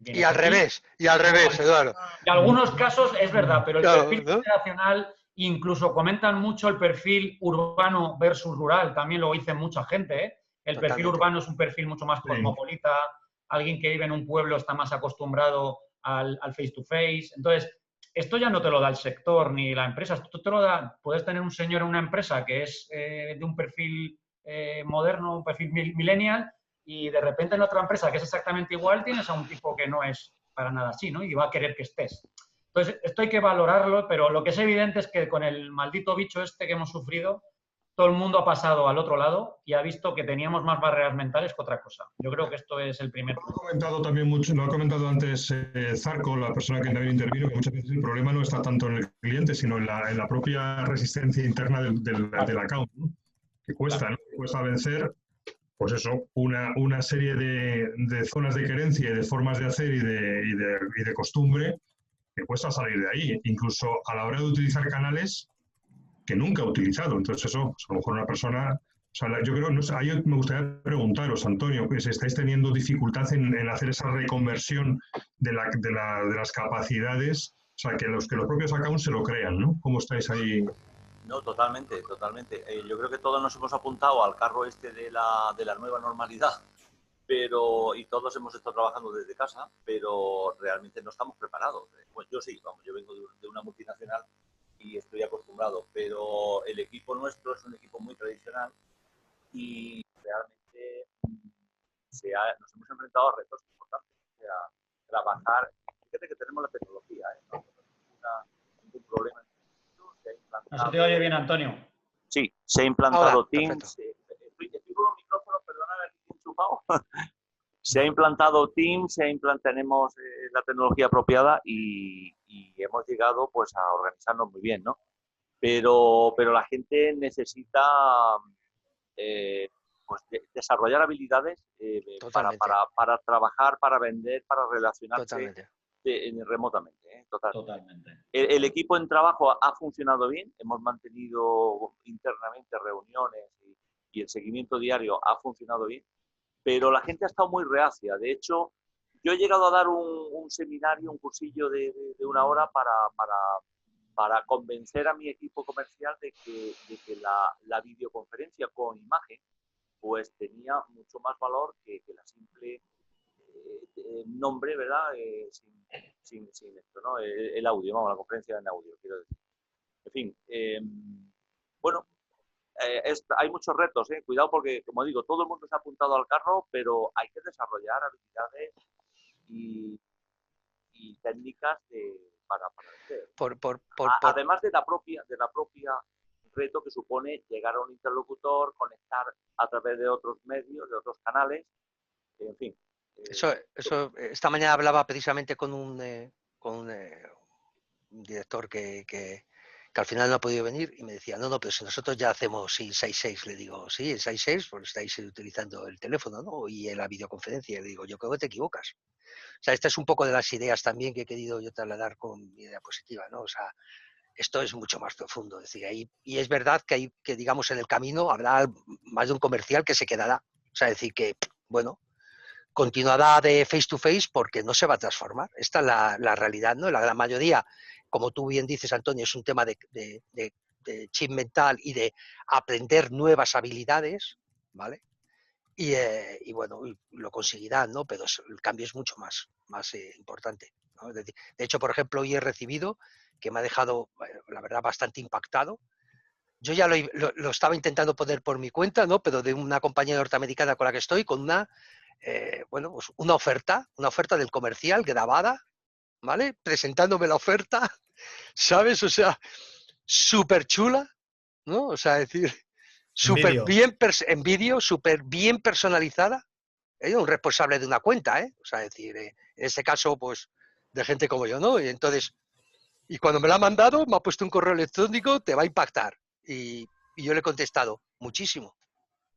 Speaker 2: Y al revés, Eduardo.
Speaker 3: En algunos casos es verdad, pero el perfil generacional, incluso comentan mucho el perfil urbano versus rural, también lo dice mucha gente, El perfil urbano es un perfil mucho más cosmopolita, alguien que vive en un pueblo está más acostumbrado al face-to-face. Entonces, esto ya no te lo da el sector ni la empresa, esto te lo da, puedes tener un señor en una empresa que es de un perfil moderno, un perfil millennial, y de repente en otra empresa que es exactamente igual tienes a un tipo que no es para nada así, ¿no? Y va a querer que estés. Entonces, esto hay que valorarlo, pero lo que es evidente es que con el maldito bicho este que hemos sufrido, todo el mundo ha pasado al otro lado y ha visto que teníamos más barreras mentales que otra cosa. Yo creo que esto es el primer punto.
Speaker 1: Lo ha comentado también mucho, lo ha comentado antes Zarco, la persona que también intervino, que muchas veces el problema no está tanto en el cliente, sino en la propia resistencia interna del account, ¿no? Que cuesta, ¿no? Que cuesta vencer, pues eso, una serie de zonas de querencia y de formas de hacer y de costumbre que cuesta salir de ahí, incluso a la hora de utilizar canales que nunca ha utilizado. Entonces eso, pues a lo mejor una persona... O sea, yo creo, no sé, ahí me gustaría preguntaros, Antonio, que si estáis teniendo dificultad en hacer esa reconversión de las capacidades, o sea, que los propios accounts se lo crean, ¿no? ¿Cómo estáis ahí?
Speaker 8: No, totalmente, totalmente. Yo creo que todos nos hemos apuntado al carro este de la nueva normalidad, y todos hemos estado trabajando desde casa, pero realmente no estamos preparados. Pues yo sí, vamos, yo vengo de una multinacional y estoy acostumbrado, pero el equipo nuestro es un equipo muy tradicional y realmente nos hemos enfrentado a retos importantes. O sea, trabajar, fíjate que tenemos la tecnología, no tenemos ningún problema.
Speaker 3: No se te oye bien, Antonio.
Speaker 8: Sí, se ha implantado
Speaker 2: Ahora,
Speaker 8: Teams. Estoy con los micrófonos, perdonad, aquí enchufado. Se ha implantado Teams, tenemos la tecnología apropiada y hemos llegado pues a organizarnos muy bien, ¿no? Pero la gente necesita pues desarrollar habilidades para trabajar, para vender, para relacionarse remotamente. Totalmente. El equipo en trabajo ha funcionado bien, hemos mantenido internamente reuniones y el seguimiento diario ha funcionado bien, pero la gente ha estado muy reacia. De hecho, yo he llegado a dar un seminario, un cursillo de 1 hora para convencer a mi equipo comercial de que la videoconferencia con imagen pues tenía mucho más valor que la simple nombre, ¿verdad? Sin esto, ¿no? El audio, vamos, la conferencia en audio, quiero decir. En fin, bueno, hay muchos retos, cuidado porque, como digo, todo el mundo se ha apuntado al carro, pero hay que desarrollar habilidades y técnicas para hacer. Además de la propia reto que supone llegar a un interlocutor, conectar a través de otros medios, de otros canales, en fin.
Speaker 2: Esta mañana hablaba precisamente con un director que al final no ha podido venir y me decía, no, pero si nosotros ya hacemos 6-6, le digo, sí, el 6-6, pues estáis utilizando el teléfono, ¿no? Y en la videoconferencia, le digo, yo creo que te equivocas. O sea, esta es un poco de las ideas también que he querido yo trasladar con mi idea positiva, ¿no? O sea, esto es mucho más profundo, es decir, y es verdad que digamos, en el camino habrá más de un comercial que se quedará. O sea, decir que, bueno, continuará de face to face porque no se va a transformar. Esta es la realidad, ¿no? La gran mayoría, como tú bien dices, Antonio, es un tema de chip mental y de aprender nuevas habilidades, ¿vale? Y bueno, lo conseguirán, ¿no? Pero el cambio es mucho más importante, ¿no? De hecho, por ejemplo, hoy he recibido, que me ha dejado, la verdad, bastante impactado. Yo ya lo estaba intentando poner por mi cuenta, ¿no? Pero de una compañía norteamericana con la que estoy, con una pues una oferta del comercial grabada, ¿vale? Presentándome la oferta, ¿sabes? O sea, súper chula, ¿no? O sea, decir, súper bien en vídeo, súper bien personalizada. Un responsable de una cuenta, ¿eh? O sea, decir, en este caso, pues, de gente como yo, ¿no? Y entonces, y cuando me la ha mandado, me ha puesto un correo electrónico, te va a impactar. Y yo le he contestado, muchísimo.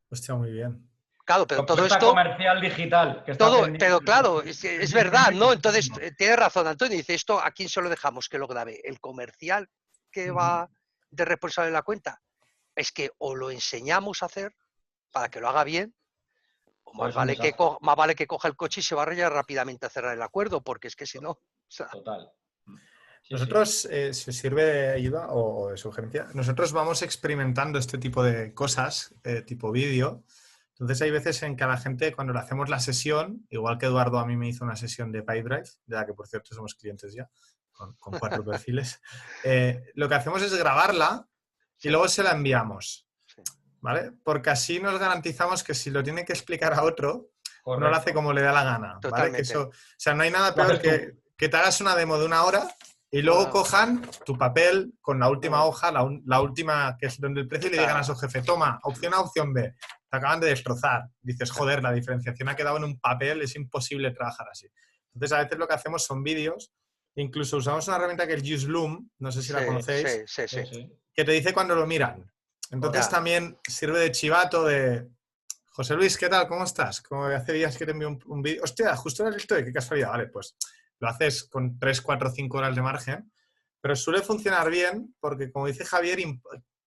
Speaker 4: Hostia, muy bien.
Speaker 2: Claro, pero todo esto...
Speaker 3: comercial digital. Que está
Speaker 2: pero claro, es verdad, ¿no? Entonces, tiene razón Antonio, dice, ¿esto a quién se lo dejamos que lo grabe? ¿El comercial que va de responsable de la cuenta? Es que o lo enseñamos a hacer para que lo haga bien, o más vale que coja el coche y se vaya rápidamente a cerrar el acuerdo, porque es que si no... O sea...
Speaker 3: Total.
Speaker 4: Nosotros, si os sirve de ayuda o de sugerencia, nosotros vamos experimentando este tipo de cosas, tipo vídeo. Entonces hay veces en que a la gente, cuando le hacemos la sesión, igual que Eduardo a mí me hizo una sesión de PipeDrive, de la que por cierto somos clientes ya, con 4 perfiles, lo que hacemos es grabarla y luego se la enviamos, ¿vale? Porque así nos garantizamos que si lo tiene que explicar a otro, Uno lo hace como le da la gana, ¿vale?
Speaker 2: Totalmente.
Speaker 4: Que eso, o sea, no hay nada peor que te hagas una demo de 1 hora y luego cojan tu papel con la última hoja, la última que es donde el precio, y le digan a su jefe, toma, opción A, opción B. Te acaban de destrozar. Dices, joder, la diferenciación ha quedado en un papel, es imposible trabajar así. Entonces, a veces lo que hacemos son vídeos. Incluso usamos una herramienta que es UseLoom, no sé si la conocéis,
Speaker 2: Sí.
Speaker 4: que te dice cuando lo miran. Entonces también sirve de chivato de... José Luis, ¿qué tal? ¿Cómo estás? Como hace días que te envío un vídeo. Hostia, justo era esto de qué casualidad. Vale, pues lo haces con 3, 4, 5 horas de margen, pero suele funcionar bien porque, como dice Javier,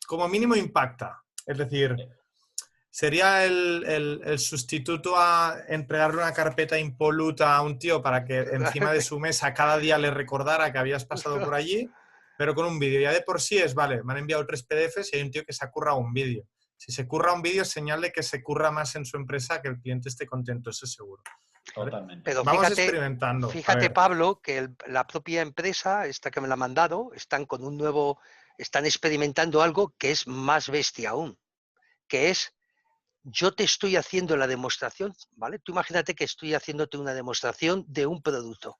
Speaker 4: como mínimo impacta. Es decir, sería el sustituto a entregarle una carpeta impoluta a un tío para que encima de su mesa cada día le recordara que habías pasado por allí, pero con un vídeo. Ya de por sí es, vale, me han enviado 3 PDFs y hay un tío que se ha currado un vídeo. Si se curra un vídeo, es señal de que se curra más en su empresa, que el cliente esté contento, eso es seguro.
Speaker 3: Totalmente.
Speaker 2: Pero
Speaker 4: vamos experimentando.
Speaker 2: Fíjate, Pablo, que la propia empresa, esta que me la ha mandado, están experimentando algo que es más bestia aún, que es, yo te estoy haciendo la demostración, ¿vale? Tú imagínate que estoy haciéndote una demostración de un producto,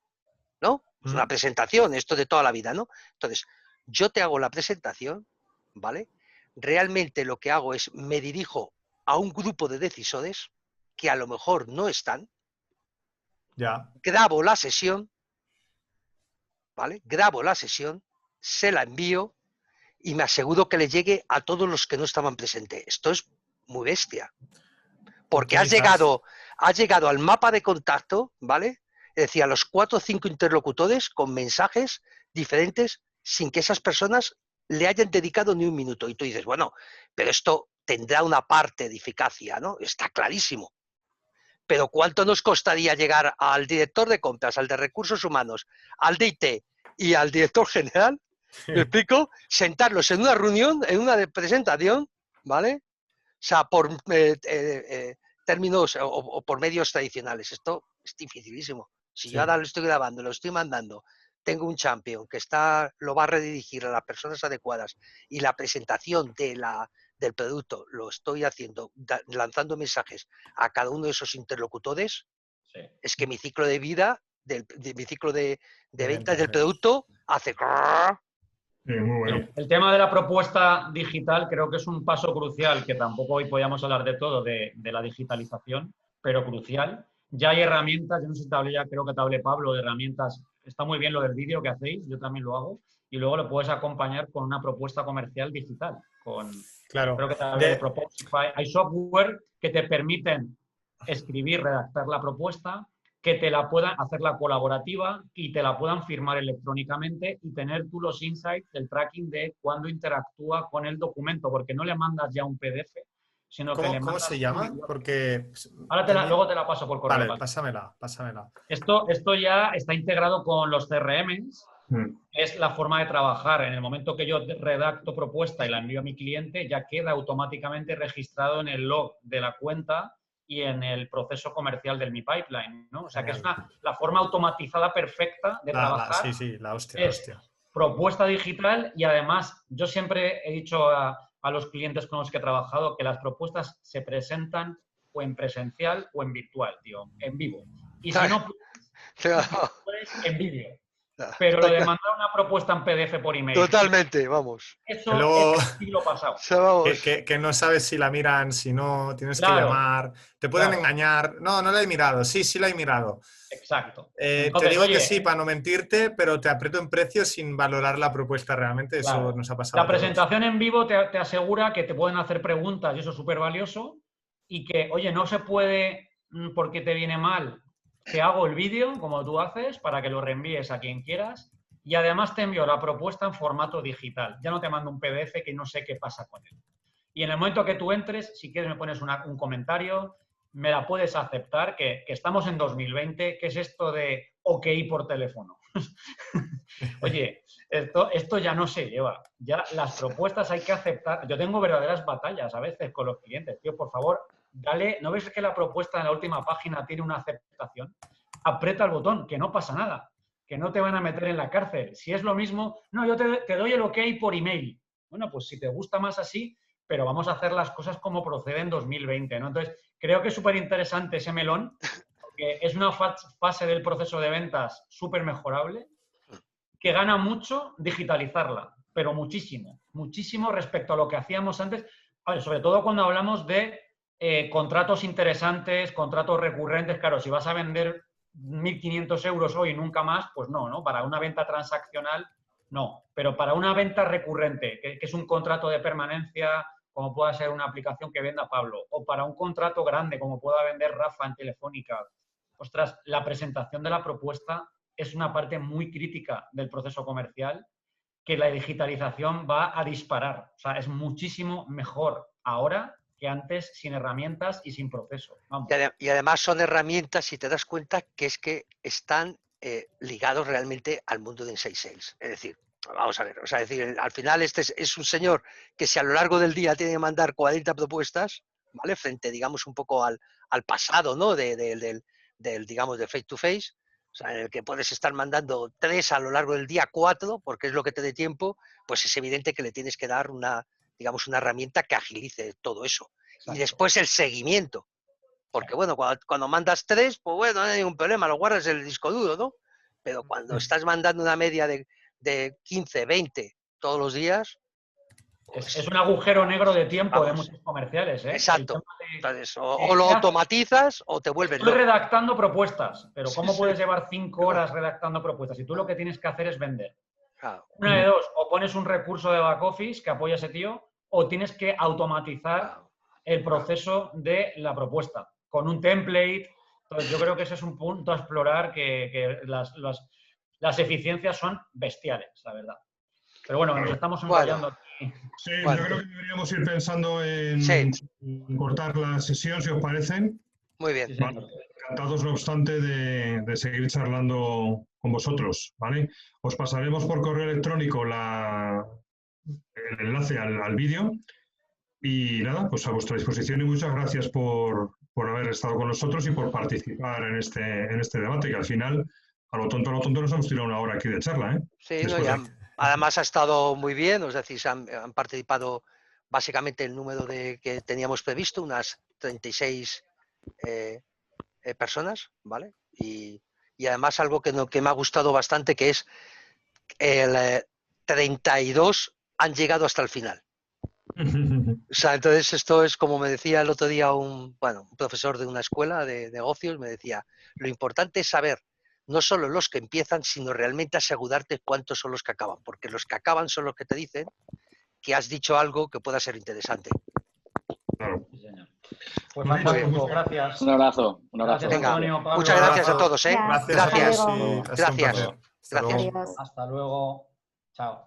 Speaker 2: ¿no? Es una presentación, esto de toda la vida, ¿no? Entonces, yo te hago la presentación, ¿vale? Realmente lo que hago es, me dirijo a un grupo de decisores que a lo mejor no están, grabo la sesión, ¿vale? Grabo la sesión, se la envío y me aseguro que le llegue a todos los que no estaban presentes. Esto es muy bestia. Porque has llegado al mapa de contacto, ¿vale? Es decir, a los 4 o 5 interlocutores con mensajes diferentes sin que esas personas le hayan dedicado ni un minuto. Y tú dices, bueno, pero esto tendrá una parte de eficacia, ¿no? Está clarísimo. Pero ¿cuánto nos costaría llegar al director de compras, al de recursos humanos, al de IT y al director general? ¿Me explico? Sentarlos en una reunión, en una presentación, ¿vale? O sea, por términos o por medios tradicionales. Esto es dificilísimo. Si yo ahora lo estoy grabando, lo estoy mandando, tengo un champion que lo va a redirigir a las personas adecuadas y la presentación del producto lo estoy haciendo, lanzando mensajes a cada uno de esos interlocutores, es que mi ciclo de vida, mi ciclo de ventas del producto hace...
Speaker 1: Muy bueno.
Speaker 3: El tema de la propuesta digital creo que es un paso crucial, que tampoco hoy podíamos hablar de todo, de la digitalización, pero crucial. Ya hay herramientas, yo no sé si te hablé ya, creo que te hablé, Pablo, de herramientas. Está muy bien lo del vídeo que hacéis, yo también lo hago, y luego lo puedes acompañar con una propuesta comercial digital. Creo que te hablé de Proposify. Hay software que te permiten escribir, redactar la propuesta, que te la puedan hacer la colaborativa y te la puedan firmar electrónicamente y tener tú los insights del tracking de cuándo interactúa con el documento, porque no le mandas ya un PDF, sino que le mandas...
Speaker 4: ¿Cómo se llama? Porque...
Speaker 3: Ahora luego te la paso por correo.
Speaker 4: Vale, pásamela.
Speaker 3: Esto ya está integrado con los CRMs. Es la forma de trabajar. En el momento que yo redacto propuesta y la envío a mi cliente, ya queda automáticamente registrado en el log de la cuenta y en el proceso comercial del Mi Pipeline, ¿no? O sea, que es la forma automatizada perfecta de trabajar.
Speaker 4: La hostia.
Speaker 3: Propuesta digital y además yo siempre he dicho a los clientes con los que he trabajado que las propuestas se presentan o en presencial o en virtual, tío, en vivo. Y si no puedes, en vídeo. Pero lo de mandar una propuesta en PDF por email.
Speaker 2: Totalmente, vamos.
Speaker 3: Eso es el siglo pasado.
Speaker 4: Que no sabes si la miran, si no, tienes que llamar. Te pueden engañar. No la he mirado. Sí la he mirado.
Speaker 3: Exacto.
Speaker 4: Entonces, te digo que sí, para no mentirte, pero te aprieto en precio sin valorar la propuesta realmente. Eso nos ha pasado.
Speaker 3: La presentación en vivo te asegura que te pueden hacer preguntas y eso es súper valioso. Y que, oye, no se puede porque te viene mal. Te hago el vídeo, como tú haces, para que lo reenvíes a quien quieras y además te envío la propuesta en formato digital. Ya no te mando un PDF que no sé qué pasa con él. Y en el momento que tú entres, si quieres me pones un comentario, me la puedes aceptar, que estamos en 2020, ¿qué es esto de OK por teléfono? Oye, esto ya no se lleva. Ya las propuestas hay que aceptar. Yo tengo verdaderas batallas a veces con los clientes. Tío, por favor, dale, ¿no ves que la propuesta en la última página tiene una aceptación? Aprieta el botón, que no pasa nada, que no te van a meter en la cárcel. Si es lo mismo, no, yo te doy el OK por email. Bueno, pues si te gusta más así, pero vamos a hacer las cosas como procede en 2020, ¿no? Entonces, creo que es súper interesante ese melón, porque es una fase del proceso de ventas súper mejorable, que gana mucho digitalizarla, pero muchísimo, muchísimo respecto a lo que hacíamos antes, sobre todo cuando hablamos de contratos interesantes, contratos recurrentes. Claro, si vas a vender 1.500 euros hoy y nunca más, pues no, ¿no? Para una venta transaccional, no. Pero para una venta recurrente, que es un contrato de permanencia, como pueda ser una aplicación que venda Pablo, o para un contrato grande, como pueda vender Rafa en Telefónica, ostras, la presentación de la propuesta es una parte muy crítica del proceso comercial que la digitalización va a disparar. O sea, es muchísimo mejor ahora que antes, sin herramientas y sin proceso. Vamos.
Speaker 2: Y además son herramientas, si te das cuenta, que es que están ligados realmente al mundo de Inside Sales. Es decir, vamos a ver, o sea, al final este es un señor que si a lo largo del día tiene que mandar 40 propuestas, ¿vale? Frente, digamos, un poco al pasado, ¿no? Digamos, de face to face, o sea, en el que puedes estar mandando 3 a lo largo del día, 4, porque es lo que te dé tiempo, pues es evidente que le tienes que dar una herramienta que agilice todo eso. Exacto. Y después el seguimiento. Porque, bueno, cuando mandas 3, pues bueno, no hay ningún problema, lo guardas en el disco duro, ¿no? Pero cuando estás mandando una media de 15, 20 todos los días...
Speaker 3: Pues, es un agujero negro de tiempo de muchos comerciales, ¿eh?
Speaker 2: Exacto. Entonces, o lo automatizas o te vuelves
Speaker 3: loco. Estoy redactando propuestas, pero ¿cómo puedes llevar 5 horas redactando propuestas? Y tú lo que tienes que hacer es vender. Claro. Una de dos, o pones un recurso de back office que apoya a ese tío, o tienes que automatizar el proceso de la propuesta con un template. Entonces, yo creo que ese es un punto a explorar, que las eficiencias son bestiales, la verdad. Pero bueno, nos estamos enrollando aquí.
Speaker 1: Sí, yo creo que deberíamos ir pensando en cortar la sesión, si os parece.
Speaker 2: Muy bien.
Speaker 1: Vale. Encantados, no obstante, de seguir charlando con vosotros, ¿vale? Os pasaremos por correo electrónico el enlace al vídeo. Y nada, pues a vuestra disposición, y muchas gracias por haber estado con nosotros y por participar en este debate, que al final, a lo tonto nos hemos tirado una hora aquí de charla, ¿eh?
Speaker 2: Sí, además ha estado muy bien, es decir, han participado básicamente el número que teníamos previsto, unas 36 personas, ¿vale? Y además algo que me ha gustado bastante, que es el 32 han llegado hasta el final. O sea, entonces esto es como me decía el otro día un profesor de una escuela de negocios, me decía, lo importante es saber no solo los que empiezan, sino realmente asegurarte cuántos son los que acaban, porque los que acaban son los que te dicen que has dicho algo que pueda ser interesante.
Speaker 1: Claro.
Speaker 3: Sí, señor. Pues fantástico, gracias.
Speaker 6: Un abrazo.
Speaker 3: Gracias,
Speaker 2: Venga,
Speaker 3: Antonio, Pablo.
Speaker 2: muchas gracias a todos, ¿eh?
Speaker 4: Gracias.
Speaker 2: Gracias.
Speaker 4: Hasta luego.
Speaker 3: Hasta luego. Chao.